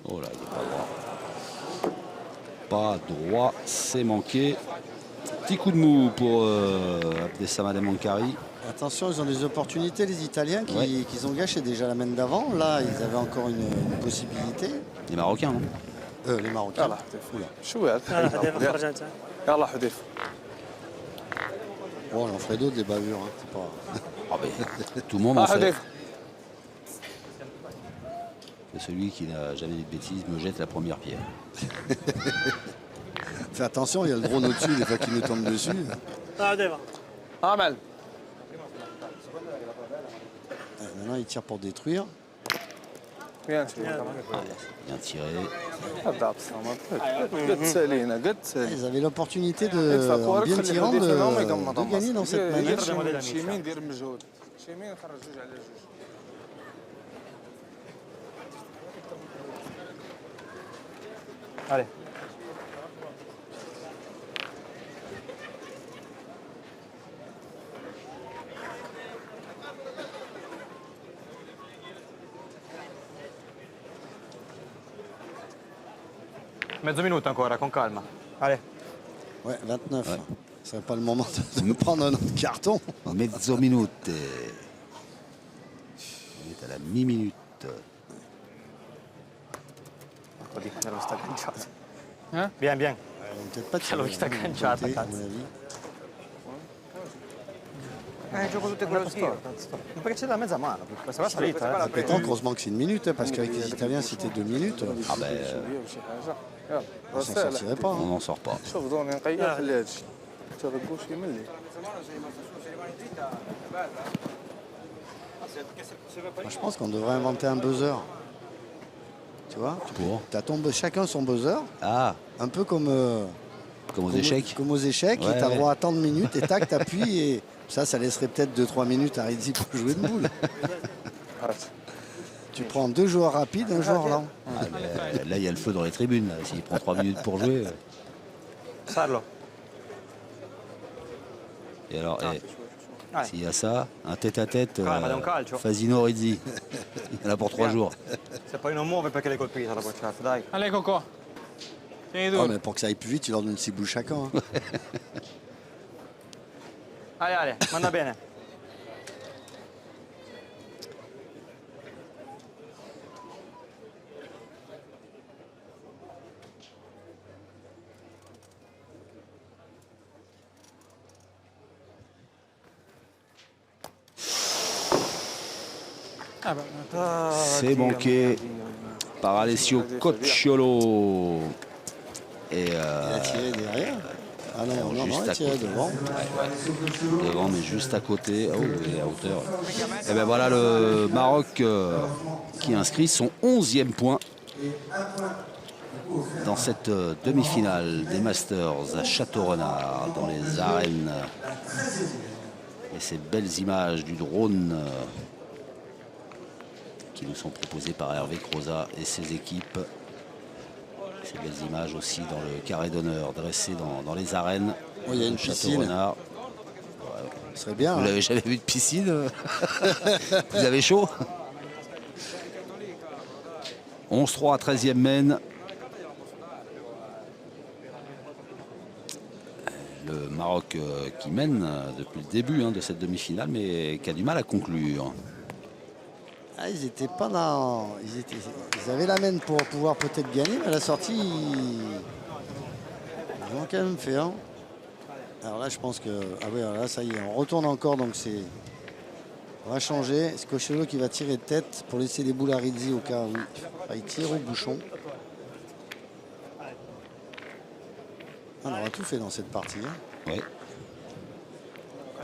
[SPEAKER 1] Oh là, il n'est pas droit. Pas droit, c'est manqué. Petit coup de mou pour Abdessamad Mankari.
[SPEAKER 2] Attention, ils ont des opportunités, les Italiens, qu'ils ont gâché déjà la main d'avant. Là, ils avaient encore une possibilité.
[SPEAKER 1] Les Marocains, non?
[SPEAKER 2] Les Marocains.
[SPEAKER 8] يلا حذيفة. شو هذا؟ يلا حذيفة.
[SPEAKER 2] Bon, l'Alfredo de les bavures. Hein, c'est pas...
[SPEAKER 1] Ah ben, tout le monde en fait.
[SPEAKER 8] حذيفة.
[SPEAKER 1] Que celui qui n'a jamais dit de bêtises me jette la première pierre.
[SPEAKER 2] Fais attention, il y a le drone au-dessus, des fois qu'il nous tombe dessus.
[SPEAKER 8] أعمل.
[SPEAKER 2] Maintenant, il tire pour détruire.
[SPEAKER 8] Bien sûr.
[SPEAKER 1] Bien tiré.
[SPEAKER 8] هذا بصمت. قد سالينا قد سالينا.
[SPEAKER 2] Ils avaient l'opportunité de, en bien tirant, de gagner dans cette manche.
[SPEAKER 8] شي يمين دير مجهود. شي يمين خرج جوج على جوج.
[SPEAKER 3] Allez. Mezzo minuto ancora, con calma. Allez.
[SPEAKER 2] Ouais, 29. Ouais. Ce serait pas le moment de me prendre un autre carton.
[SPEAKER 1] Mezzo minute. On est à la mi-minute.
[SPEAKER 3] Oddio, ero sta agganciato.
[SPEAKER 4] Bien, bien.
[SPEAKER 2] Peut-être pas
[SPEAKER 3] Allora, chi sta agganciata,
[SPEAKER 2] à
[SPEAKER 3] cazzo?
[SPEAKER 2] mon avis.
[SPEAKER 4] Gioco tutte con lo schio.
[SPEAKER 3] Ma perché c'è la mezza mano? Questa qua è salita,
[SPEAKER 2] La pétanque, heureusement que c'est une minute, parce qu'avec les Italiens, si c'était 2 minutes,
[SPEAKER 1] Ah ben,
[SPEAKER 8] شي حاجة. يلا.
[SPEAKER 2] on s'en sortirait pas.
[SPEAKER 1] on
[SPEAKER 2] Hein.
[SPEAKER 1] n'en sort pas.
[SPEAKER 8] شوف دوني نقير خليها تجي. ترقوش يملي.
[SPEAKER 2] Moi, je pense qu'on devrait inventer un buzzer. Tu vois,
[SPEAKER 1] Pour
[SPEAKER 2] tu as chacun son buzzer,
[SPEAKER 1] Ah,
[SPEAKER 2] un peu comme,
[SPEAKER 1] comme aux échecs.
[SPEAKER 2] comme aux échecs,
[SPEAKER 1] Ouais,
[SPEAKER 2] et tu as
[SPEAKER 1] ouais.
[SPEAKER 2] droit à tant de minutes, et tac, t'appuies, et ça laisserait peut-être 2-3 minutes à Rizzi pour jouer de boule. Tu prends 2 joueurs rapides, un joueur lent.
[SPEAKER 1] Ah, mais, là, il y a le feu dans les tribunes. là. S'il prend 3 minutes pour jouer.
[SPEAKER 3] Sarlo.
[SPEAKER 1] Et alors,
[SPEAKER 3] Ouais.
[SPEAKER 1] s'il y a ça, un tête-à-tête,
[SPEAKER 3] Calma, è un calcio.
[SPEAKER 1] Fasino Rizzi. Il y en a pour 3 jours.
[SPEAKER 3] Se poi non muove perché l'hai colpita la bocciata, dai.
[SPEAKER 4] Allez, Coco. Tieni
[SPEAKER 2] Oh,
[SPEAKER 4] duro.
[SPEAKER 2] mais pour que ça aille plus vite, tu leur donnes 6 boules chacun. Hein.
[SPEAKER 3] Allez, allez, manda bene.
[SPEAKER 1] C'est manqué par Alessio Cocciolo. Et
[SPEAKER 2] Il a tiré derrière. Ah non, non,
[SPEAKER 1] juste
[SPEAKER 2] non, il a
[SPEAKER 1] à
[SPEAKER 2] tiré
[SPEAKER 1] côté.
[SPEAKER 2] devant.
[SPEAKER 1] devant, mais juste à côté. Oh, et à hauteur. Et ben voilà le Maroc qui inscrit son 11e point dans cette demi-finale des Masters à Château-Renard, dans les arènes. Et ces belles images du drone qui nous sont proposées par Hervé Croza et ses équipes. Ces belles images aussi dans le carré d'honneur dressé dans les arènes.
[SPEAKER 2] Oh, il y a une
[SPEAKER 1] de
[SPEAKER 2] piscine.
[SPEAKER 1] Château-Renard.
[SPEAKER 2] Ce serait bien.
[SPEAKER 1] Vous
[SPEAKER 2] Hein.
[SPEAKER 1] l'avez jamais vu de piscine? Vous avez chaud? 11-3 à 13e mène. Le Maroc qui mène depuis le début de cette demi-finale, mais qui a du mal à conclure.
[SPEAKER 2] Ah, ils étaient pas dans. Ils avaient la main pour pouvoir peut-être gagner, mais à la sortie, ils ont quand même fait un. Alors là, je pense que. Ah oui, alors là, ça y est, on retourne encore, donc c'est. On va changer. C'est Cocciolo qui va tirer de tête pour laisser les boules à Rizzi au cas où il tire au bouchon. On aura tout fait dans cette partie. Hein.
[SPEAKER 1] Oui.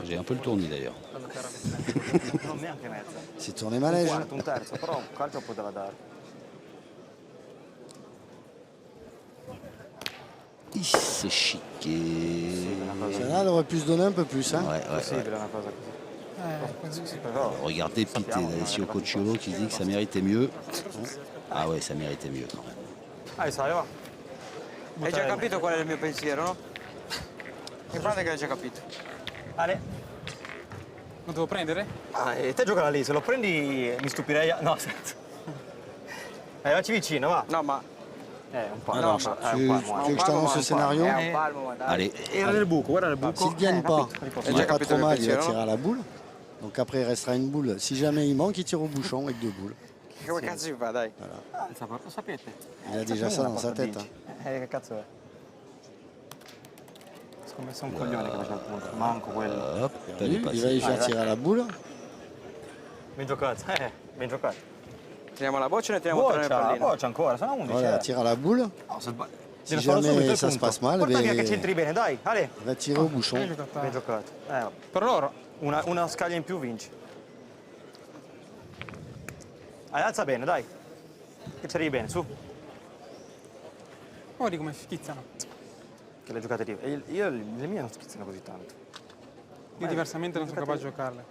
[SPEAKER 1] J'ai un peu le tournis d'ailleurs.
[SPEAKER 3] Non neanche mezza.
[SPEAKER 2] C'est tourné manège.
[SPEAKER 3] Quarto, un terzo, però un calcio poteva dare.
[SPEAKER 1] Il s'est chiqué.
[SPEAKER 2] Celle-là, elle aurait pu se donner un peu plus. Hein.
[SPEAKER 1] Ouais. Regardez Pité, d'Alessio Cocciolo qui dit que ça méritait mieux. Ah ouais, ça méritait mieux quand même.
[SPEAKER 3] Allez, ça va.
[SPEAKER 4] Hai già capito qual è il mio pensiero, no? Mi pare che l'hai già capito.
[SPEAKER 3] Allez.
[SPEAKER 8] Lo devo prendere?
[SPEAKER 3] Te giocala lì, se lo prendi mi stupirei. No, aspetta. Vacci vicino, va.
[SPEAKER 4] No, ma
[SPEAKER 3] Un po'.
[SPEAKER 2] Alors,
[SPEAKER 3] no,
[SPEAKER 2] tu veux que je t'annonce ce scénario?
[SPEAKER 4] è un palmo, ma dai.
[SPEAKER 1] Allez,
[SPEAKER 3] Era nel buco, guarda nel buco.
[SPEAKER 2] S'il ne gagne pas, il
[SPEAKER 4] già
[SPEAKER 2] n'est pas
[SPEAKER 4] capito
[SPEAKER 2] trop
[SPEAKER 4] le
[SPEAKER 2] mal, il va
[SPEAKER 4] pensiero,
[SPEAKER 2] tirer à la boule. Donc après, il restera une boule. Si jamais il manque, il tire au bouchon avec 2 boules.
[SPEAKER 4] Che cazzo ci fa, dai?
[SPEAKER 3] Lo sapete?
[SPEAKER 2] Il a déjà ça dans sa tête. Hein.
[SPEAKER 3] Che cazzo è? Scommesso un coglione che faceva il punto. Manco quello.
[SPEAKER 1] hop, elle est
[SPEAKER 2] Il va
[SPEAKER 1] passée.
[SPEAKER 2] lui faire tirer à la boule.
[SPEAKER 3] Ben giocato, ben giocato.
[SPEAKER 4] Tiriamo la boccia o ne tiriamo tre nel pallino?
[SPEAKER 3] Boccia ancora, sono 11.
[SPEAKER 2] Voilà, tire à la boule.
[SPEAKER 3] No, se sbagli.
[SPEAKER 2] Si
[SPEAKER 3] Devi farlo
[SPEAKER 2] jamais
[SPEAKER 3] subito il
[SPEAKER 2] ça se
[SPEAKER 3] punto.
[SPEAKER 2] passe mal,
[SPEAKER 3] Porta via
[SPEAKER 2] beh,
[SPEAKER 3] che c'entri bene, dai, Ale.
[SPEAKER 2] il va tirer au bouchon.
[SPEAKER 3] Ben giocato.
[SPEAKER 8] Per loro?
[SPEAKER 3] Una scaglia in più vinci. Alza bene, dai. Che ci arrivi bene, su.
[SPEAKER 8] Guardi come schizzano.
[SPEAKER 3] Che le giocate lì. Io le mie non schizzano così tanto.
[SPEAKER 8] Io diversamente non sono capace di giocarle.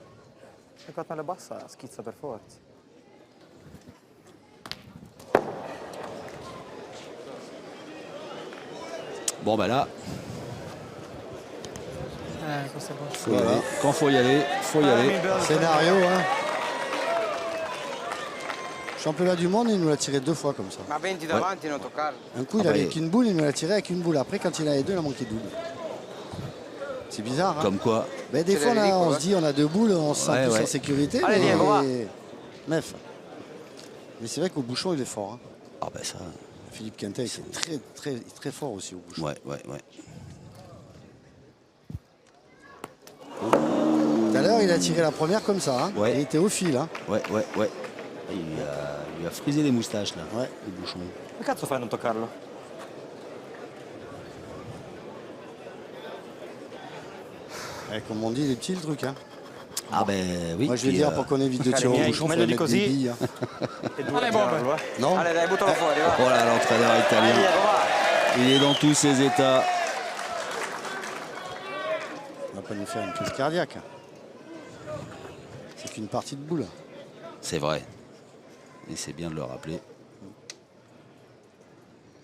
[SPEAKER 3] Se quando è bassa schizza per forza.
[SPEAKER 1] Bon bah là,
[SPEAKER 8] Questo è buono.
[SPEAKER 1] faut y aller. Quand faut y aller, faut y aller.
[SPEAKER 2] Scénario, hein. Championnat du monde, il nous l'a tiré 2 fois comme ça.
[SPEAKER 4] Ma 20 davanti non toccarlo.
[SPEAKER 2] Un coup, il
[SPEAKER 1] Ah
[SPEAKER 2] avait
[SPEAKER 1] bah,
[SPEAKER 2] qu'une boule, il nous l'a tiré avec une boule. Après, quand il a les 2, il a manqué double. C'est bizarre, hein.
[SPEAKER 1] Comme quoi,
[SPEAKER 2] Mais des
[SPEAKER 4] C'est
[SPEAKER 2] fois,
[SPEAKER 4] la
[SPEAKER 2] là,
[SPEAKER 4] ridicule,
[SPEAKER 2] on
[SPEAKER 4] ouais.
[SPEAKER 2] se dit on a 2 boules, on se sent
[SPEAKER 1] Ouais,
[SPEAKER 2] plus
[SPEAKER 1] ouais.
[SPEAKER 2] en sécurité.
[SPEAKER 3] Allez,
[SPEAKER 2] mais...
[SPEAKER 3] viens, on va.
[SPEAKER 2] Meuf. Mais c'est vrai qu'au bouchon, il est fort. Hein.
[SPEAKER 1] ah bah ça,
[SPEAKER 2] Philippe Quintet, c'est très fort aussi au bouchon.
[SPEAKER 1] ouais.
[SPEAKER 2] Tout à l'heure, il a tiré la première comme ça. Hein.
[SPEAKER 1] Ouais.
[SPEAKER 2] Il était au fil. Hein.
[SPEAKER 1] Ouais. Il lui a frisé les moustaches là,
[SPEAKER 2] Ouais.
[SPEAKER 1] le bouchon.
[SPEAKER 3] Che cazzo fai a non toccarlo?
[SPEAKER 2] Comme on dit, des petits le truc. Hein.
[SPEAKER 1] Ah ben oui.
[SPEAKER 2] Moi, je vais
[SPEAKER 1] puis,
[SPEAKER 2] dire pour qu'on évite de tirer au
[SPEAKER 3] miei,
[SPEAKER 2] bouchon,
[SPEAKER 3] meglio
[SPEAKER 2] faut
[SPEAKER 3] di
[SPEAKER 2] mettre
[SPEAKER 3] così.
[SPEAKER 2] des billes. Hein.
[SPEAKER 3] E due
[SPEAKER 8] Allez,
[SPEAKER 3] a
[SPEAKER 8] bombe.
[SPEAKER 3] girarlo,
[SPEAKER 2] Non.
[SPEAKER 4] Allez, dai, buttalo fuori, va.
[SPEAKER 1] Oh là, l'entraîneur italien,
[SPEAKER 3] Diego, va.
[SPEAKER 1] il est dans tous ses états.
[SPEAKER 2] On va pas nous faire une crise cardiaque. C'est qu'une partie de boule.
[SPEAKER 1] C'est vrai. Et c'est bien de le rappeler.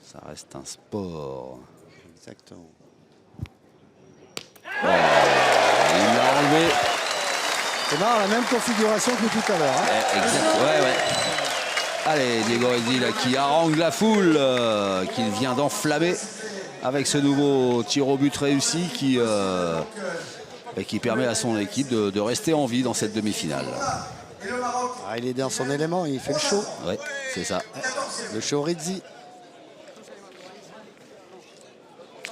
[SPEAKER 1] Ça reste un sport.
[SPEAKER 2] Exactement.
[SPEAKER 1] Il l'a enlevé.
[SPEAKER 2] C'est marrant, la même configuration que tout à l'heure. Hein.
[SPEAKER 1] Exact. Ouais. Allez, Diego Redzi là, qui harangue la foule, qu'il vient d'enflammer avec ce nouveau tir au but réussi qui permet à son équipe de rester en vie dans cette demi-finale.
[SPEAKER 2] Ah, il est dans son élément, il fait le show.
[SPEAKER 1] Ouais, c'est ça.
[SPEAKER 2] Le show Redzi.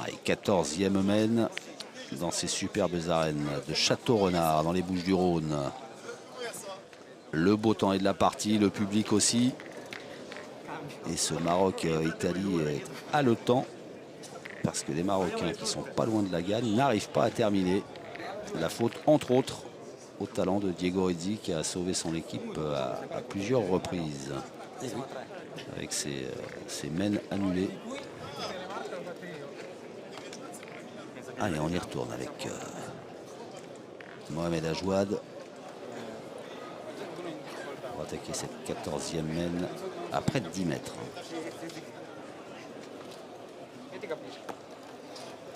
[SPEAKER 1] Allez, 14e mène dans ces superbes arènes de Château-Renard, dans les Bouches-du-Rhône. Le beau temps est de la partie, le public aussi. Et ce Maroc-Italie est haletant parce que les Marocains qui sont pas loin de la gagne n'arrivent pas à terminer. La faute, entre autres, au talent de Diego Redzi qui a sauvé son équipe à plusieurs reprises avec ses mènes annulés. Allez, on y retourne avec Mohamed Ajouad. On va attaquer cette 14e mène à près de 10 mètres.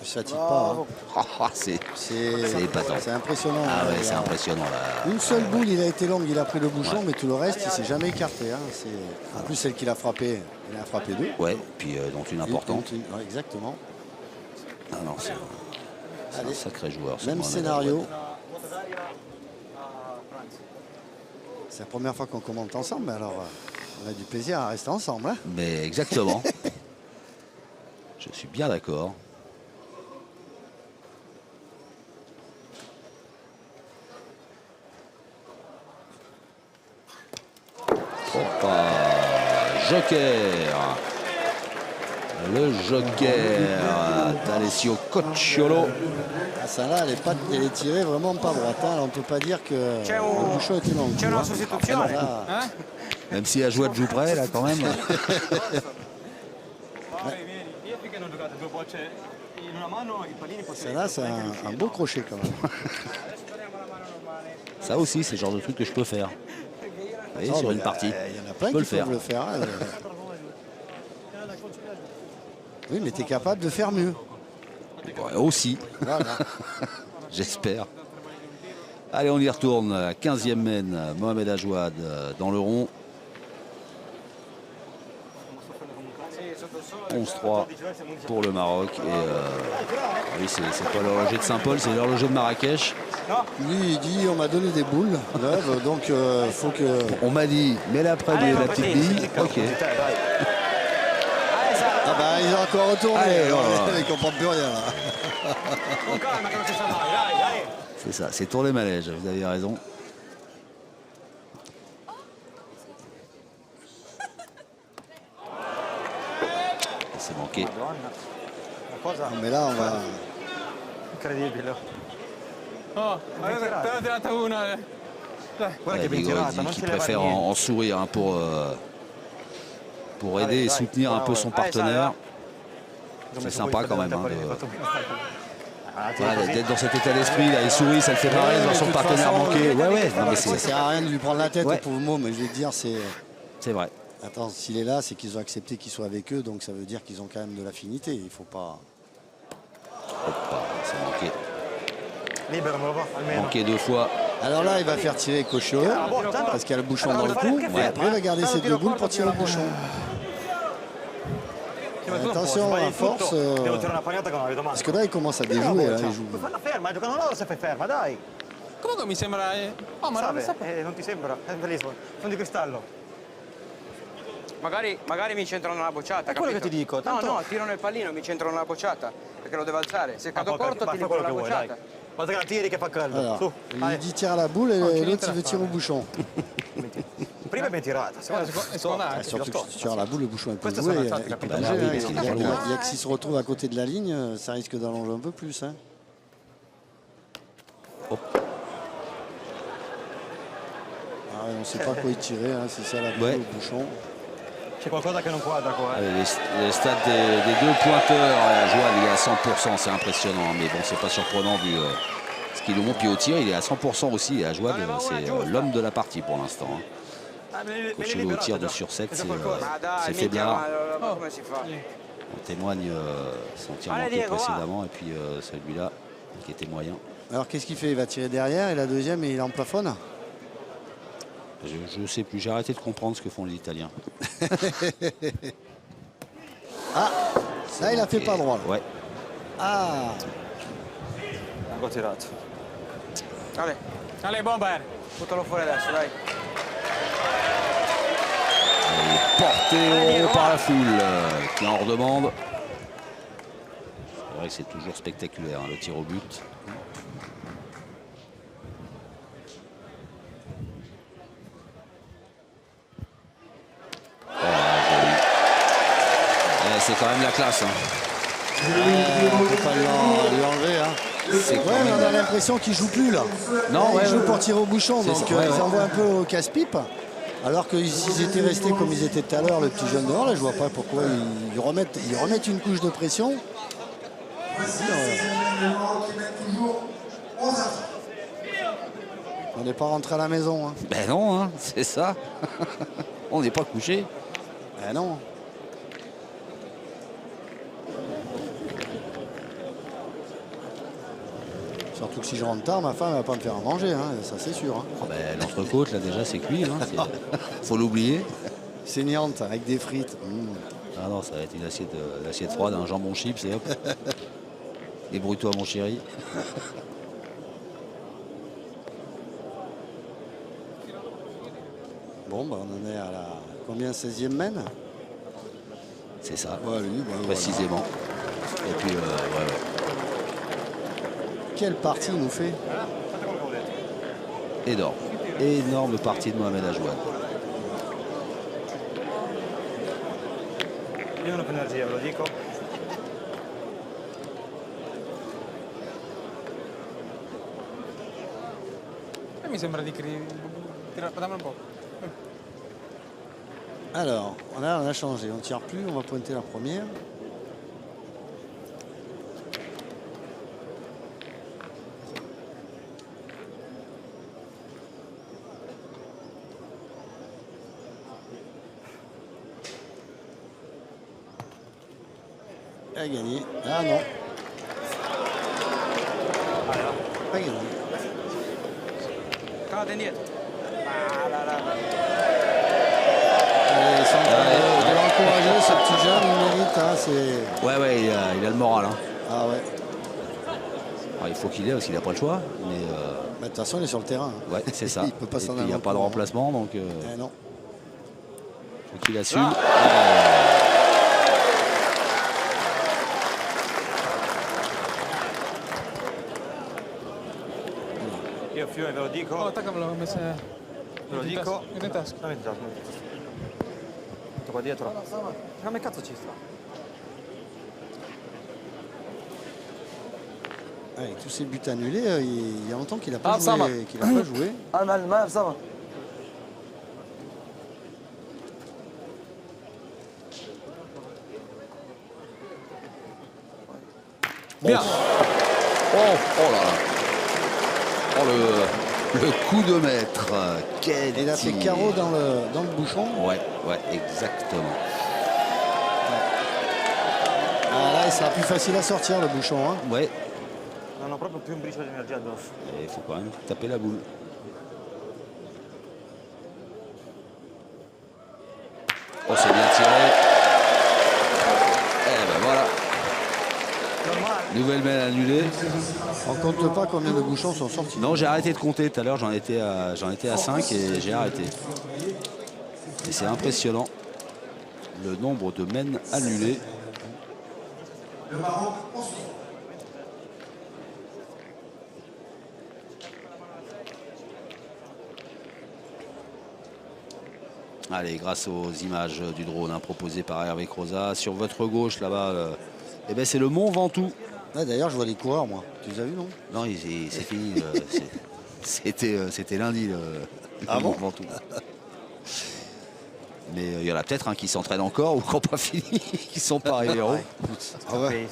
[SPEAKER 2] Ça tire pas. Hein.
[SPEAKER 1] C'est
[SPEAKER 2] C'est
[SPEAKER 1] épatant.
[SPEAKER 2] C'est impressionnant.
[SPEAKER 1] Ah ouais,
[SPEAKER 2] Il
[SPEAKER 1] c'est
[SPEAKER 2] a-
[SPEAKER 1] impressionnant là.
[SPEAKER 2] Une seule boule, il a été longue, il a pris le bouchon, mais tout le reste, il s'est jamais écarté. Hein. En plus, celle qu'il a frappée, il a frappé 2.
[SPEAKER 1] Ouais, puis dont une importante.
[SPEAKER 2] Ouais, exactement.
[SPEAKER 1] Ah non, c'est un
[SPEAKER 2] Allez.
[SPEAKER 1] sacré joueur. ce
[SPEAKER 2] Même
[SPEAKER 1] Mohamed
[SPEAKER 2] scénario.
[SPEAKER 1] Ajouad.
[SPEAKER 2] C'est la première fois qu'on commente ensemble, mais alors on a du plaisir à rester ensemble. Hein.
[SPEAKER 1] Mais exactement. Je suis bien d'accord. Hoppa, Joker. Le Joker d'Alessio Cocciolo.
[SPEAKER 2] Ah, celle-là, elle est tirée vraiment pas droite. Hein. On ne peut pas dire que le bouchon était dans le
[SPEAKER 4] C'è
[SPEAKER 2] cul,
[SPEAKER 4] una
[SPEAKER 2] hein.
[SPEAKER 4] sostituzione.
[SPEAKER 2] Là,
[SPEAKER 1] Même si Ajouad joue près là quand même.
[SPEAKER 3] Io finché non giocate 2 volte
[SPEAKER 2] Celle-là, c'est un beau crochet quand même.
[SPEAKER 1] Ça aussi, c'est le genre de truc que je peux faire. Vous voyez, sur une partie.
[SPEAKER 2] Il y en a plein
[SPEAKER 1] Je peux
[SPEAKER 2] qui
[SPEAKER 1] le
[SPEAKER 2] peuvent le faire. Oui, mais tu es capable de faire mieux.
[SPEAKER 1] Ouais, aussi.
[SPEAKER 2] Voilà.
[SPEAKER 1] J'espère. Allez, on y retourne. 15e mène, Mohamed Ajouad dans le rond. 11-3 pour le Maroc. Et oui, c'est pas l'horloger de Saint-Paul, c'est l'horloger de Marrakech.
[SPEAKER 2] Lui, il dit on m'a donné des boules neuves, donc faut que.
[SPEAKER 1] On m'a dit, mets la près de la petite bille. Ok.
[SPEAKER 2] Ah bah ils ont encore retourné.
[SPEAKER 1] Allez,
[SPEAKER 2] Ils comprennent plus rien là.
[SPEAKER 1] C'est ça, c'est tourner manège, vous avez raison. C'est manqué.
[SPEAKER 2] Non, mais là on va.
[SPEAKER 3] Incredibile.
[SPEAKER 4] Oh, te la una.
[SPEAKER 3] Guarda che ben
[SPEAKER 1] Diego
[SPEAKER 3] tirata,
[SPEAKER 1] dit
[SPEAKER 3] non
[SPEAKER 1] qu'il
[SPEAKER 3] si leva
[SPEAKER 1] préfère
[SPEAKER 3] niente.
[SPEAKER 1] en sourire hein, pour aider et soutenir un peu son partenaire. C'est sympa quand même. Hein, voilà, d'être dans cet état d'esprit, là, il sourit, ça le fait marrer, dans son partenaire manqué. Ouais, non, mais
[SPEAKER 2] Ça sert à rien de lui prendre la tête
[SPEAKER 1] Ouais.
[SPEAKER 2] au pauvre mot, mais je vais te dire, c'est.
[SPEAKER 1] c'est vrai.
[SPEAKER 2] Attends, s'il est là, c'est qu'ils ont accepté qu'il soit avec eux, donc ça veut dire qu'ils ont quand même de l'affinité. Il faut pas.
[SPEAKER 1] C'est manqué.
[SPEAKER 3] Liberamelo, va, almeno.
[SPEAKER 1] Manqué 2 fois.
[SPEAKER 2] Alors là, il va faire tirer Cochot, parce qu'il y a le bouchon dans le cou. Et après, il va garder ses deux boules pour tirer le bouchon. Attention à force.
[SPEAKER 3] Devo tirare una pagnata che non la vedo mai.
[SPEAKER 2] Parce que là, il commence à déjouer. Là, il joue.
[SPEAKER 3] Falla ferma, giocano loro se fai ferma, dai.
[SPEAKER 4] Comunque mi sembra... Oh, ma non
[SPEAKER 3] Sabe, non ti sembra? È bellissimo. Sono di cristallo.
[SPEAKER 4] Magari mi centrano una bocciata,
[SPEAKER 3] È quello
[SPEAKER 4] capito?
[SPEAKER 3] che ti dico, tanto-
[SPEAKER 4] No, tirano il pallino, mi centrano una bocciata, perché lo deve alzare. Se cado corto,
[SPEAKER 3] ma
[SPEAKER 4] ti
[SPEAKER 3] fai
[SPEAKER 4] dico
[SPEAKER 3] quello
[SPEAKER 4] la
[SPEAKER 3] che vuoi, dai.
[SPEAKER 4] bocciata.
[SPEAKER 3] Guarda che la tiri che fa caldo.
[SPEAKER 2] Alors,
[SPEAKER 3] Su,
[SPEAKER 2] il
[SPEAKER 3] dai.
[SPEAKER 2] dit tire à la boule et l'autre, il veut tirer au bouchon.
[SPEAKER 3] Prima è ben tirata. Seconda
[SPEAKER 4] È scontata.
[SPEAKER 2] Surtout que si tu tires à la boule, le bouchon, il peut
[SPEAKER 3] Queste
[SPEAKER 2] jouer.
[SPEAKER 3] sono
[SPEAKER 2] Il
[SPEAKER 3] alzate,
[SPEAKER 2] peut
[SPEAKER 3] capito?
[SPEAKER 2] bouger,
[SPEAKER 1] Bah là, oui,
[SPEAKER 2] hein.
[SPEAKER 1] parce qu'il est pas loin.
[SPEAKER 2] Il y a que s'il se retrouve à côté de la ligne, ça risque d'allonger un peu plus. Hein.
[SPEAKER 1] Hop.
[SPEAKER 2] Ah, on ne sait pas quoi y tirer, hein, si c'est à la boule
[SPEAKER 1] Ouais.
[SPEAKER 2] ou au bouchon.
[SPEAKER 3] C'è qualcosa che non quadra qua.
[SPEAKER 1] Les stats des deux pointeurs, Joël il est à 100%, c'est impressionnant, hein, mais bon c'est pas surprenant vu ce qu'ils le montrent. Puis au tir il est à 100% aussi, et à Joël c'est l'homme de la partie pour l'instant. Hein. Coché au tir de sur 7, c'est
[SPEAKER 4] Ma dai,
[SPEAKER 1] fait bien.
[SPEAKER 4] mica, ma come si fa?
[SPEAKER 1] On témoigne son tir
[SPEAKER 4] Allez,
[SPEAKER 1] manqué
[SPEAKER 4] Diego, va.
[SPEAKER 1] précédemment et puis celui-là qui était moyen.
[SPEAKER 2] Alors qu'est-ce qu'il fait? Il va tirer derrière et la deuxième, il en plafonne.
[SPEAKER 1] Je sais plus, j'ai arrêté de comprendre ce que font les Italiens.
[SPEAKER 2] Ah, là il a fait pas droit. Là.
[SPEAKER 1] Ouais.
[SPEAKER 2] Ah,
[SPEAKER 3] L'ho tirato.
[SPEAKER 4] Ale, bomber! Buttalo fuori adesso, dai.
[SPEAKER 1] Il est porté haut par la foule qui en redemande. C'est vrai que c'est toujours spectaculaire hein, le tir au but. C'est quand même la classe. Hein.
[SPEAKER 2] on ne peut pas lui enlever. Hein.
[SPEAKER 1] C'est quand
[SPEAKER 2] Ouais, mais
[SPEAKER 1] même-
[SPEAKER 2] on a l'impression qu'il joue plus là.
[SPEAKER 1] Non,
[SPEAKER 2] Là,
[SPEAKER 1] ouais,
[SPEAKER 2] il joue
[SPEAKER 1] ouais,
[SPEAKER 2] pour
[SPEAKER 1] ouais.
[SPEAKER 2] tirer au bouchon,
[SPEAKER 1] C'est
[SPEAKER 2] donc
[SPEAKER 1] ça,
[SPEAKER 2] ils
[SPEAKER 1] ouais, ouais.
[SPEAKER 2] envoient un peu au casse-pipe. Alors que s'ils étaient restés comme ils étaient tout à l'heure, le petit jeune dehors, là, je vois pas pourquoi ils remettent une couche de pression. On n'est pas rentré à la maison. Hein.
[SPEAKER 1] Ben non, hein, c'est ça. On n'est pas couché.
[SPEAKER 2] Ben non. Surtout que si je rentre tard, ma femme ne va pas me faire à manger, hein, ça c'est sûr. Hein.
[SPEAKER 1] Oh, ben, l'entrecôte, là déjà, c'est cuit. Hein, faut l'oublier.
[SPEAKER 2] Saignante avec des frites.
[SPEAKER 1] Ah non, ça va être une assiette froide, un jambon chips et hop. Débrouille-toi, mon chéri.
[SPEAKER 2] Bon, bah, on en est à la combien 16e mène?
[SPEAKER 1] C'est ça,
[SPEAKER 2] Ouais, lui, bah,
[SPEAKER 1] précisément. Et puis, ouais.
[SPEAKER 2] voilà. Quelle partie il nous fait?
[SPEAKER 1] Énorme. Énorme partie de Mohamed Ajouad.
[SPEAKER 3] Io non ho più energia, ve lo dico.
[SPEAKER 4] Mi sembra di tirare, dammi un po'.
[SPEAKER 2] Alors, là, on a changé. On ne tire plus, on va pointer la première. a gagné. Ah non. Pas gagné.
[SPEAKER 4] Cade indietro.
[SPEAKER 2] Allez, sans de l'encourager, ce petit jeune, il mérite. Hein,
[SPEAKER 1] Ouais, il a le moral. Hein.
[SPEAKER 2] Ah ouais.
[SPEAKER 1] Alors, il faut qu'il ait parce qu'il n'a pas le choix. Mais
[SPEAKER 2] de toute façon, il est sur le terrain. Hein.
[SPEAKER 1] ouais, c'est ça.
[SPEAKER 2] Il peut pas s'en aller.
[SPEAKER 1] Il n'y a pas de remplacement, donc
[SPEAKER 2] non.
[SPEAKER 1] faut qu'il assume.
[SPEAKER 3] Io Fiume ve lo dico.
[SPEAKER 8] Oh, attaccamelo come se...
[SPEAKER 3] Ve lo dico.
[SPEAKER 8] In tasca.
[SPEAKER 3] Non in tasca. Tutto qua dietro. Come cazzo ci sta?
[SPEAKER 2] Avec tous ces buts annulés, il y a longtemps qu'il n'a pas,
[SPEAKER 5] ça va.
[SPEAKER 2] joué.
[SPEAKER 5] الملعب ça va.
[SPEAKER 1] Bien. Oh là là. Oh le coup de maître. Quel
[SPEAKER 2] Il a fait
[SPEAKER 1] tir.
[SPEAKER 2] carreau dans le bouchon.
[SPEAKER 1] Ouais, exactement.
[SPEAKER 2] Ah, là, il sera plus facile à sortir le bouchon. Hein.
[SPEAKER 1] Ouais.
[SPEAKER 3] Non ho proprio più un briciolo di energia addosso.
[SPEAKER 1] Il faut quand même taper la boule. Oh, c'est bien tiré. Eh ben voilà. Nouvelle main annulée.
[SPEAKER 2] On compte pas combien de bouchons sont sortis.
[SPEAKER 1] Non, j'ai arrêté de compter tout à l'heure, j'en étais à 5 et j'ai arrêté. Et c'est impressionnant le nombre de mènes annulées.
[SPEAKER 7] Le Maroc en suit.
[SPEAKER 1] Allez, grâce aux images du drone proposées par Hervé Croza, sur votre gauche là-bas, eh ben, c'est le Mont Ventoux.
[SPEAKER 2] Ouais, d'ailleurs, je vois les coureurs, moi. Tu les as vus, non?
[SPEAKER 1] Non, c'est fini. C'était lundi, le Mont Ventoux. Mais il y en a peut-être qui s'entraînent encore ou qui n'ont pas fini, qui sont pas arrivés en haut.
[SPEAKER 2] Ah ouais.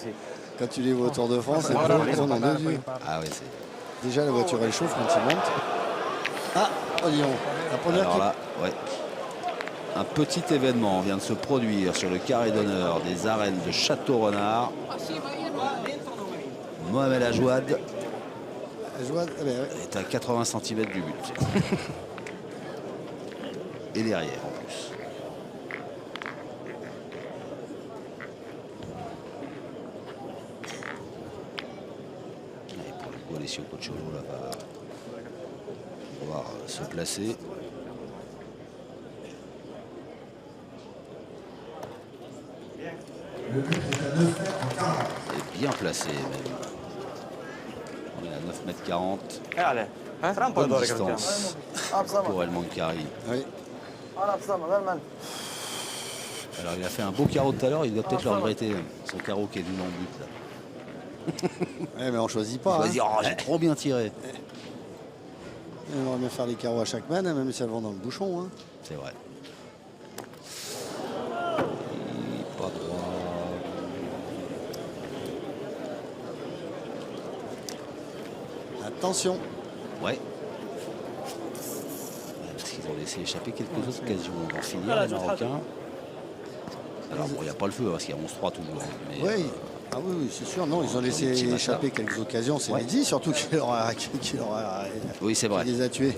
[SPEAKER 2] Quand tu les vois au Tour de France, c'est pas le monde en deux yeux.
[SPEAKER 1] Ah ouais, c'est...
[SPEAKER 2] Déjà, la voiture, elle chauffe quand ils montent. Ah, oh, dis donc. La première
[SPEAKER 1] Alors
[SPEAKER 2] qui...
[SPEAKER 1] là, ouais. Un petit événement vient de se produire sur le carré d'honneur des arènes de Château-Renard. Mohamed Ajouad est à 80 cm du but. Et derrière en plus. Et pour le coup, Alessio Pozzolo là, va pouvoir se placer.
[SPEAKER 7] Le but est à 9 mètres 40.
[SPEAKER 1] Et bien placé même. On est à 9 mètres 40.
[SPEAKER 3] Ale, sarà un po'
[SPEAKER 1] Bonne
[SPEAKER 3] d'ore che lo
[SPEAKER 1] distance
[SPEAKER 5] ça va.
[SPEAKER 1] pour El Mancari.
[SPEAKER 2] Oui.
[SPEAKER 5] ça va, vraiment.
[SPEAKER 1] Alors il a fait un beau carreau tout à l'heure, il doit peut-être le regretter, son carreau qui est venu en but. Là.
[SPEAKER 2] Ouais, mais on choisit
[SPEAKER 1] Il
[SPEAKER 2] pas.
[SPEAKER 1] va
[SPEAKER 2] Hein.
[SPEAKER 1] se dire, oh, j'ai trop bien tiré.
[SPEAKER 2] On aimerait bien faire les carreaux à chaque manne, même si elles vont dans le bouchon. Hein.
[SPEAKER 1] C'est vrai. Et pas droit.
[SPEAKER 2] Attention.
[SPEAKER 1] Ouais. Parce qu'ils ont laissé échapper quelques autres occasions. On va finir les Marocains. Alors bon, il n'y a pas le feu, parce qu'il y a 11-3 toujours. Mais,
[SPEAKER 2] Oui. Ah oui, c'est sûr. Non, ils ont laissé
[SPEAKER 1] petit
[SPEAKER 2] échapper quelques occasions. C'est dit, surtout qu'il
[SPEAKER 1] oui, c'est vrai.
[SPEAKER 2] les a tués.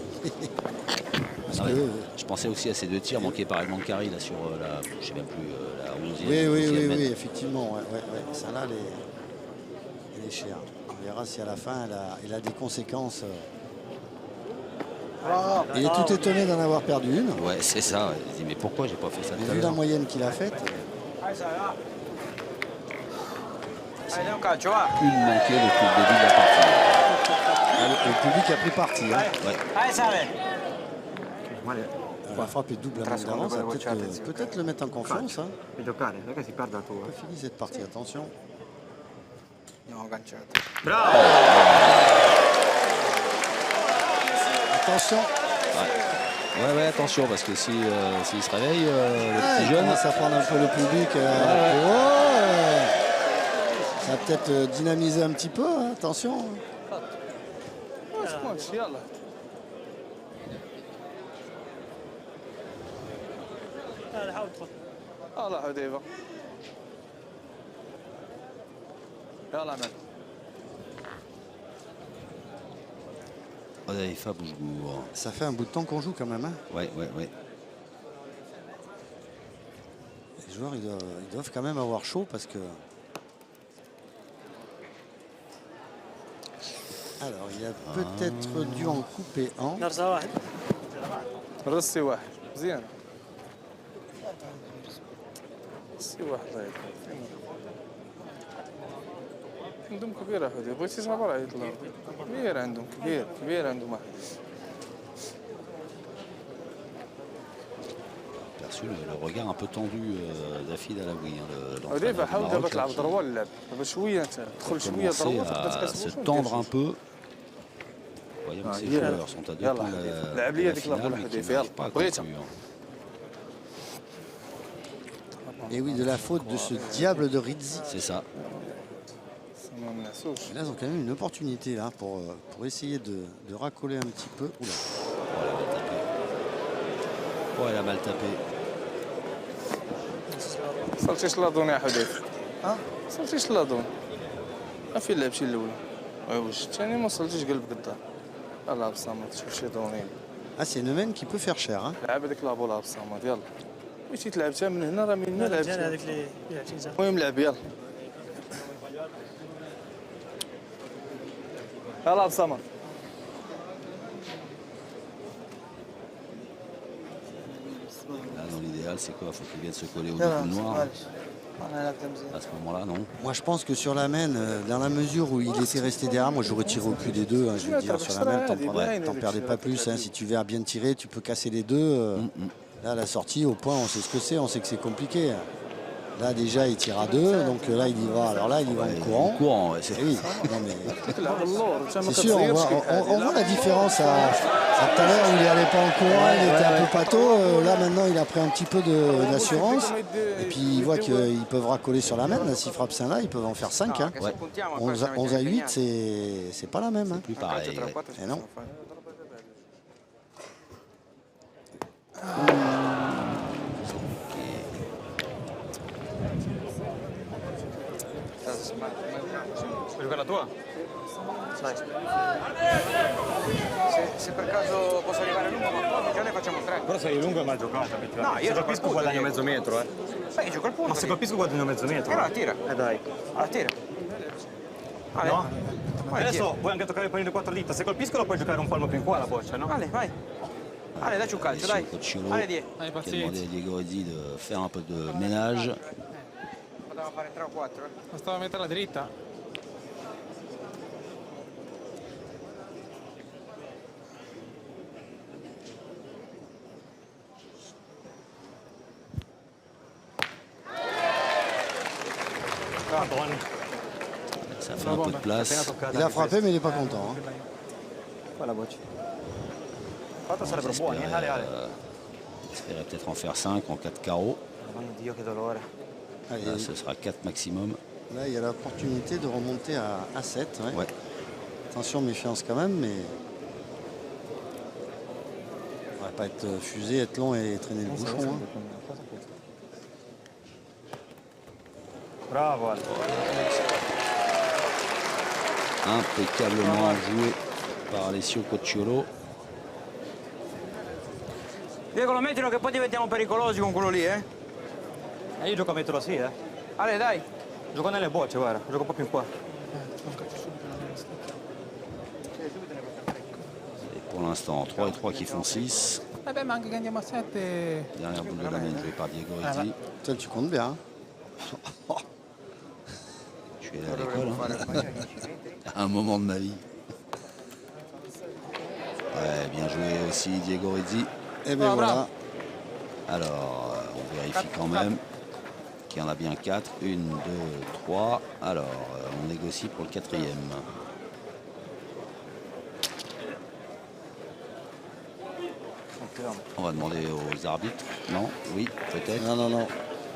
[SPEAKER 2] Parce
[SPEAKER 1] Ah ouais.
[SPEAKER 2] que,
[SPEAKER 1] Je pensais aussi à ces deux tirs manqués par El Mancari là sur la, je sais même plus, la 11e.
[SPEAKER 2] oui,
[SPEAKER 1] 12e mètre.
[SPEAKER 2] effectivement. Ouais. Ça là, elle est chère. On verra si à la fin, elle a des conséquences. Il est tout étonné d'en avoir perdu une.
[SPEAKER 1] Ouais, c'est ça. Ouais. Il dit, mais pourquoi j'ai pas fait ça
[SPEAKER 2] Mais
[SPEAKER 1] tout à
[SPEAKER 2] vu la
[SPEAKER 1] l'heure?
[SPEAKER 2] moyenne qu'il a faite,
[SPEAKER 4] Dai un calcio, va.
[SPEAKER 1] Une manquée depuis le début de la partie.
[SPEAKER 2] le public a pris parti. Hein.
[SPEAKER 1] Ouais.
[SPEAKER 4] Dai, Save.
[SPEAKER 2] La frappe est double à d'avance, ça va peut-être le mettre en confiance. Hein.
[SPEAKER 3] Devi giocare, non è che si perda tu.
[SPEAKER 2] Pas fini cette partie, attention.
[SPEAKER 4] Abbiamo agganciato.
[SPEAKER 3] Bravo!
[SPEAKER 2] Attention.
[SPEAKER 1] Ouais, attention, parce que s'il se réveille, le petit
[SPEAKER 2] Il
[SPEAKER 1] jeune.
[SPEAKER 2] commence à prendre un peu le public. Ça va peut-être dynamiser un petit peu, hein, attention.
[SPEAKER 8] يلا لا حاول تفضل لا حديبه
[SPEAKER 1] Haïfa Boujgour.
[SPEAKER 2] Ça fait un bout de temps qu'on joue quand même. Hein.
[SPEAKER 1] Ouais.
[SPEAKER 2] Les joueurs, ils doivent quand même avoir chaud parce que... Alors, il a peut-être dû en couper un.
[SPEAKER 8] رصي واحد مزيان رصي واحد عندهم كبير احد بغيتي صبر عيط له كبير عندهم كبير عندهم واحد
[SPEAKER 1] Perçu le regard un peu tendu d'Afid Alaoui.
[SPEAKER 8] دابا حاول دابا تلعب ضربه اللعب دابا شويه تدخل شويه ضربه تبدا
[SPEAKER 1] se tendre un peu. Voyons que ces joueurs sont à 2 points de la finale, mais qui n'arrivent pas à conclure.
[SPEAKER 2] Et oui, de la faute de ce diable de Rizzi.
[SPEAKER 1] C'est ça.
[SPEAKER 2] Et là, ils ont quand même une opportunité là, pour essayer de racoler un petit peu. Oula.
[SPEAKER 1] Oh, elle a mal tapé.
[SPEAKER 8] صلتيش لاضون يا حديث صلتيش لاضون ما فين لعبتي الاولى واش الثاني ما وصلتيش قلب قدام الله بصمت شوف شي دونين.
[SPEAKER 2] Ah, c'est une main qui peut faire cher. Hein.
[SPEAKER 8] لعب هذيك لابولا بصمت يلا مشيتي تلعبتها من هنا راه من هنا لعبتها هذيك اللي لعبتي المهم لعب يلا يلا بصمت.
[SPEAKER 1] Là, dans l'idéal, c'est quoi? Faut qu'il vienne se coller au bout noir. À ce moment-là, non.
[SPEAKER 2] Moi, je pense que sur la main, dans la mesure où il était resté derrière, moi, j'aurais tiré au plus des deux. Hein, je veux dire, sur la main, t'en perdais pas plus. Hein, si tu viens bien tirer, tu peux casser les deux. Là, la sortie, au point, on sait ce que c'est. On sait que c'est compliqué. Là, déjà, il tire à 2. Donc là, il y va. Alors là, il y va en courant.
[SPEAKER 1] En courant, ouais,
[SPEAKER 2] c'est oui. C'est sûr, on voit la différence. Tout à l'heure, il n'allait pas en courant, il était un peu pâteau. Là, maintenant, il a pris un petit peu d'assurance. Et puis, il voit qu'ils peuvent racoler sur la main. S'ils frappent 5 là, ils peuvent en faire 5. Hein. Ouais. 11 à 8, c'est pas la même. Hein.
[SPEAKER 1] Plus pareil.
[SPEAKER 2] Et non.
[SPEAKER 3] Puoi giocare la tua? Dai.
[SPEAKER 4] Se per caso posso arrivare lungo, ma poi già ne facciamo 3.
[SPEAKER 3] Però sei lungo e mal giocato.
[SPEAKER 4] No, io
[SPEAKER 3] se colpisco guadagno mezzo metro, eh.
[SPEAKER 4] Beh, io gioco al punto.
[SPEAKER 3] Ma se colpisco guadagno mezzo metro.
[SPEAKER 4] Allora tira.
[SPEAKER 3] Dai.
[SPEAKER 4] Allora tira. Vale.
[SPEAKER 3] No? Adesso puoi anche toccare il pallino di 4 dita. Se colpisco lo puoi giocare un palmo più in qua la boccia, no?
[SPEAKER 4] Vale, vai. Allez, dacci un calcio, dai. Allez,
[SPEAKER 1] Die. Qui a demandé à Diego Rizzi de faire un peu de ménage.
[SPEAKER 4] Potevamo fare 3 o 4.
[SPEAKER 8] Bastava metterla dritta.
[SPEAKER 1] Ça fait un peu de place.
[SPEAKER 2] Il a frappé, mais il n'est pas content. Hein.
[SPEAKER 3] Voilà, boccia. Quanto sarebbero buoni,
[SPEAKER 1] Espérait peut-être en faire 5 en 4 carreaux.
[SPEAKER 3] Dio, che dolore.
[SPEAKER 2] Allez,
[SPEAKER 1] Là, ce sera 4 maximum.
[SPEAKER 2] là, il y a l'opportunité de remonter à 7. Ouais.
[SPEAKER 1] Ouais.
[SPEAKER 2] Attention, méfiance quand même, mais... On va pas être fusé, être long et traîner le bouchon. Hein.
[SPEAKER 3] Bravo, Ale.
[SPEAKER 1] Impeccablement joué par Alessio Cocciolo.
[SPEAKER 4] Diego, lo mettilo che poi diventiamo pericolosi con quello lì, eh?
[SPEAKER 3] Io gioco a metterlo sì, eh.
[SPEAKER 4] Allez, dai.
[SPEAKER 3] Gioco nelle bocce, guarda. Gioco un po' più in qua.
[SPEAKER 1] Et pour l'instant, 3 et 3 qui font 6.
[SPEAKER 8] Vabbè, ma anche che andiamo a 7.
[SPEAKER 1] Dernière boule de la main jouée par Diego Rizzi.
[SPEAKER 2] Toi, tu comptes bien. Hein.
[SPEAKER 1] Je suis allé à l'école, hein. À un moment de ma vie. Ouais, bien joué aussi Diego Rizzi.
[SPEAKER 2] Et bien voilà.
[SPEAKER 1] Alors, on vérifie quand même qu'il y en a bien 4. 1, 2, 3. Alors, on négocie pour le 4e. On va demander aux arbitres. Non? Oui, peut-être.
[SPEAKER 2] Non, non, non.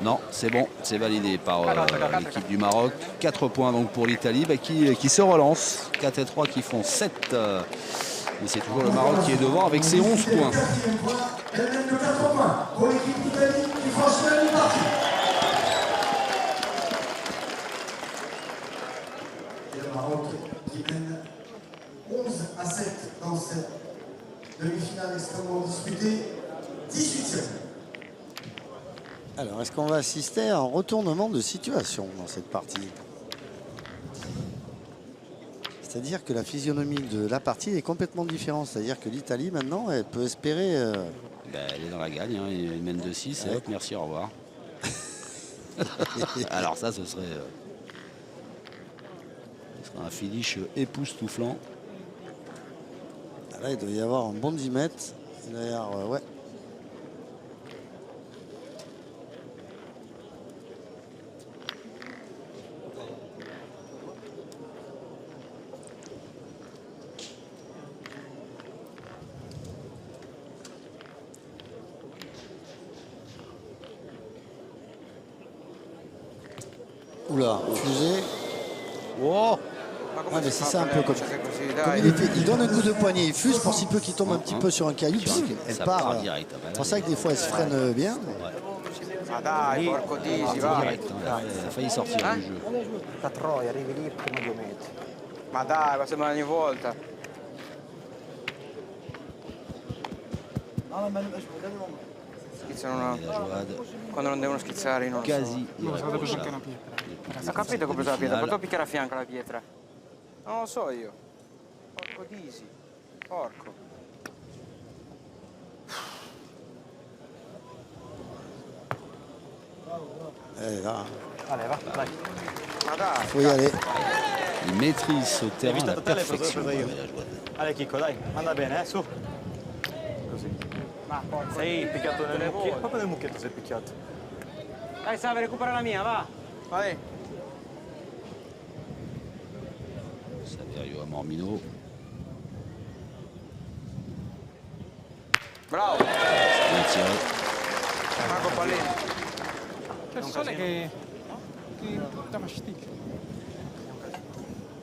[SPEAKER 1] Non, c'est bon, c'est validé par l'équipe du Maroc. 4 points donc pour l'Italie qui se relance. 4 et 3 qui font 7. Mais c'est toujours le Maroc qui est devant avec ses 11 points.
[SPEAKER 7] Maroc qui mène 11-7 dans cette demi-finale extrêmement disputée, 18e.
[SPEAKER 2] Alors, est-ce qu'on va assister à un retournement de situation dans cette partie? C'est-à-dire que la physionomie de la partie est complètement différente. C'est-à-dire que l'Italie, maintenant, elle peut espérer...
[SPEAKER 1] Elle est dans la gagne, hein. Il mène 2-6,
[SPEAKER 2] ouais.
[SPEAKER 1] merci, au revoir. Alors ça, ce serait un finish époustouflant.
[SPEAKER 2] Là, il doit y avoir un bon 10 mètres. Il doit y avoir, ouais. Oula, fusée.
[SPEAKER 1] Oh!
[SPEAKER 2] Ah, mais c'est ça un peu comme il donne un coup de poignet, il fuse pour si peu qu'il tombe un petit peu sur un caillou. Elle part
[SPEAKER 1] direct.
[SPEAKER 2] C'est pour ça que des fois elle se freine bien.
[SPEAKER 4] Ma dai, porco Disi, va.
[SPEAKER 1] Direct, hein. Elle a failli sortir du jeu.
[SPEAKER 3] La troia, arrivi lì prima 2 metri.
[SPEAKER 4] Ma dai, ma sembra ogni volta. Schizzano quando non devono schizzare, non lo so.
[SPEAKER 1] Quasi.
[SPEAKER 4] Ho capito che ho preso la pietra, potete picchiare a fianco la pietra. Non lo so io. Porco Disi. Porco.
[SPEAKER 2] Là,
[SPEAKER 3] Allez, va, dai.
[SPEAKER 4] Ma dai.
[SPEAKER 2] faut y aller.
[SPEAKER 1] Il maîtrise ce terrain à la
[SPEAKER 3] Evitato te, l'hai
[SPEAKER 1] perfection.
[SPEAKER 3] preso io.
[SPEAKER 1] Joad.
[SPEAKER 3] Allez Chicco, dai, manda bene, su. Così.
[SPEAKER 4] Ma porco.
[SPEAKER 3] Sei picchiato nel mucchietto, proprio nel mucchietto sei picchiato.
[SPEAKER 4] Dai, Salve, recupera la mia, va. Vai.
[SPEAKER 1] Saverio a Mormino.
[SPEAKER 4] Bravo.
[SPEAKER 1] Bien tiré.
[SPEAKER 4] Marco Pallini.
[SPEAKER 5] Persone che dà fastidio.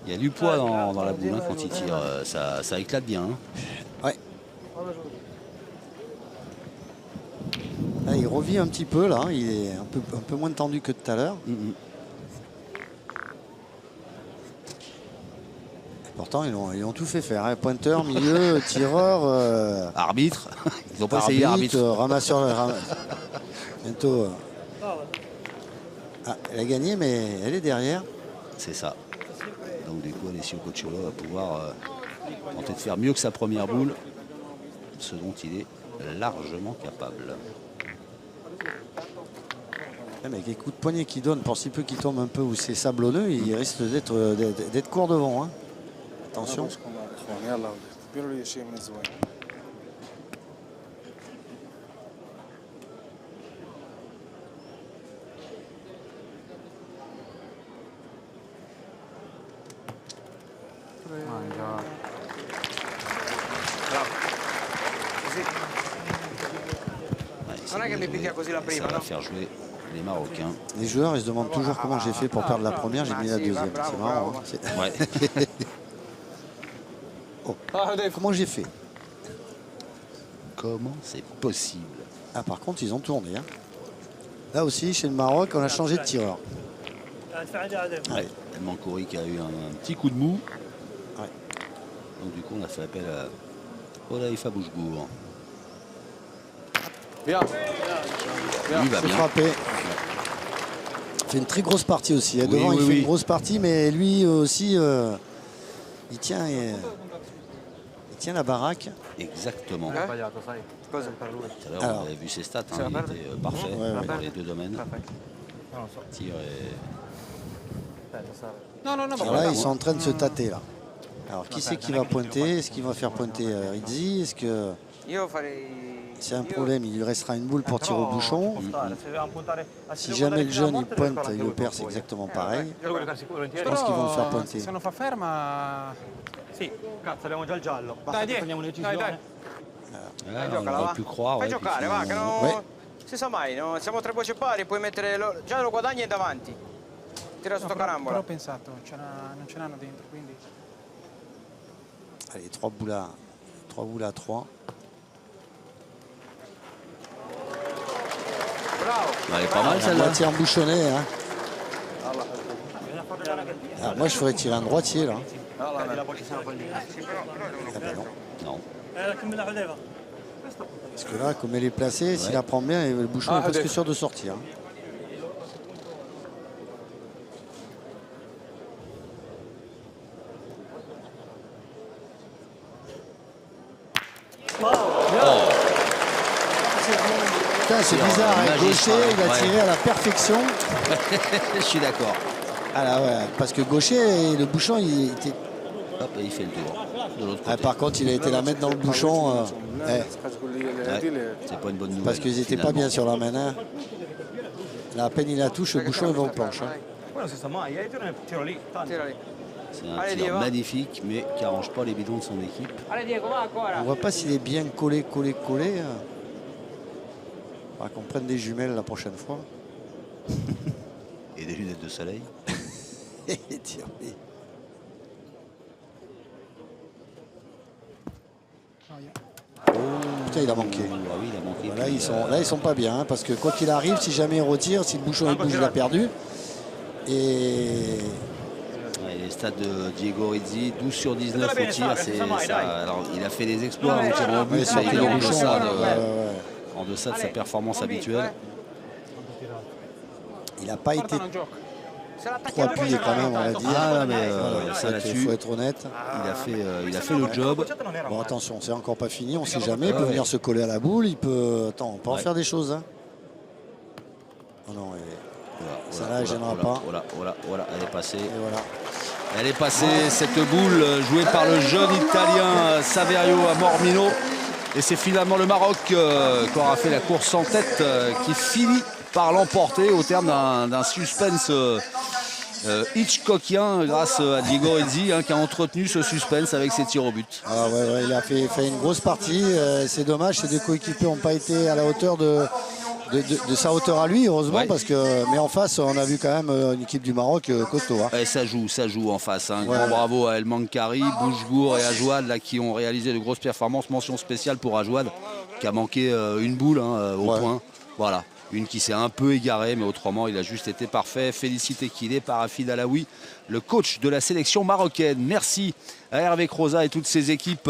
[SPEAKER 1] Il y a du poids dans la boule hein, quand il tire. Ça éclate bien. Hein.
[SPEAKER 2] Ouais. Là, il revit un petit peu là. Il est un peu moins tendu que tout à l'heure. Pourtant, ils ont tout fait faire. Hein. Pointeur, milieu, tireur.
[SPEAKER 1] Arbitre. Ils n'ont pas essayé arbitre.
[SPEAKER 2] Ramasseur. Bientôt. Ah, elle a gagné, mais elle est derrière.
[SPEAKER 1] C'est ça. Donc du coup, Alessio Cocciolo va pouvoir tenter de faire mieux que sa première boule, ce dont il est largement capable.
[SPEAKER 2] Avec les coups de poignet qu'il donne, pour si peu qu'il tombe un peu où c'est sablonneux, il risque d'être court devant. Hein. Attention.
[SPEAKER 4] Non è che mi picchia così la prima,
[SPEAKER 1] ça va
[SPEAKER 4] no?
[SPEAKER 1] faire jouer les Marocains.
[SPEAKER 2] Les joueurs, ils se demandent toujours comment j'ai fait pour perdre la première, j'ai mis la deuxième. C'est marrant. Hein.
[SPEAKER 1] Ouais.
[SPEAKER 2] Oh. Comment j'ai fait?
[SPEAKER 1] Comment c'est possible?
[SPEAKER 2] Ah, par contre, ils ont tourné. Hein. Là aussi, chez le Maroc, on a changé de tireur.
[SPEAKER 1] Ouais. Mankouri qui a eu un petit coup de mou.
[SPEAKER 2] Ouais.
[SPEAKER 1] Donc du coup, on a fait appel à Olaïfa Bouchbourg.
[SPEAKER 8] Bien.
[SPEAKER 1] Lui va
[SPEAKER 2] C'est
[SPEAKER 1] bien.
[SPEAKER 2] frappé. Il fait une très grosse partie aussi. Hein.
[SPEAKER 1] Oui,
[SPEAKER 2] Devant,
[SPEAKER 1] oui,
[SPEAKER 2] il fait
[SPEAKER 1] oui.
[SPEAKER 2] une grosse partie, mais lui aussi, il tient la baraque.
[SPEAKER 1] Exactement.
[SPEAKER 4] Cosa?
[SPEAKER 1] Tout à l'heure,
[SPEAKER 2] Alors.
[SPEAKER 1] on avait vu ses stats. Hein, il était parfait dans les deux domaines. Tir et...
[SPEAKER 5] No,
[SPEAKER 2] Alors là, ils sont en train de se tâter là. Alors, qui c'est qui va pointer? Est-ce qu'il va faire pointer Rizzi? Est-ce que
[SPEAKER 4] Io farei...
[SPEAKER 2] c'est un problème? Il lui restera une boule pour tirer au bouchon. Si jamais le jeune il pointe, il le perd, c'est exactement pareil. Je pense qu'ils vont le faire pointer.
[SPEAKER 5] Se non fa ferma...
[SPEAKER 3] Sì, cazzo, abbiamo già il giallo. Basta
[SPEAKER 5] Dai,
[SPEAKER 3] che
[SPEAKER 5] dai,
[SPEAKER 3] prendiamo
[SPEAKER 5] dai,
[SPEAKER 3] un'ecisione.
[SPEAKER 1] Là, on
[SPEAKER 4] giocala,
[SPEAKER 1] aurait
[SPEAKER 4] va.
[SPEAKER 1] pu croire.
[SPEAKER 4] Fai
[SPEAKER 1] ouais,
[SPEAKER 4] giocare,
[SPEAKER 1] puis
[SPEAKER 4] va, che
[SPEAKER 1] finalement,
[SPEAKER 4] non...
[SPEAKER 2] Ouais.
[SPEAKER 4] Si sa mai, no? Siamo tre voci pari, puoi mettere... Già lo guadagni è davanti. Tira sotto
[SPEAKER 5] Però
[SPEAKER 4] carambola.
[SPEAKER 5] ho pensato, non ce l'hanno dentro, quindi...
[SPEAKER 2] Allez, 3 boules à 3.
[SPEAKER 4] Bravo.
[SPEAKER 1] Elle est pas mal
[SPEAKER 2] La
[SPEAKER 1] celle-là.
[SPEAKER 2] moitié embouchonnée. Hein. Ah, moi, je ferais tirer un droitier, là. Ah ben non. Parce que là, comme elle est placée, s'il la prend bien, le bouchon est presque sûr de sortir. C'est bizarre, hein, Gaucher, il a tiré à la perfection.
[SPEAKER 1] Je suis d'accord.
[SPEAKER 2] Ah là, ouais, parce que Gaucher, le bouchon, il était...
[SPEAKER 1] Hop, et il fait le tour. De l'autre côté.
[SPEAKER 2] Ah, par contre, il a été la mettre dans le bouchon.
[SPEAKER 1] C'est pas une bonne nouvelle.
[SPEAKER 2] Parce qu'ils n'étaient pas bien sur la main. Hein. Là, à peine il la touche, le bouchon il va aux planches. Hein.
[SPEAKER 1] C'est un tir magnifique, mais qui n'arrange pas les bidons de son équipe.
[SPEAKER 2] On voit pas s'il est bien collé. On va qu'on prenne des jumelles la prochaine fois.
[SPEAKER 1] Et des lunettes de soleil.
[SPEAKER 2] Putain, il a manqué.
[SPEAKER 1] Ah oui, il a manqué.
[SPEAKER 2] Voilà, ils sont pas bien, hein, parce que quoi qu'il arrive, si jamais il retire, si le bouchon il bouge, il a perdu. Et...
[SPEAKER 1] Ouais, les stats de Diego Rizzi, 12 sur 19 au tir, c'est ça. Alors, il a fait des exploits au tir au but, il est en deçà de sa performance habituelle.
[SPEAKER 2] Il n'a pas été trop appuyé quand même, on va dire.
[SPEAKER 1] Ah, mais ça
[SPEAKER 2] il
[SPEAKER 1] là-dessus,
[SPEAKER 2] faut être honnête.
[SPEAKER 1] il a fait le job.
[SPEAKER 2] Bon, attention, c'est encore pas fini, on ne sait jamais. Il peut venir se coller à la boule, il peut... Attends, on peut en faire des choses. Hein. Oh non, celle-là, elle ne gênera pas.
[SPEAKER 1] Voilà, elle est passée.
[SPEAKER 2] Et voilà.
[SPEAKER 1] Elle est passée, cette boule jouée par le jeune Italien Saverio à Mormino. Et c'est finalement le Maroc qui aura fait la course en tête, qui finit par l'emporter au terme d'un suspense Hitchcockien grâce à Diego Rizzi, hein, qui a entretenu ce suspense avec ses tirs au but.
[SPEAKER 2] Ah ouais, il a fait une grosse partie. C'est dommage, ses deux coéquipiers n'ont pas été à la hauteur de sa hauteur à lui, heureusement, parce que, mais en face, on a vu quand même une équipe du Maroc costaud. Hein.
[SPEAKER 1] Et ça joue en face. Hein. Grand bravo à El Mankari, Boujgour et Ajouad là, qui ont réalisé de grosses performances. Mention spéciale pour Ajouad qui a manqué une boule au point. Voilà, une qui s'est un peu égarée, mais autrement, il a juste été parfait. Félicité qu'il est par Hafid Alaoui, le coach de la sélection marocaine. Merci à Hervé Croza et toutes ses équipes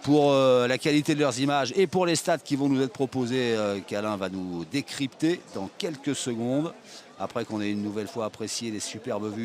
[SPEAKER 1] pour la qualité de leurs images et pour les stats qui vont nous être proposés, qu'Alain va nous décrypter dans quelques secondes, après qu'on ait une nouvelle fois apprécié les superbes vues